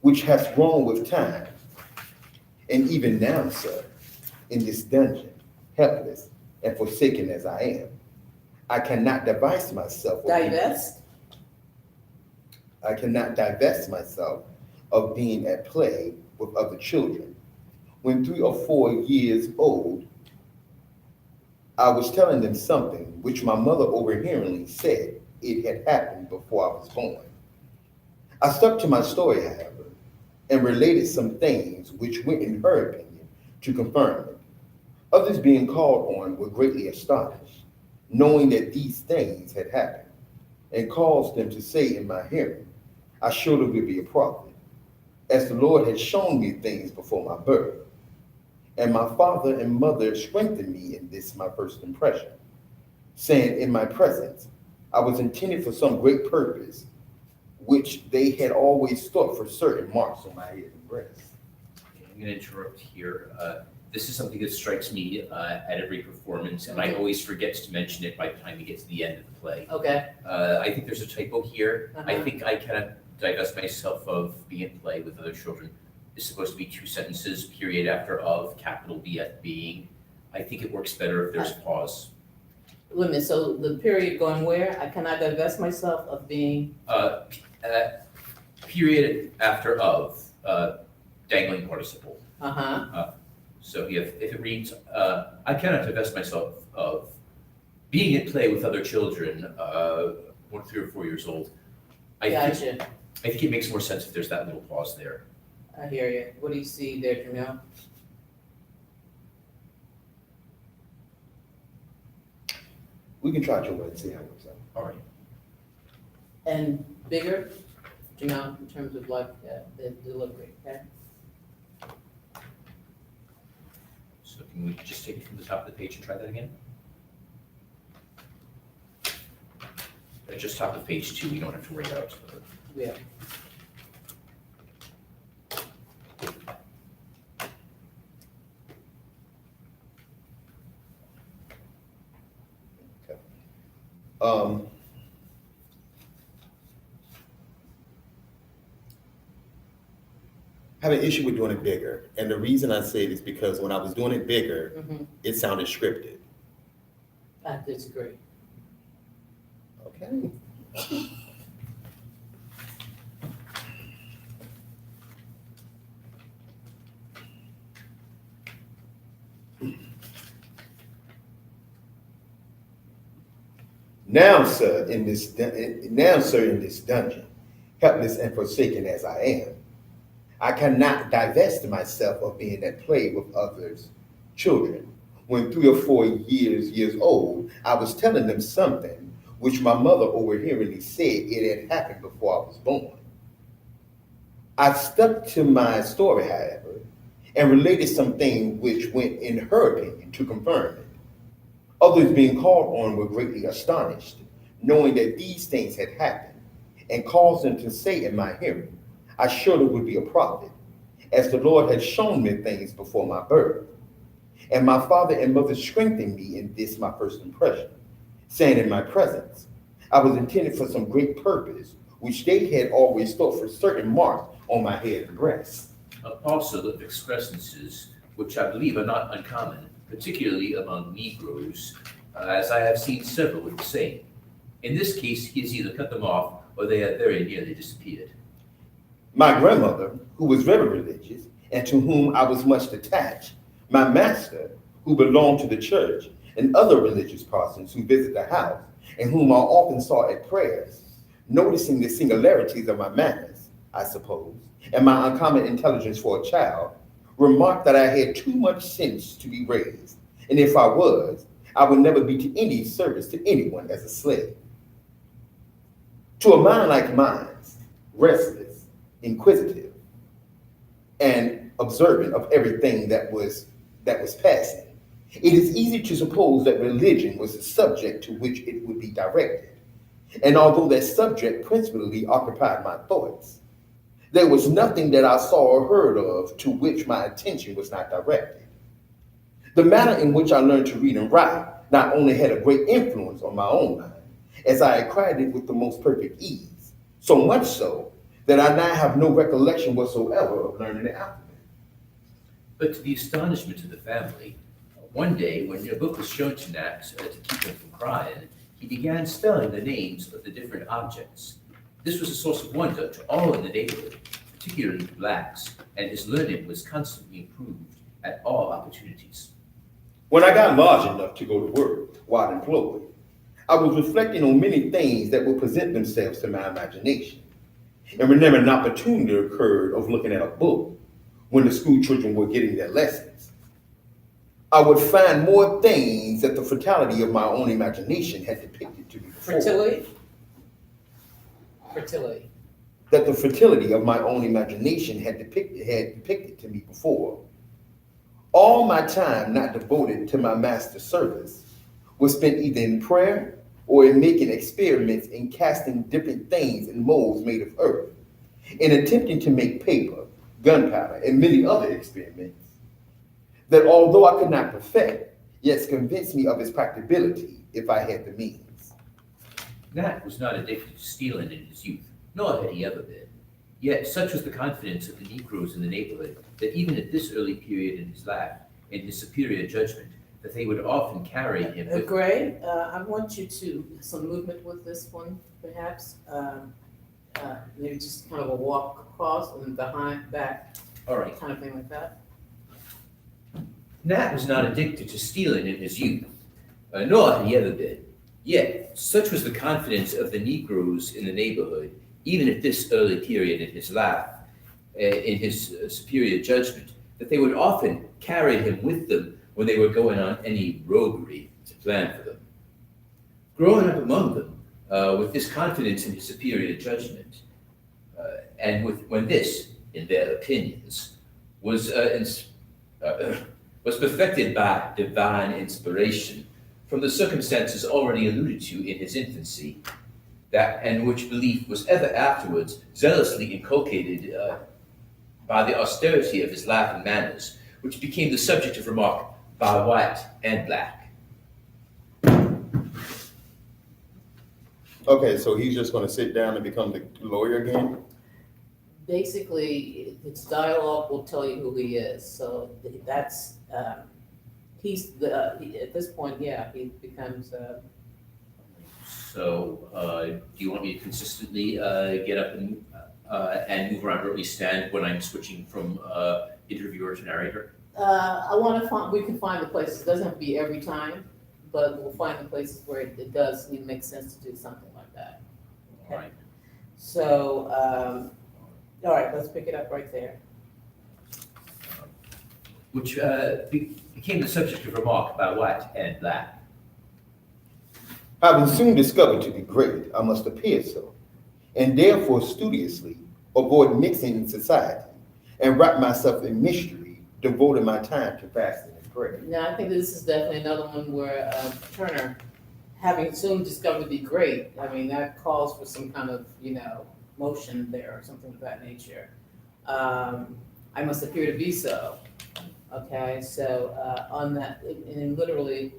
which has grown with time, and even now, sir, in this dungeon, helpless and forsaken as I am, I cannot divest myself. I cannot divest myself of being at play with other children. When 3 or 4 years old, I was telling them something which my mother overhearingly said it had happened before I was born. I stuck to my story, however, and related some things which went, in her opinion, to confirm it. Others being called on were greatly astonished, knowing that these things had happened, and caused them to say in my hearing, I surely will be a prophet, as the Lord had shown me things before my birth. And my father and mother strengthened me in this my first impression, saying in my presence, I was intended for some great purpose, which they had always thought for certain marks on my head and breast. I'm going to interrupt here. This is something that strikes me at every performance, and I always forget to mention it by the time we get to the end of the play. Okay, I think there's a typo here. I Uh-huh. think I cannot divest myself of being in play with other children. It's supposed to be 2 sentences, period after of, capital B at being. I think it works better if there's a pause. wait a minute, so the period going where? I cannot divest myself of being, Period after of, dangling participle. uh-huh, So if it reads, I cannot divest myself of being at play with other children, 1, 3, or 4 years old. I gotcha, think it makes more sense if there's that little pause there. I hear you. What do you see there, Jamil? We can try Joe and see how it works out. All right. And bigger, Jamil, in terms of like the delivery, okay? So can we just take it from the top of the page and try that again? Just top of page 2, we don't have to write out. Yeah. I have an issue with doing it bigger, and the reason I say it is because when I was doing it bigger, Mm-hmm. it sounded scripted. I disagree. Okay. Now, sir, in this dungeon, helpless and forsaken as I am, I cannot divest myself of being at play with others' children. When 3 or 4 years old, I was telling them something which my mother overhearingly said it had happened before I was born. I stuck to my story, however, and related something which went, in her opinion, to confirm it. Others being called on were greatly astonished, knowing that these things had happened, and caused them to say in my hearing, I surely would be a prophet, as the Lord had shown me things before my birth. And my father and mother strengthened me in this my first impression, saying in my presence, I was intended for some great purpose, which they had always thought for certain marks on my head and breast. Also, the excrescences, which I believe are not uncommon, particularly among Negroes, as I have seen several with the same. In this case, he has either cut them off or they have very nearly disappeared. My grandmother, who was very religious and to whom I was much attached, my master, who belonged to the church, and other religious parsons who visited the house, and whom I often saw at prayers, noticing the singularities of my manners, I suppose, and my uncommon intelligence for a child, remarked that I had too much sense to be raised, and if I was, I would never be to any service to anyone as a slave. To a mind like mine, restless, inquisitive, and observant of everything that was passing, it is easy to suppose that religion was the subject to which it would be directed. And although that subject principally occupied my thoughts, there was nothing that I saw or heard of to which my attention was not directed. The manner in which I learned to read and write not only had a great influence on my own mind, as I acquired it with the most perfect ease, so much so that I now have no recollection whatsoever of learning the alphabet. But to the astonishment of the family, one day when a book was shown to Nat to keep him from crying, he began spelling the names of the different objects. This was a source of wonder to all in the neighborhood, particularly the blacks, and his learning was constantly improved at all opportunities. When I got large enough to go to work while employed, I was reflecting on many things that would present themselves to my imagination, and remember an opportunity occurred of looking at a book when the school children were getting their lessons. I would find more things that the fertility of my own imagination had depicted to me before. Fertility. That the fertility of my own imagination had depicted to me before. All my time not devoted to my master's service was spent either in prayer or in making experiments in casting different things in molds made of earth, in attempting to make paper, gunpowder, and many other experiments. that although I could not perfect, yet convinced me of its practicability if I had the means. Nat was not addicted to stealing in his youth, nor had he ever been. Yet such was the confidence of the Negroes in the neighborhood that even at this early period in his life, in his superior judgment, that they would often carry him with Gray, I want you to, some movement with this one, perhaps. Maybe just kind of a walk across and behind, back, All right. kind of thing like that. Nat was not addicted to stealing in his youth, nor had he ever been. Yet, such was the confidence of the Negroes in the neighborhood, even at this early period in his life, in his superior judgment, that they would often carry him with them when they were going on any roguery to plan for them. Growing up among them, with this confidence in his superior judgment, and when this, in their opinions, was perfected by divine inspiration from the circumstances already alluded to in his infancy, that and which belief was ever afterwards zealously inculcated by the austerity of his life and manners, which became the subject of remark by white and black. Okay, so he's just gonna sit down and become the lawyer again? Basically, his dialogue will tell you who he is, so that's, at this point, yeah, he becomes, So, do you want me to consistently get up and move around where we stand when I'm switching from interviewer to narrator? we can find the places, it doesn't have to be every time, but we'll find the places where it does make sense to do something like that. All right. So, all right, let's pick it up right there. Which became the subject of remark by white and black. Having soon discovered to be great, I must appear so, and therefore studiously avoid mixing in society, and wrap myself in mystery, devoting my time to fasting and prayer. Now, I think this is definitely another one where Turner, having soon discovered to be great, I mean, that calls for some kind of, motion there or something of that nature. I must appear to be so. Okay, so on that, and literally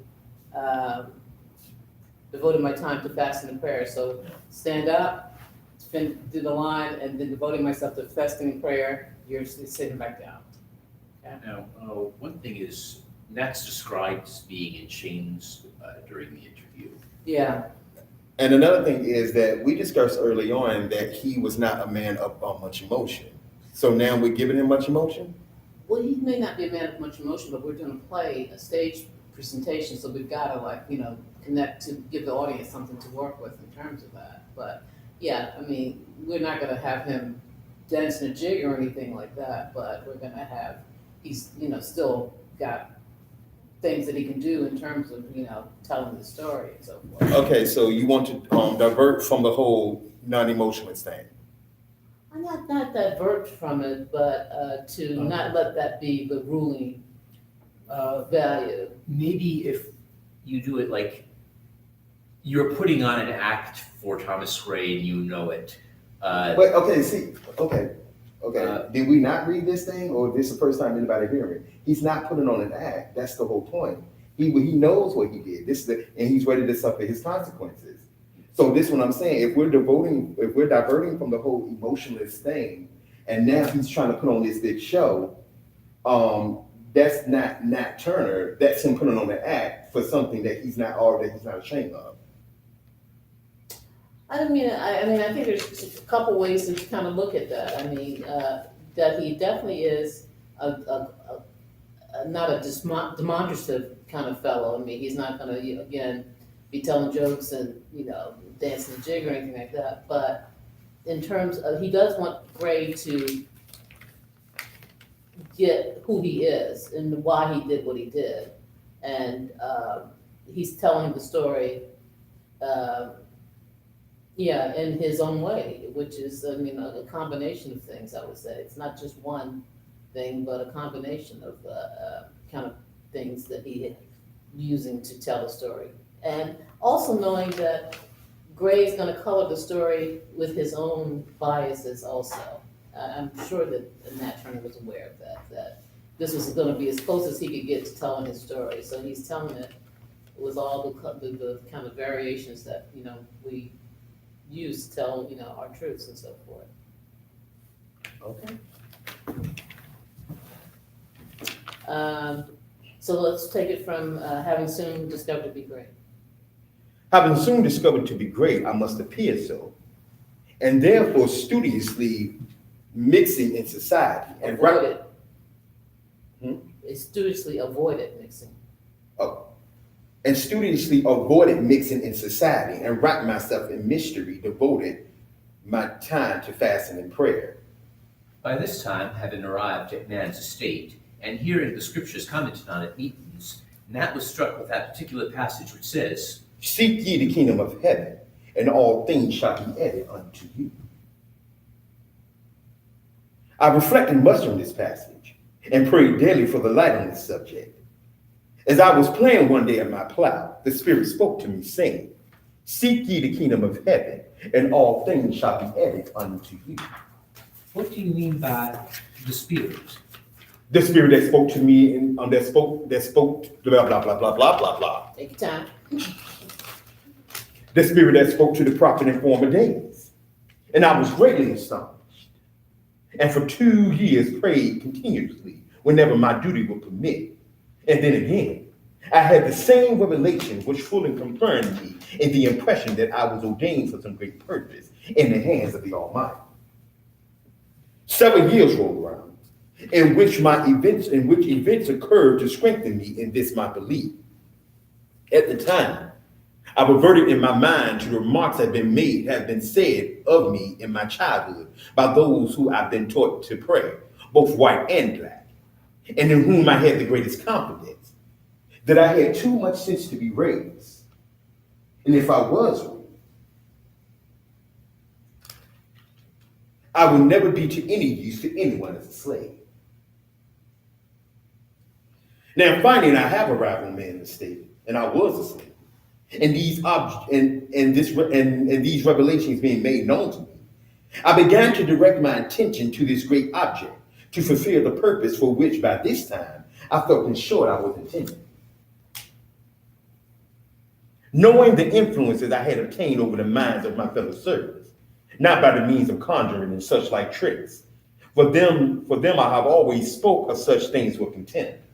devoting my time to fasting and prayer. So stand up, do the line, and then devoting myself to fasting and prayer, you're sitting back down. Okay? Now, one thing is, Nat's described as being in chains during the interview. Yeah. And another thing is that we discussed early on that he was not a man of much emotion. So now we're giving him much emotion? Well, he may not be a man of much emotion, but we're doing a play, a stage presentation, so we've got to connect to give the audience something to work with in terms of that. But yeah, I mean, we're not going to have him dancing a jig or anything like that, but we're going to have, he's, still got things that he can do in terms of, telling the story and so forth. Okay, so you want to divert from the whole non-emotionless thing? I'm not divert from it, but to not let that be the ruling value. Maybe if you do it like you're putting on an act for Thomas Gray and you know it. Wait, okay. Did we not read this thing, or this is the first time anybody hearing it? He's not putting on an act. That's the whole point. He knows what he did. And he's ready to suffer his consequences. So this is what I'm saying. If we're diverting from the whole emotionless thing, and now he's trying to put on this big show, that's not Nat Turner. That's him putting on an act for something that he's not ashamed of. I think there's a couple ways to kind of look at that. I mean, that he definitely is not a demonstrative kind of fellow. I mean, he's not going to, again, be telling jokes and, dancing a jig or anything like that. But in terms of, he does want Gray to get who he is and why he did what he did. And he's telling the story, in his own way, which is, a combination of things, I would say. It's not just one thing, but a combination of kind of things that he is using to tell the story. And also knowing that Gray is going to color the story with his own biases also. I'm sure that Nat Turner was aware of that this was gonna be as close as he could get to telling his story. So he's telling it with all the kind of variations that, we use to tell, our truths and so forth. Okay. So let's take it from having soon discovered to be great. Having soon discovered to be great, I must appear so, and therefore studiously mixing in society and Avoided. Hmm? It's studiously avoided mixing. and studiously avoided mixing in society and wrapped myself in mystery, devoted my time to fasting and prayer. By this time, having arrived at man's estate, and hearing the scriptures commented on at meetings, Nat was struck with that particular passage which says, Seek ye the kingdom of heaven, and all things shall be added unto you. I reflected much on this passage and prayed daily for the light on this subject. As I was playing one day at my plow, the Spirit spoke to me, saying, Seek ye the kingdom of heaven, and all things shall be added unto you. what do you mean by the Spirit? The Spirit that spoke to me and that spoke blah blah blah blah blah blah blah. Take your time. The Spirit that spoke to the prophet in former days. And I was greatly astonished. And for 2 years prayed continuously whenever my duty would permit. And then again, I had the same revelation which fully confirmed me in the impression that I was ordained for some great purpose in the hands of the Almighty. 7 years rolled around, in which events occurred to strengthen me in this my belief. At the time, I reverted in my mind to the remarks that have been said of me in my childhood by those who I've been taught to pray, both white and black, and in whom I had the greatest confidence, that I had too much sense to be raised. And if I was raised, I would never be to any use to anyone as a slave. Now, finding I have arrived on man's estate, and I was a slave, and these revelations being made known to me, I began to direct my attention to this great object, to fulfill the purpose for which by this time I felt assured I was intended. Knowing the influences I had obtained over the minds of my fellow servants, not by the means of conjuring and such like tricks, for them I have always spoke of such things with contempt,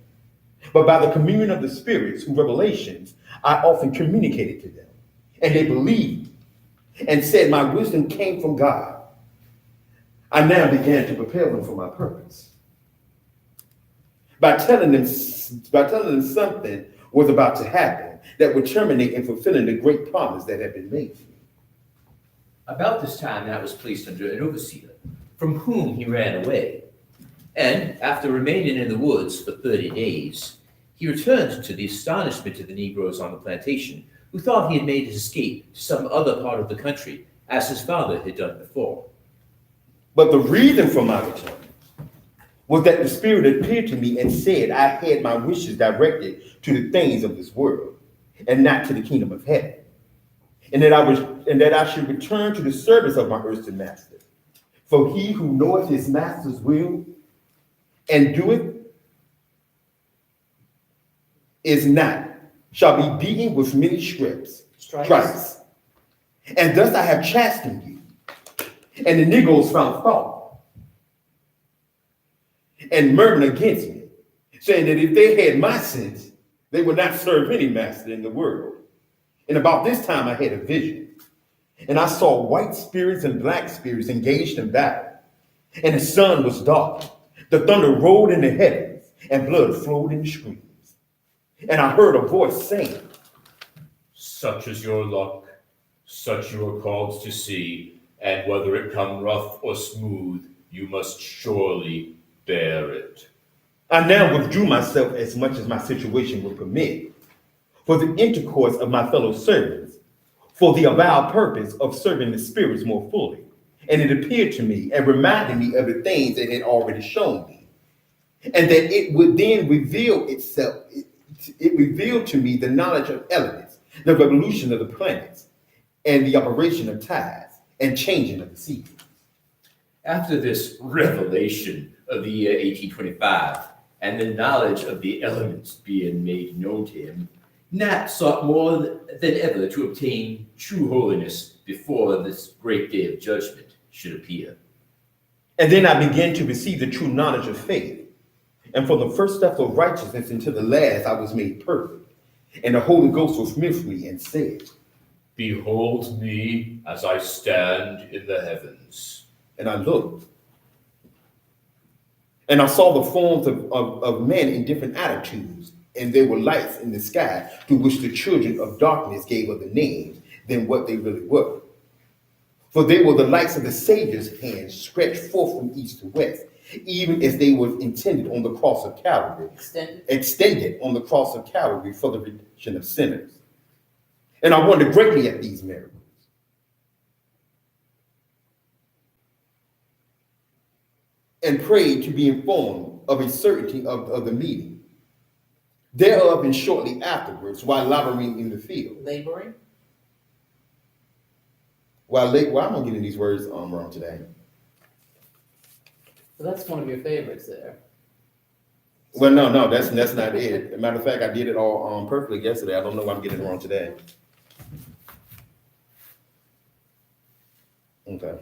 but by the communion of the spirits whose revelations I often communicated to them, and they believed and said my wisdom came from God. I now began to prepare them for my purpose. By telling them something was about to happen that would terminate in fulfilling the great promise that had been made to me. About this time, Nat was placed under an overseer, from whom he ran away. And after remaining in the woods for 30 days, he returned to the astonishment of the Negroes on the plantation, who thought he had made his escape to some other part of the country, as his father had done before. But the reason for my return was that the Spirit appeared to me and said I had my wishes directed to the things of this world, and not to the kingdom of heaven, and that I should return to the service of my earthly master. For he who knoweth his master's will and doeth is not, shall be beaten with many stripes. And thus I have chastened you. And the Negroes found fault and murmured against me, saying that if they had my sense, they would not serve any master in the world. And about this time I had a vision, and I saw white spirits and black spirits engaged in battle, and the sun was dark. The thunder rolled in the heavens, and blood flowed in the streams. And I heard a voice saying, Such is your luck, such you are called to see, and whether it come rough or smooth, you must surely bear it. I now withdrew myself as much as my situation would permit, for the intercourse of my fellow servants, for the avowed purpose of serving the spirits more fully. And it appeared to me and reminded me of the things it had already shown me, and that it would then reveal itself. It revealed to me the knowledge of elements, the revolution of the planets, and the operation of tides and changing of the seasons. After this revelation of the year 1825, and the knowledge of the elements being made known to him, Nat sought more than ever to obtain true holiness before this great day of judgment should appear. And then I began to receive the true knowledge of faith. And from the first step of righteousness until the last, I was made perfect. And the Holy Ghost was with me and said, Behold me as I stand in the heavens. and I looked. And I saw the forms of men in different attitudes, and there were lights in the sky to which the children of darkness gave other names than what they really were. For they were the lights of the Savior's hand stretched forth from east to west, even as they were intended on the cross of Calvary, extended on the cross of Calvary for the redemption of sinners. And I wondered greatly at these miracles. And prayed to be informed of a certainty of the meeting thereof, and shortly afterwards, while laboring in the field. Laboring? Well, I'm gonna get in these words wrong today. So that's one of your favorites there. Well, no, that's not it. As a matter of fact, I did it all perfectly yesterday. I don't know why I'm getting it wrong today. Okay.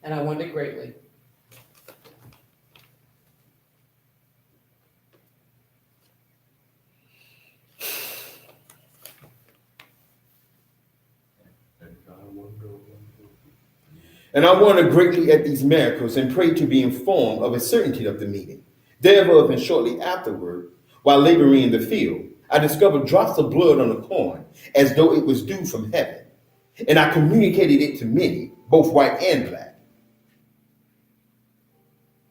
And I wonder greatly. And I wondered greatly at these miracles, and prayed to be informed of a certainty of the meeting thereof, and shortly afterward, while laboring in the field, I discovered drops of blood on the corn, as though it was dew from heaven. And I communicated it to many, both white and black,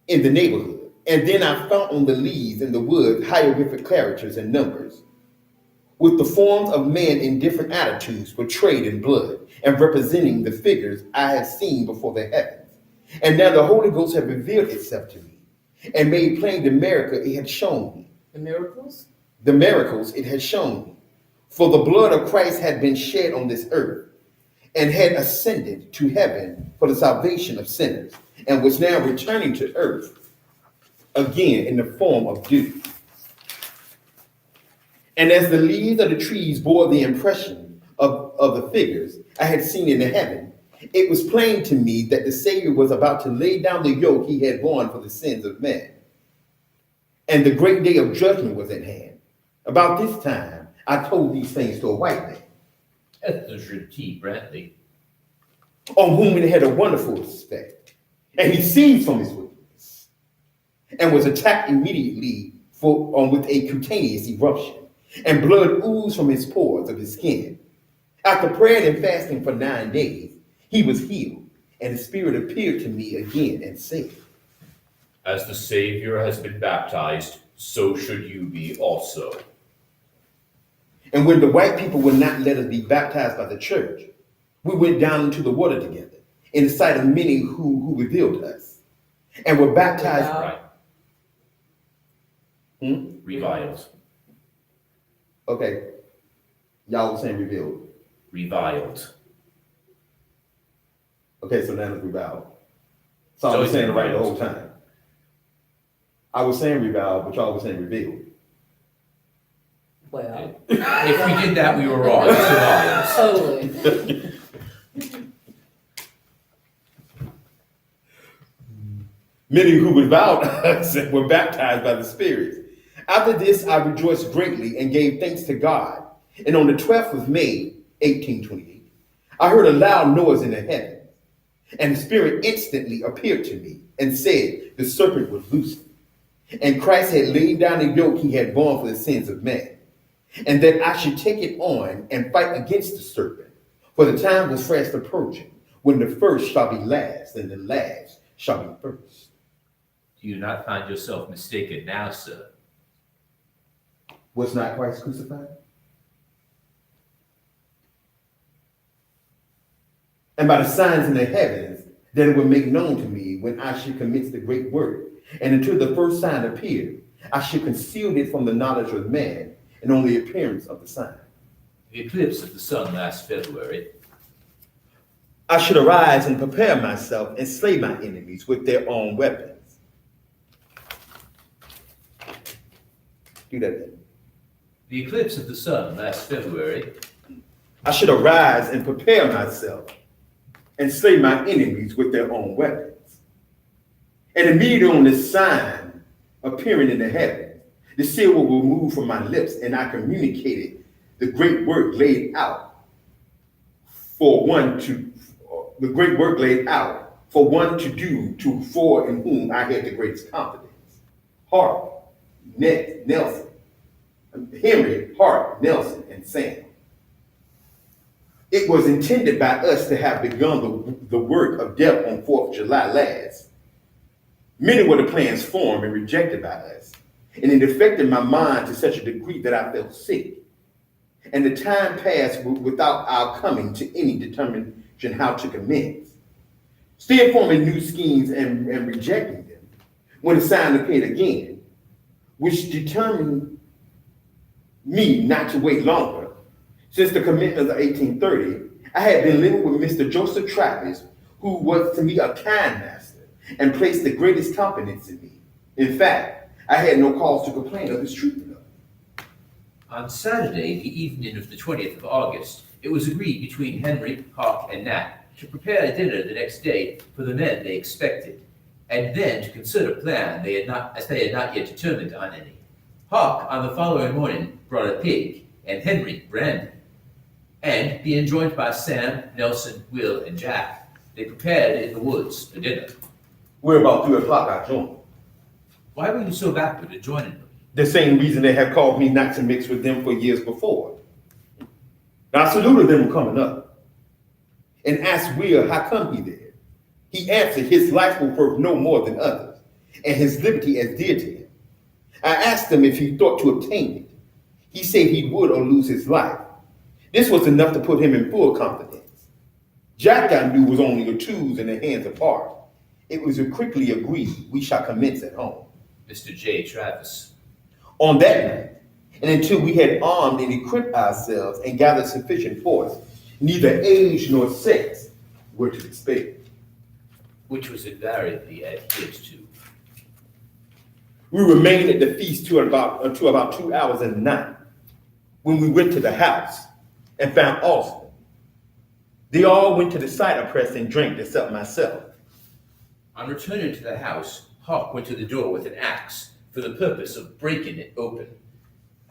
in the neighborhood. And then I found on the leaves in the wood hieroglyphic characters and numbers, with the forms of men in different attitudes portrayed in blood, and representing the figures I had seen before the heavens. And now the Holy Ghost had revealed itself to me, and made plain the miracle it had shown me. The miracles? The miracles it had shown me. For the blood of Christ had been shed on this earth, and had ascended to heaven for the salvation of sinners, and was now returning to earth again in the form of dew. And as the leaves of the trees bore the impression of the figures I had seen in the heaven, it was plain to me that the Savior was about to lay down the yoke he had borne for the sins of men. And the great day of judgment was at hand. About this time, I told these things to a white man, Ezra T. Brantley, on whom it had a wonderful respect. And he ceased from his wickedness, and was attacked immediately with a cutaneous eruption, and blood oozed from his pores of his skin. After praying and fasting for 9 days, he was healed, and the Spirit appeared to me again and said, As the Savior has been baptized, so should you be also. And when the white people would not let us be baptized by the church, we went down into the water together, in the sight of many who revealed us, and were baptized. Right. Reviled. Okay. Y'all were saying revealed. Reviled. Okay, so now it's reviled. So I was saying it right the whole time. I was saying reviled, but y'all were saying revealed. Well. If we did that, we were wrong. It's Totally. Many who reviled us were baptized by the Spirit. After this, I rejoiced greatly and gave thanks to God. And on the 12th of May, 1828, I heard a loud noise in the heavens. And the Spirit instantly appeared to me and said, the serpent was loosened, and Christ had laid down the yoke he had borne for the sins of men, and that I should take it on and fight against the serpent. For the time was fast approaching, when the first shall be last, and the last shall be first. Do you not find yourself mistaken now, sir? Was not Christ crucified? And by the signs in the heavens, that it would make known to me when I should commence the great work. And until the first sign appeared, I should conceal it from the knowledge of man, and on the appearance of the sign. The eclipse of the sun last February. I should arise and prepare myself and slay my enemies with their own weapons. Do that again. The eclipse of the sun last February. I should arise and prepare myself and slay my enemies with their own weapons. And immediately on the sign appearing in the heavens, the seal will remove from my lips, and I communicated the great work laid out for one to do to for in whom I had the greatest confidence. Henry, Hart, Nelson, and Sam. It was intended by us to have begun the work of death on 4th of July last. Many were the plans formed and rejected by us, and it affected my mind to such a degree that I felt sick. And the time passed without our coming to any determination how to commence. Still forming new schemes and rejecting them, when the sign appeared again, which determined me not to wait longer. Since the commitment of 1830, I had been living with Mr. Joseph Travis, who was to me a kind master and placed the greatest confidence in me. In fact, I had no cause to complain of his treatment of me. On Saturday, the evening of the 20th of August, it was agreed between Henry, Hawk, and Nat to prepare a dinner the next day for the men they expected, and then to consider a plan as they had not yet determined on any. Hawk, on the following morning, brought a pig, and Henry, brandy. And, being joined by Sam, Nelson, Will, and Jack, they prepared in the woods for dinner. We're about 3 o'clock, I joined. Why were you so backward in joining them? The same reason they have called me not to mix with them for years before. Now, I saluted them coming up and asked Will how come he there. He answered his life was worth no more than others, and his liberty as dear to him. I asked him if he thought to obtain it. He said he would or lose his life. This was enough to put him in full confidence. Jack, I knew, was only a tool in the hands of art. It was quickly agreed we shall commence at home. Mr. J. Travis. On that night, and until we had armed and equipped ourselves and gathered sufficient force, neither age nor sex were to be spared. Which was invariably adhered to. We remained at the feast until about 2 hours in the night, when we went to the house and found Austin. They all went to the cider press and drank except myself. On returning to the house, Hawk went to the door with an axe for the purpose of breaking it open,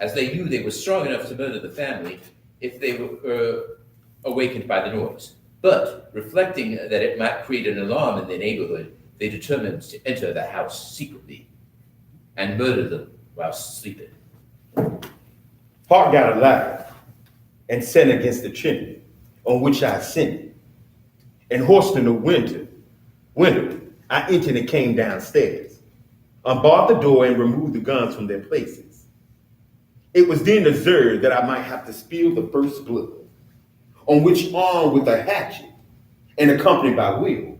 as they knew they were strong enough to murder the family if they were awakened by the noise. But, reflecting that it might create an alarm in the neighborhood, they determined to enter the house secretly and murder them while sleeping. Hart got a ladder and set against the chimney, on which I ascended. And hoisting the window, I entered and came downstairs, unbarred the door and removed the guns from their places. It was then observed that I might have to spill the first blood, on which, armed with a hatchet and accompanied by Will,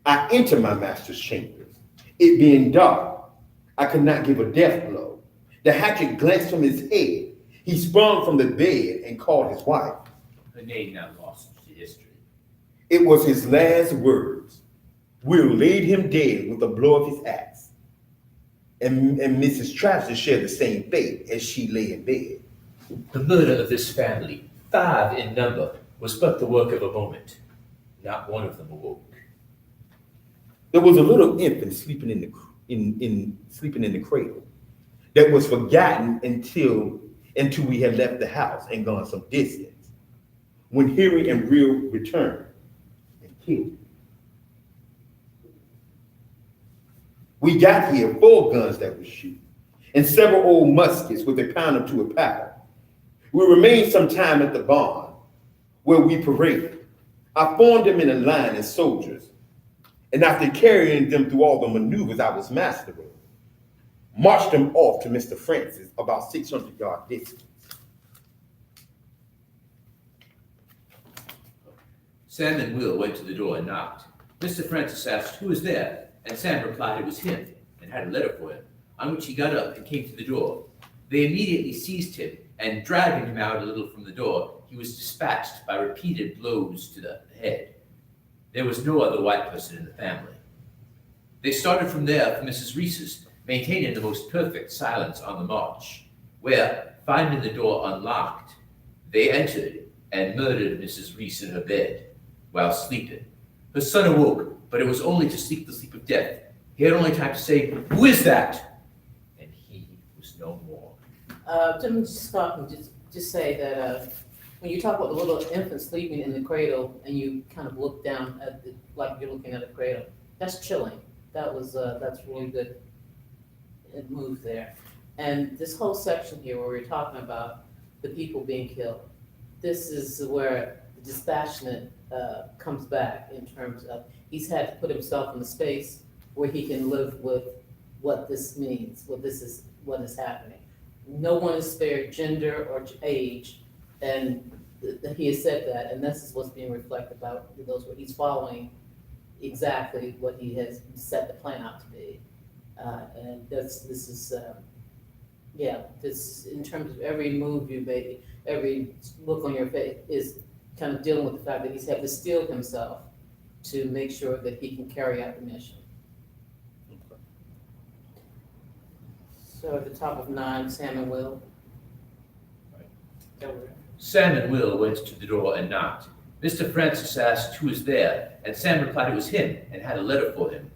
I entered my master's chambers. It being dark, I could not give a death blow. The hatchet glanced from his head. He sprung from the bed and called his wife. Her name now lost to history. It was his last words. Will laid him dead with a blow of his axe. And Mrs. Travis shared the same fate as she lay in bed. The murder of this family, 5 in number, was but the work of a moment. Not one of them awoke. There was a little infant sleeping in the cradle that was forgotten until we had left the house and gone some distance, when Harry and Will returned and killed him. We got here 4 guns that were shot, and several old muskets with a pounder to a powder. We remained some time at the barn, where we paraded. I formed them in a line as soldiers, and after carrying them through all the maneuvers I was master of, marched them off to Mr. Francis, about 600 yard distance. Sam and Will went to the door and knocked. Mr. Francis asked who was there, and Sam replied it was him, and had a letter for him, on which he got up and came to the door. They immediately seized him, and dragging him out a little from the door, he was dispatched by repeated blows to the head. There was no other white person in the family. They started from there for Mrs. Reese's, maintaining the most perfect silence on the march, where, finding the door unlocked, they entered and murdered Mrs. Reese in her bed while sleeping. Her son awoke, but it was only to sleep the sleep of death. He had only time to say, "Who is that?" And he was no more. Let me just stop and just say that, when you talk about the little infant sleeping in the cradle and you kind of look down at the, like you're looking at a cradle, that's chilling. That's really good. It moved there. And this whole section here where we're talking about the people being killed, this is where the dispassionate comes back in terms of he's had to put himself in a space where he can live with what this means, what is happening. No one is spared gender or age, and he has said that, and this is what's being reflected about those where he's following exactly what he has set the plan out to be. And this in terms of every move you make, every look on your face is kind of dealing with the fact that he's had to steel himself to make sure that he can carry out the mission. So at the top of 9, Sam and Will. Right. Sam and Will went to the door and knocked. Mr. Francis asked who was there, and Sam replied it was him and had a letter for him,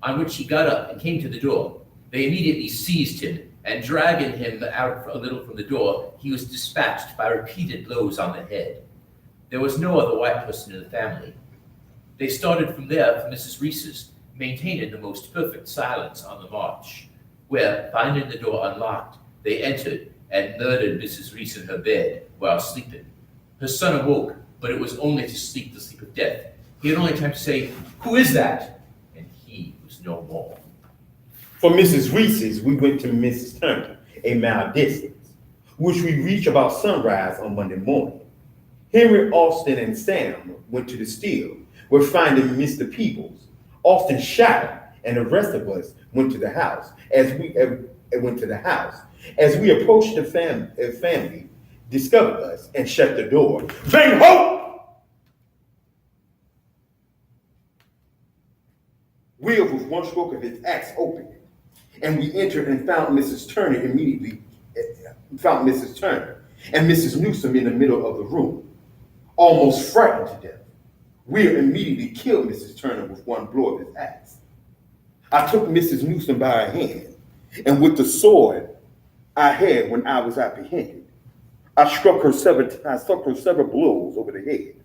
on which he got up and came to the door. They immediately seized him, and dragging him out a little from the door, he was dispatched by repeated blows on the head. There was no other white person in the family. They started from there for Mrs. Reese's, maintaining the most perfect silence on the march, where, finding the door unlocked, they entered and murdered Mrs. Reese in her bed while sleeping. Her son awoke, but it was only to sleep the sleep of death. He had only time to say, "Who is that?" And he was no more. For Mrs. Reese's, we went to Mrs. Turner, a mile distance, which we reached about sunrise on Monday morning. Henry, Austin, and Sam went to the still, where finding Mr. Peebles, Austin shot, and the rest of us went to the house. As we approached the family, discovered us and shut the door. Bang ho! Will, with one stroke of his axe, opened it, and we entered and found Mrs. Turner and Mrs. Newsom in the middle of the room, almost frightened to death. Will immediately killed Mrs. Turner with one blow of his axe. I took Mrs. Newsom by her hand, and with the sword I had when I was apprehended, I struck her several blows over the head,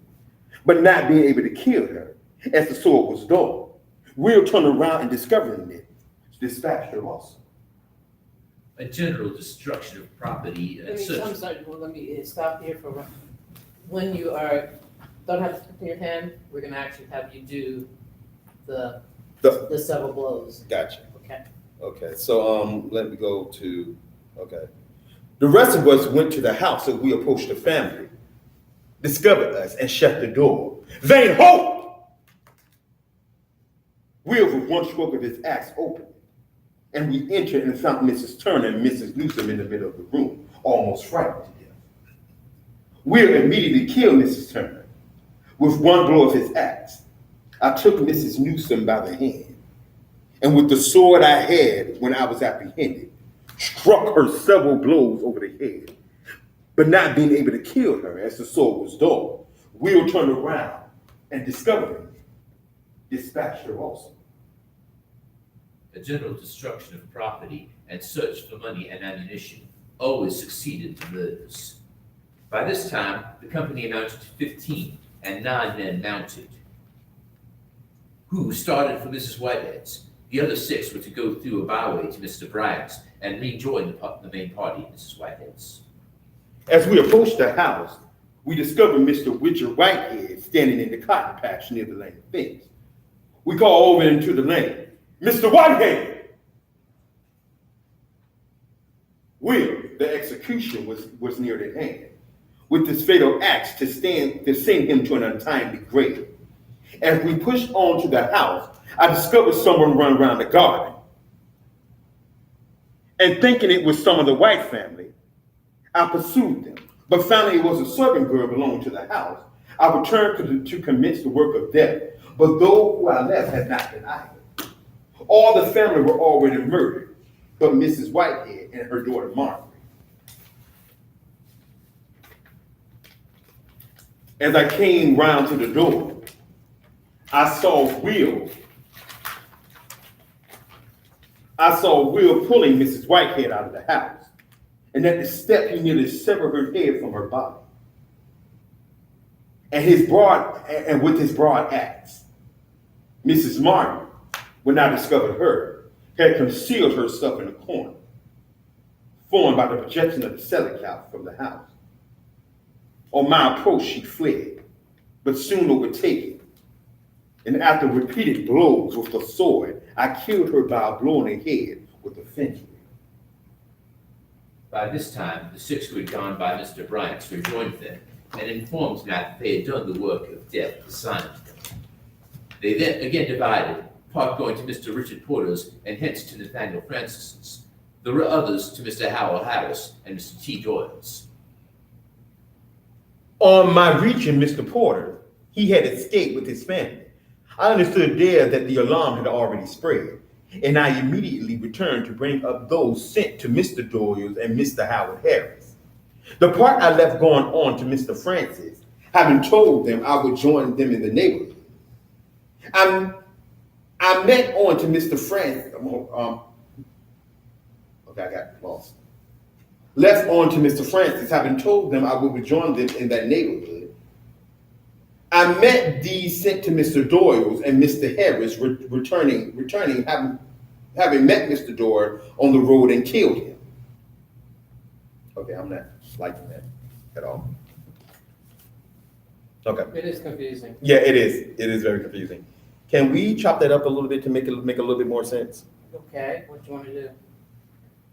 but not being able to kill her, as the sword was dull. Will turned around and discovering it, dispatched her also. A general destruction of property and such. I'm sorry, well, let me stop here for when you don't have to put in your hand, we're gonna actually have you do the several blows. Gotcha. Okay. Okay, so let me go to, okay. The rest of us went to the house and we approached the family, discovered us and shut the door. Vain hope! Will, with one stroke of his axe, opened it, and we entered and found Mrs. Turner and Mrs. Newsom in the middle of the room, almost frightened to death. Will immediately killed Mrs. Turner with one blow of his axe. I took Mrs. Newsom by the hand, and with the sword I had when I was apprehended, struck her several blows over the head, but not being able to kill her as the sword was dull. Will turned around and discovering me, dispatched her also. A general destruction of property and search for money and ammunition always succeeded to murders. By this time, the company amounted to 15, and 9 men mounted, who started for Mrs. Whitehead's. The other 6 were to go through a byway to Mr. Bragg's and rejoin the main party, Mrs. Whitehead's. As we approached the house, we discovered Mr. Richard Whitehead standing in the cotton patch near the lane of fence. We called over into the lane, "Mr. Whitehead!" Will, the execution was near at hand, with this fatal axe to send him to an untimely grave. As we pushed on to the house, I discovered someone run around the garden. And thinking it was some of the White family, I pursued them, but finding it was a servant girl belonging to the house, I returned to commence the work of death, but those who I left had not been idle. All the family were already murdered, but Mrs. Whitehead and her daughter Margaret. As I came round to the door, I saw Will pulling Mrs. Whitehead out of the house, and at the step he nearly severed her head from her body. And with his broad axe, Mrs. Martin, when I discovered her, had concealed herself in a corner, formed by the projection of the cellar couch from the house. On my approach, she fled, but soon overtaken. And after repeated blows with the sword, I killed her by blowing her head with a fence wheel. By this time, the six who had gone by Mr. Bryant's rejoined them and informed me that they had done the work of death assigned to them. They then again divided, part going to Mr. Richard Porter's and hence to Nathaniel Francis's, the others to Mr. Howell Harris and Mr. T. Doyle's. On my reaching Mr. Porter, he had escaped with his family. I understood there that the alarm had already spread, and I immediately returned to bring up those sent to Mr. Doyle's and Mr. Howard Harris. The part I left going on to Mr. Francis, having told them I would join them in the neighborhood. I met on to Mr. Francis. Okay, I got lost. Left on to Mr. Francis, having told them I would join them in that neighborhood. I met these sent to Mr. Doyle's and Mr. Harris, returning, having met Mr. Doyle on the road and killed him. Okay, I'm not liking that at all. Okay. It is confusing. Yeah, it is. It is very confusing. Can we chop that up a little bit to make it make a little bit more sense? Okay, what you want to do?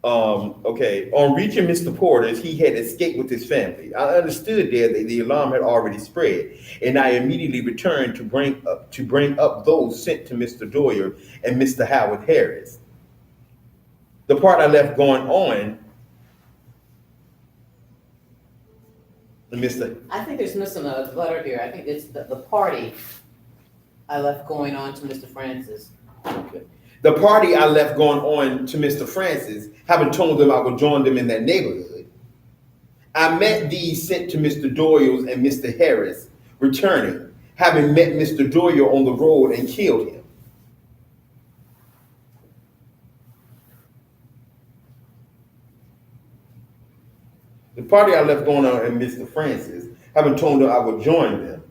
Okay. On reaching Mr. Porter's, he had escaped with his family. I understood there that the alarm had already spread, and I immediately returned to bring up those sent to Mr. Doyle and Mr. Howard Harris. The part I left going on, Mr. I think there's missing a letter here. I think it's the party I left going on to Mr. Francis. Okay. The party I left going on to Mr. Francis, having told them I would join them in that neighborhood. I met these sent to Mr. Doyle's and Mr. Harris, returning, having met Mr. Doyle on the road and killed him. The party I left going on and Mr. Francis, having told them I would join them.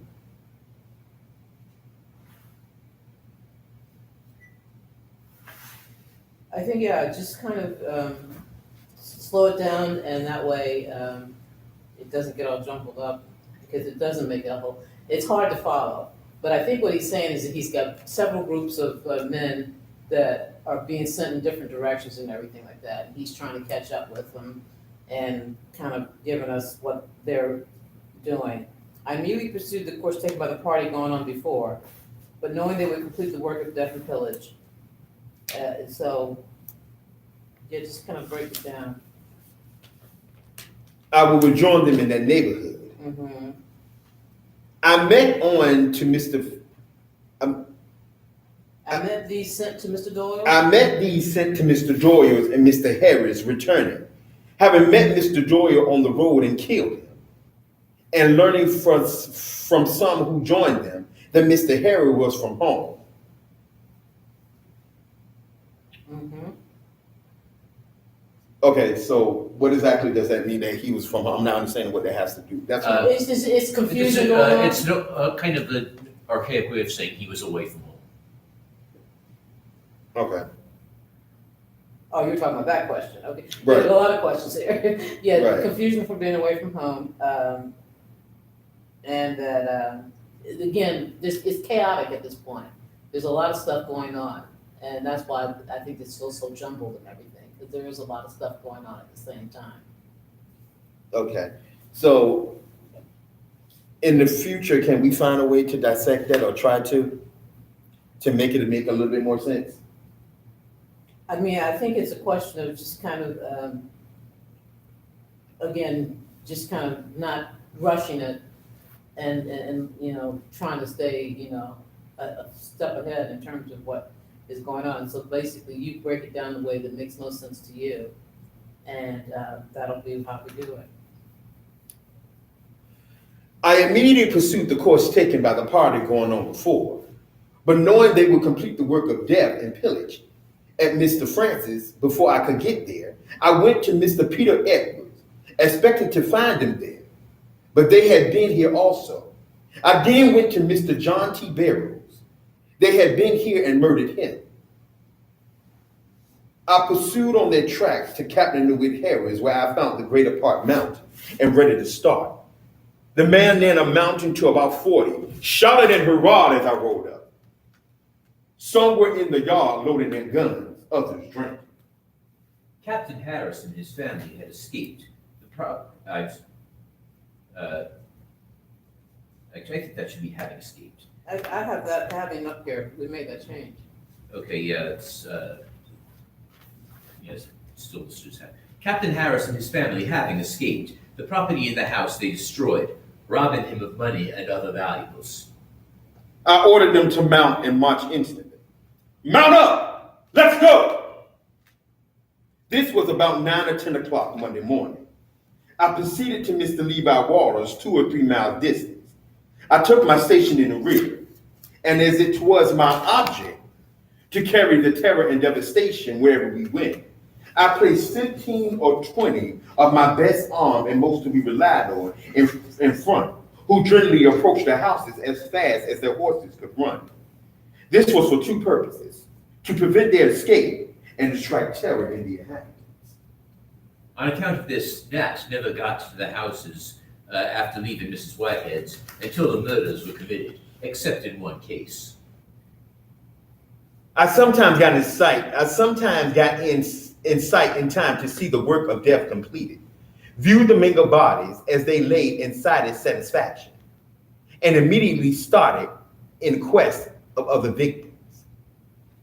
I think, yeah, just kind of slow it down, and that way it doesn't get all jumbled up, because it doesn't make it a whole, it's hard to follow. But I think what he's saying is that he's got several groups of men that are being sent in different directions and everything like that. And he's trying to catch up with them and kind of giving us what they're doing. I immediately pursued the course taken by the party going on before, but knowing they would complete the work of death and pillage. So, yeah, just kind of break it down. I would join them in that neighborhood. Mm-hmm. I met on to Mr. I met these sent to Mr. Doyle. I met these sent to Mr. Doyle's and Mr. Harris, returning, having met Mr. Doyle on the road and killed him, and learning from some who joined them that Mr. Harris was from home. Mm-hmm. Okay, so what exactly does that mean that he was from home? I'm not understanding what that has to do. That's what It's confusion going on. It's kind of the archaic way of saying he was away from home. okay. Oh, you're talking about that question. Okay. Right. There's a lot of questions here. Yeah, Right. confusion from being away from home. And that, again, it's chaotic at this point. There's a lot of stuff going on. And that's why I think it's still so jumbled and everything, because there is a lot of stuff going on at the same time. Okay. So in the future, can we find a way to dissect that or try to make it make a little bit more sense? I mean, I think it's a question of just kind of, again, just kind of not rushing it and trying to stay, a step ahead in terms of what is going on. So basically, you break it down the way that makes most sense to you, and that'll be how we do it. I immediately pursued the course taken by the party going on before, but knowing they would complete the work of death and pillage at Mr. Francis before I could get there, I went to Mr. Peter Edwards, expecting to find them there, but they had been here also. I then went to Mr. John T. Barrows. They had been here and murdered him. I pursued on their tracks to Captain DeWitt Harris, where I found the Greater Park Mountain and ready to start. The man then amounting to about 40 shouted and hurrahed as I rode up. Some were in the yard loading their guns, others drank. Captain Harris and his family had escaped. I think that should be having escaped. I have that having up here. We made that change. Okay, yeah, it's, yes, still just have. Captain Harris and his family having escaped, the property in the house they destroyed, robbing him of money and other valuables. I ordered them to mount and march instantly. Mount up! Let's go! This was about 9 or 10 o'clock Monday morning. I proceeded to Mr. Levi Waters, 2 or 3 miles distant. I took my station in the rear, and as it was my object to carry the terror and devastation wherever we went, I placed 15 or 20 of my best armed and most to be relied on in front, who generally approached the houses as fast as their horses could run. This was for 2 purposes: to prevent their escape and to strike terror in the inhabitants. On account of this, Nat never got to the houses after leaving Mrs. Whitehead's until the murders were committed, except in one case. I sometimes got in sight in time to see the work of death completed, view the mingled bodies as they lay inside its satisfaction, and immediately started in quest of other victims.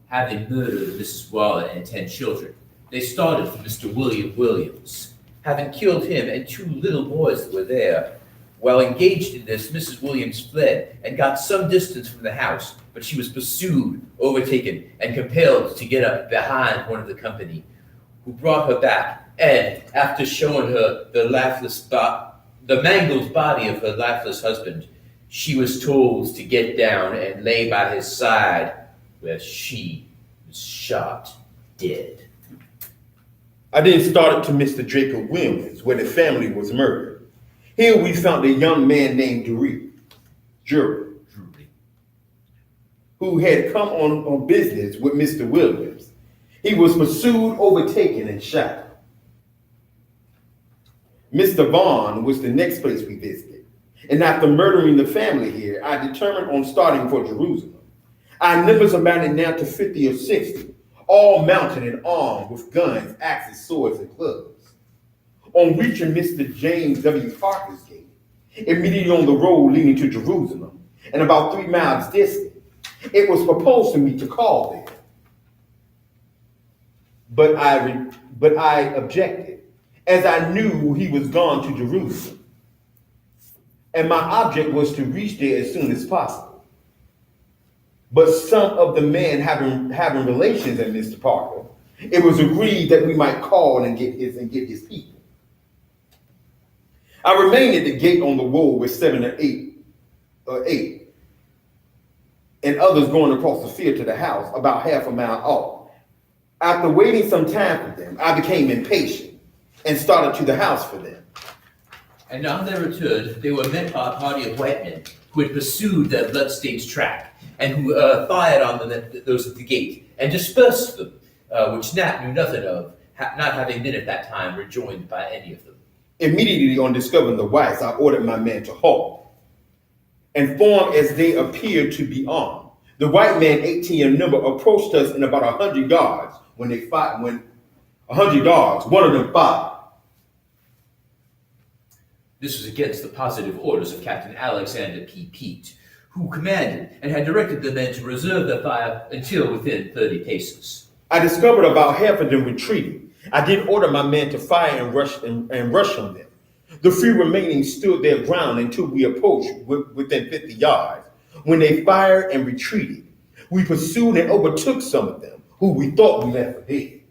Having murdered Mrs. Waller and 10 children, they started for Mr. William Williams. Having killed him and 2 little boys that were there, while engaged in this, Mrs. Williams fled and got some distance from the house, but she was pursued, overtaken, and compelled to get up behind one of the company, who brought her back, and after showing her the mangled body of her lifeless husband, she was told to get down and lay by his side, where she was shot dead. I then started to Mr. Jacob Williams, where the family was murdered. Here we found a young man named Drury, who had come on business with Mr. Williams. He was pursued, overtaken, and shot. Mr. Vaughn was the next place we visited, and after murdering the family here, I determined on starting for Jerusalem. Our numbers amounted now to 50 or 60, all mounted and armed with guns, axes, swords, and clubs. On reaching Mr. James W. Parker's gate, immediately on the road leading to Jerusalem, and about 3 miles distant, it was proposed to me to call there. But I objected, as I knew he was gone to Jerusalem, and my object was to reach there as soon as possible. But some of the men having relations at Mr. Parker, it was agreed that we might call and get his people. I remained at the gate on the road with 7 or 8, and others going across the field to the house about half a mile off. After waiting some time for them, I became impatient and started to the house for them. And on their return, they were met by a party of white men who had pursued their bloodstained track, and who fired on those at the gate and dispersed them, which Nat knew nothing of, not having been at that time rejoined by any of them. Immediately on discovering the whites, I ordered my men to halt and form as they appeared to be armed. The white men, 18 in number, approached us in about 100 yards. When 100 yards, one of them fired. This was against the positive orders of Captain Alexander P. Peet, who commanded and had directed the men to reserve their fire until within 30 paces. I discovered about half of them retreating. I did order my men to fire and rush on them. The few remaining stood their ground until we approached within 50 yards, when they fired and retreated. We pursued and overtook some of them, who we thought we left for dead.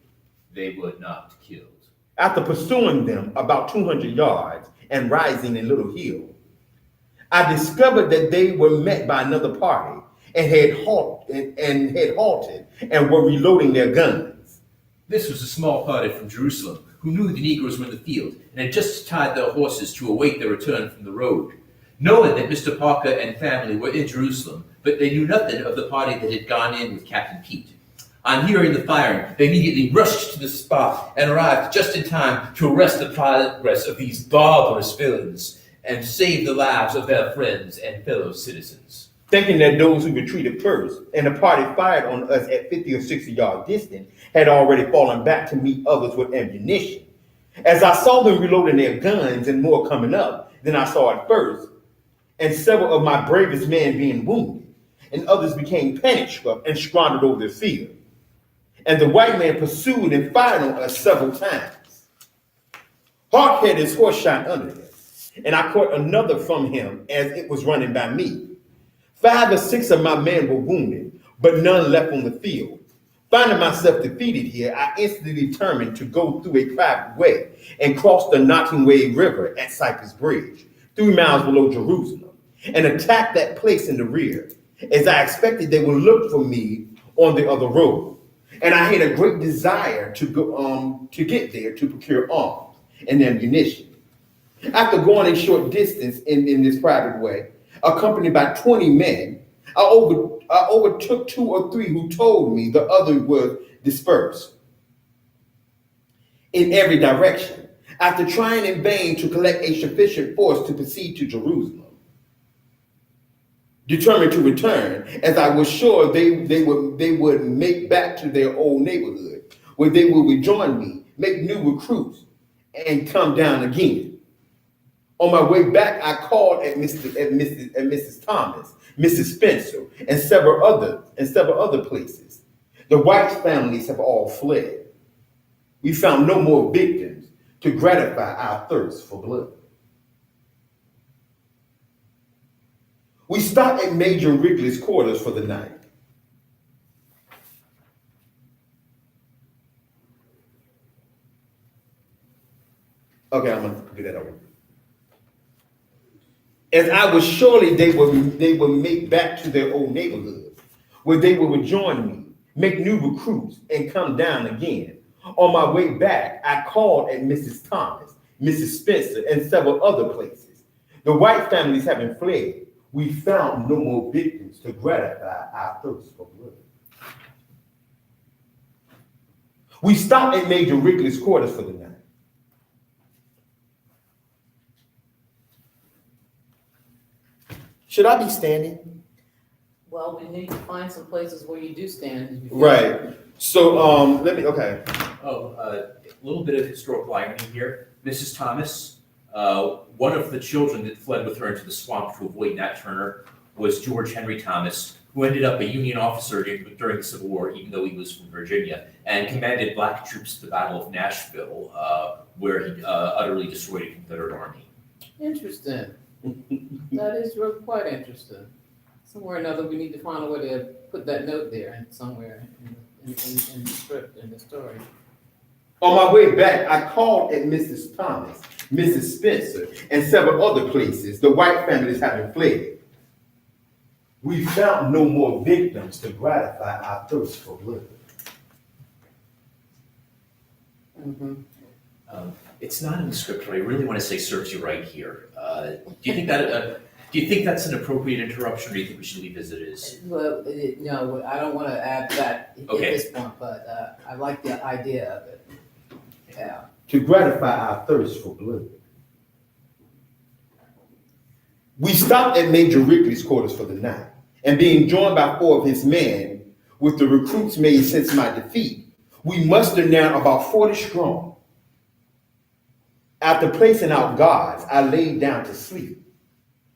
They were not killed. After pursuing them about 200 yards and rising a little hill, I discovered that they were met by another party and had halted and were reloading their guns. This was a small party from Jerusalem who knew the Negroes were in the field and had just tied their horses to await their return from the road. Knowing that Mr. Parker and family were in Jerusalem, but they knew nothing of the party that had gone in with Captain Pete. On hearing the firing, they immediately rushed to the spot and arrived just in time to arrest the progress of these barbarous villains and save the lives of their friends and fellow citizens. Thinking that those who retreated first and the party fired on us at 50 or 60 yards distant had already fallen back to meet others with ammunition. As I saw them reloading their guns and more coming up than I saw at first, and several of my bravest men being wounded, and others became panic-struck and squandered over their fear. And the white man pursued and fired on us several times. Hawk had his horse shot under him, and I caught another from him as it was running by me. 5 or 6 of my men were wounded, but none left on the field. Finding myself defeated here, I instantly determined to go through a private way and cross the Nottingway River at Cypress Bridge, 3 miles below Jerusalem, and attack that place in the rear, as I expected they would look for me on the other road. And I had a great desire to get there to procure arms and ammunition. After going a short distance in this private way, accompanied by 20 men, I overtook 2 or 3 who told me the others were dispersed in every direction, after trying in vain to collect a sufficient force to proceed to Jerusalem. Determined to return, as I was sure they would make back to their old neighborhood, where they would rejoin me, make new recruits, and come down again. On my way back, I called at Mrs. Thomas, Mrs. Spencer, and several other places. The white families have all fled. We found no more victims to gratify our thirst for blood. We stopped at Major Wrigley's quarters for the night. Okay, I'm gonna do that over. As I was surely they would make back to their old neighborhood, where they would rejoin me, make new recruits, and come down again. On my way back, I called at Mrs. Thomas, Mrs. Spencer, and several other places. The white families having fled, we found no more victims to gratify our thirst for blood. We stopped at Major Wrigley's quarters for the night. Should I be standing? Well, we need to find some places where you do stand. Right. So, let me, okay. A little bit of historical irony here. Mrs. Thomas, one of the children that fled with her into the swamp to avoid Nat Turner was George Henry Thomas, who ended up a Union officer during the Civil War, even though he was from Virginia, and commanded black troops at the Battle of Nashville, where he utterly destroyed a Confederate army. Interesting. That is really quite interesting. Somewhere or another, we need to find a way to put that note there and somewhere in the script, in the story. On my way back, I called at Mrs. Thomas, Mrs. Spencer, and several other places. The white families having fled. We found no more victims to gratify our thirst for blood. Mm-hmm. It's not in the script, but I really want to say serves you right here. Do you think that's an appropriate interruption, or do you think we should leave as it is? Well, no, I don't want to add that at this point, but I like the idea of it. Yeah. To gratify our thirst for blood. We stopped at Major Wrigley's quarters for the night, and being joined by 4 of his men, with the recruits made since my defeat, we mustered now about 40 strong. After placing out guards, I laid down to sleep,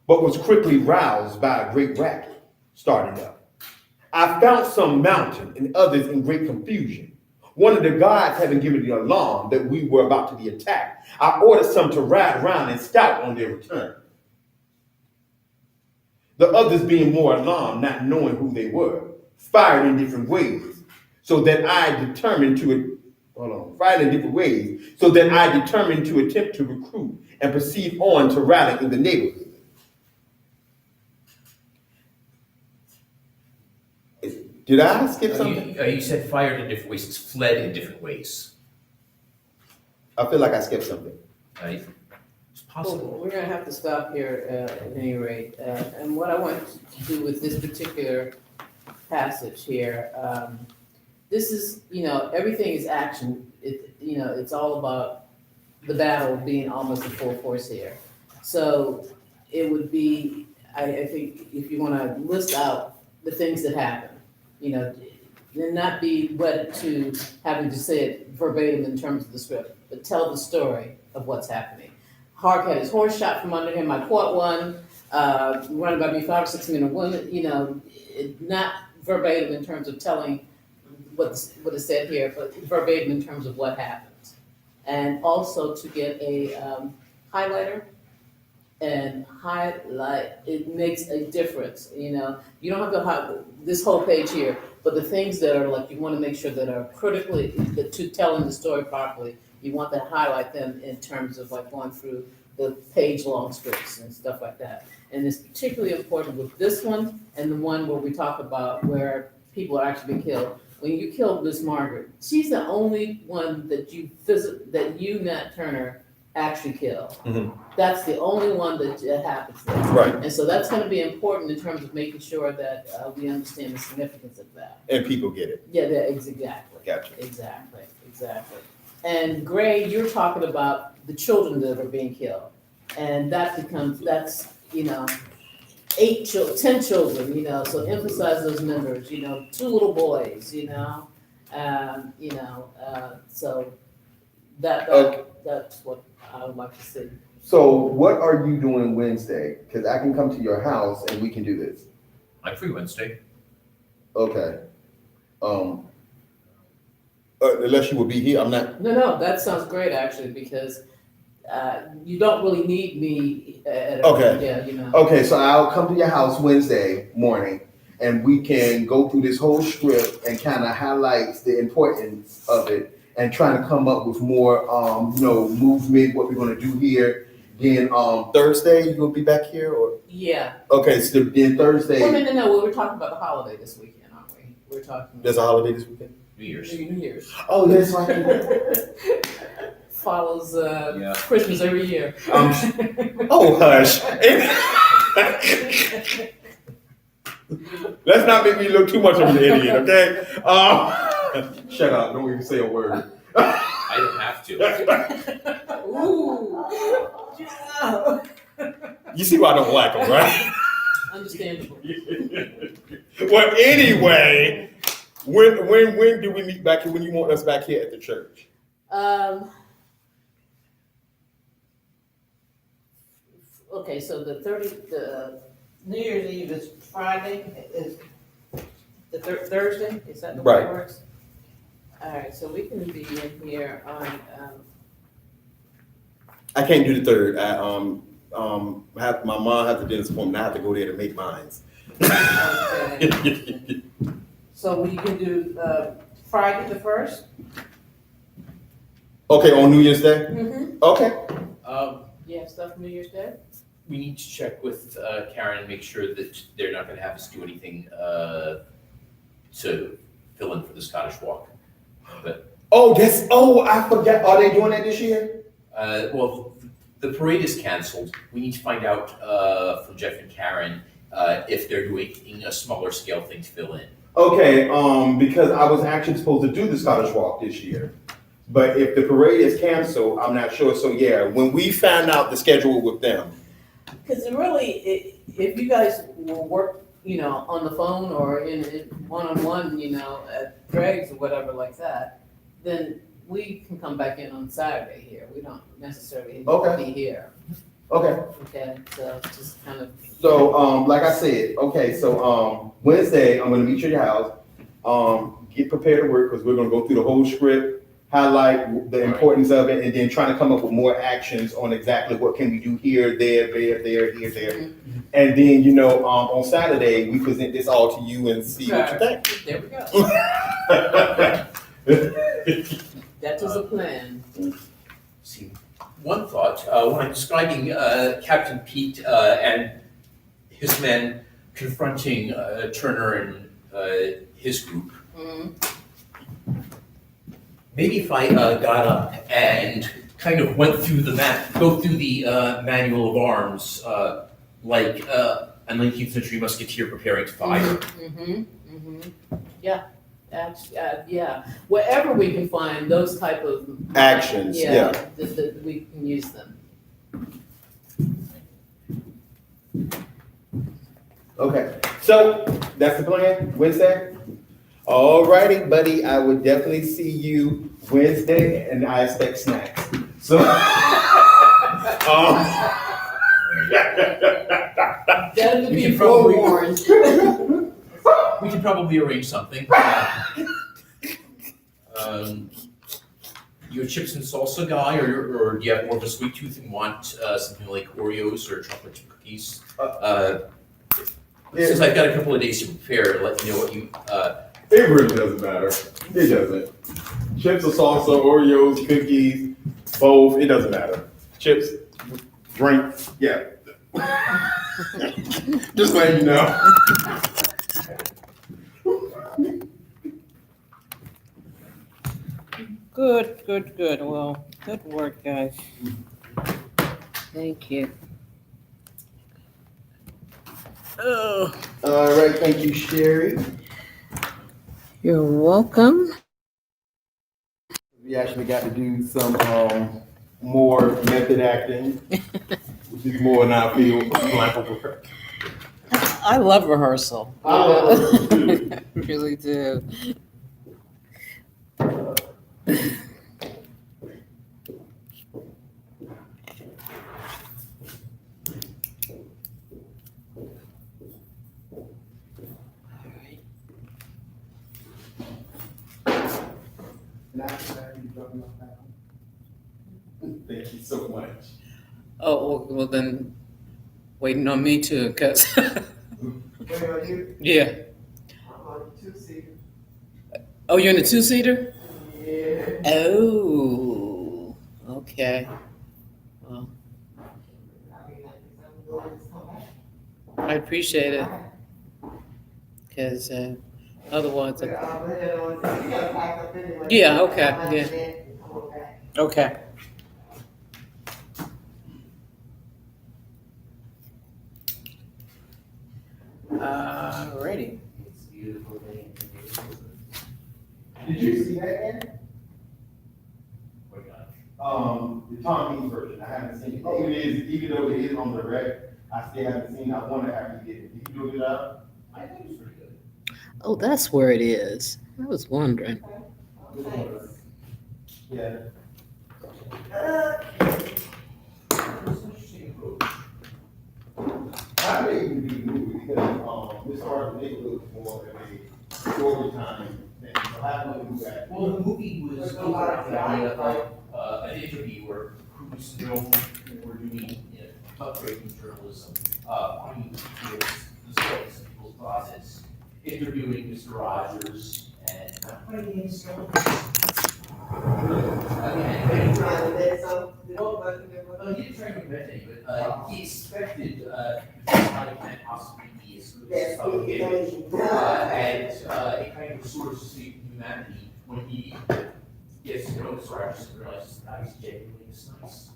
but was quickly roused by a great racket starting up. I found some mounted and others in great confusion. One of the guards having given the alarm that we were about to be attacked, I ordered some to ride around and scout on their return. The others being more alarmed, not knowing who they were, fired in different ways, so that I determined to, fired in different ways, so that I determined to attempt to recruit and proceed on to rally in the neighborhood. Did I skip something? You said fired in different ways, it's fled in different ways. I feel like I skipped something. Right? It's Well, possible. we're gonna have to stop here at any rate. And what I want to do with this particular passage here, this is, everything is action. It's all about the battle being almost in full force here. So it would be, I think, if you wanna list out the things that happen, and not be wedded to having to say it verbatim in terms of the script, but tell the story of what's happening. Hark had his horse shot from under him, I caught one, running by me 5 or 6 men or women, not verbatim in terms of telling what is said here, but verbatim in terms of what happens. And also to get a highlighter and highlight, it makes a difference, you don't have to highlight this whole page here, but the things that are like, you wanna make sure that are critically, to telling the story properly, you want to highlight them in terms of like going through the page-long scripts and stuff like that. And it's particularly important with this one and the one where we talk about where people are actually being killed. When you killed Miss Margaret, she's the only one that you, Nat Turner, actually kill. Mhm. That's the only one that happens there. Right. And so that's gonna be important in terms of making sure that we understand the significance of that. And people get it. Yeah, exactly. Gotcha. Exactly. And Gray, you're talking about the children that are being killed. And that's 10 children, so emphasize those numbers, 2 little boys, so that's what I would like to see. So what are you doing Wednesday? Because I can come to your house and we can do this. I'm free Wednesday. Okay. Unless you will be here, I'm not. No, that sounds great actually, because you don't really need me at Okay. Okay, so I'll come to your house Wednesday morning and we can go through this whole script and kind of highlights the importance of it and trying to come up with more, movement, what we're gonna do here. Then Thursday, you will be back here or? Yeah. Okay, so then Thursday. Well, no, we're talking about the holiday this weekend, aren't we? We're talking. There's a holiday this weekend? New Year's. New Year's. Oh, that's right. Follows Christmas every year. Oh, hush. Let's not make me look too much of an idiot, okay? Shut up, don't even say a word. I don't have to. Ooh. You see why I don't like them, right? Understandable. Well, anyway, when do we meet back here? When you want us back here at the church? Okay, so the New Year's Eve is Friday, is the Thursday, is that the way it works? All right, so we can be in here on, I can't do the third. My mom has a dentist appointment. I have to go there to make mines. okay. So we can do, Friday the 1st? Okay, on New Year's Day? Mm-hmm. Okay. You have stuff New Year's Day? We need to check with Karen and make sure that they're not gonna have us do anything to fill in for the Scottish Walk. But I forgot. Are they doing that this year? well, the parade is canceled. We need to find out from Jeff and Karen if they're doing a smaller scale thing to fill in. Okay, because I was actually supposed to do the Scottish Walk this year. But if the parade is canceled, I'm not sure. So yeah, when we find out the schedule with them. Because really, if you guys will work, on the phone or in one-on-one, at Greg's or whatever like that, then we can come back in on Saturday here. We don't necessarily need to be here. Okay. Okay, so just kind of. So, like I said, Wednesday, I'm gonna meet you at your house. Get prepared to work because we're gonna go through the whole script highlight the importance of it, and then trying to come up with more actions on exactly what can we do here, there, here, there. And then, on Saturday, we present this all to you and see what you think. There we go. That was a plan. See, one thought, when I'm describing Captain Pete and his men confronting Turner and his group, maybe if I got up and kind of went through go through the manual of arms, like a 19th century musketeer preparing to fire. Yeah, yeah. Wherever we can find those type of Actions, yeah. that we can use them. Okay, so that's the plan, Wednesday? All righty, buddy, I would definitely see you Wednesday, and I expect snacks. So, Better to We be can probably- forewarned. We can probably arrange something. You a chips and salsa guy, or do you have more of a sweet tooth and want something like Oreos or chocolate chip cookies? Since I've got a couple of days to prepare, let me know what you. it really doesn't matter. It doesn't. Chips or salsa, Oreos, cookies, both, it doesn't matter. Chips, drink, yeah. Just letting you know. Good. Well, good work, guys. Thank you. Oh, All right, thank you, Sherry. you're welcome. We actually got to do some more method acting, which is more in our field, blank work. I love rehearsal. I love it, too. Really do. Thank you so much. Oh, well then, waiting on me too, cause, Wait, are you? yeah. I'm on the 2-seater. Oh, you're in the two-seater? Yeah. Oh, okay. Well, I appreciate it. Cause, otherwise, yeah, okay, yeah. Okay. Alrighty. It's a beautiful day in the neighborhood. Did you see that yet? What you got? The Tom Hanks version, I haven't seen it. Even though it is on the rec, I still haven't seen it. I wonder how you did it. Did you do a good job? I think it's pretty good. Oh, that's where it is. I was wondering. Yeah. It's an interesting approach. I may even be movie because this part of the neighborhood is more of a story time thing. So I have to do that. Well, the movie was built around the idea of an interviewer who's known for doing muckraking journalism, finding the stories of people's closets, interviewing Mr. Rogers, and finding his stories. Again, he didn't try to invent any, but he expected how it might possibly be as good as public image. And it kind of restores to humanity when he gets to know Mr. Rogers and realizes that he's genuinely this nice.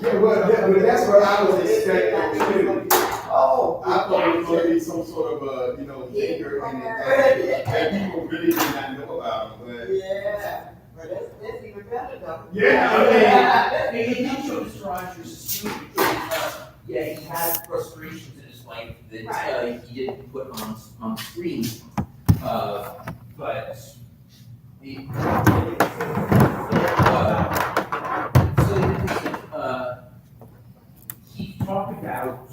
Yeah, well, that's what I was expecting too. Oh, I thought it was going to be some sort of anger and people really did not know about him. But Yeah, but that's even better though. yeah, It did show Mr. Rogers' yeah, he had frustrations in his life that he didn't put on screen. But the he talked about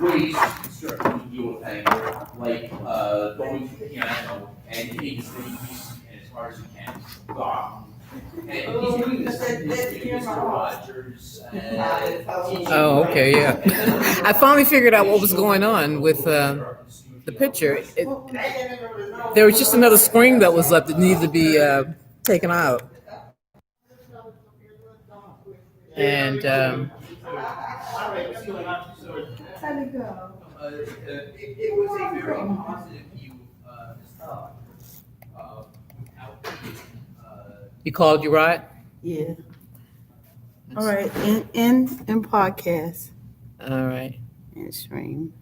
ways to certainly deal with things like going to the piano and hitting as many pieces and as hard as you can. God. And he's doing this in Mr. Rogers and Oh, okay, yeah. I finally figured out what was going on with the picture. There was just another screen that was up that needed to be taken out. And How'd it go? it was a very positive view, without you called you right? Yeah. All right, in podcast All right. and stream.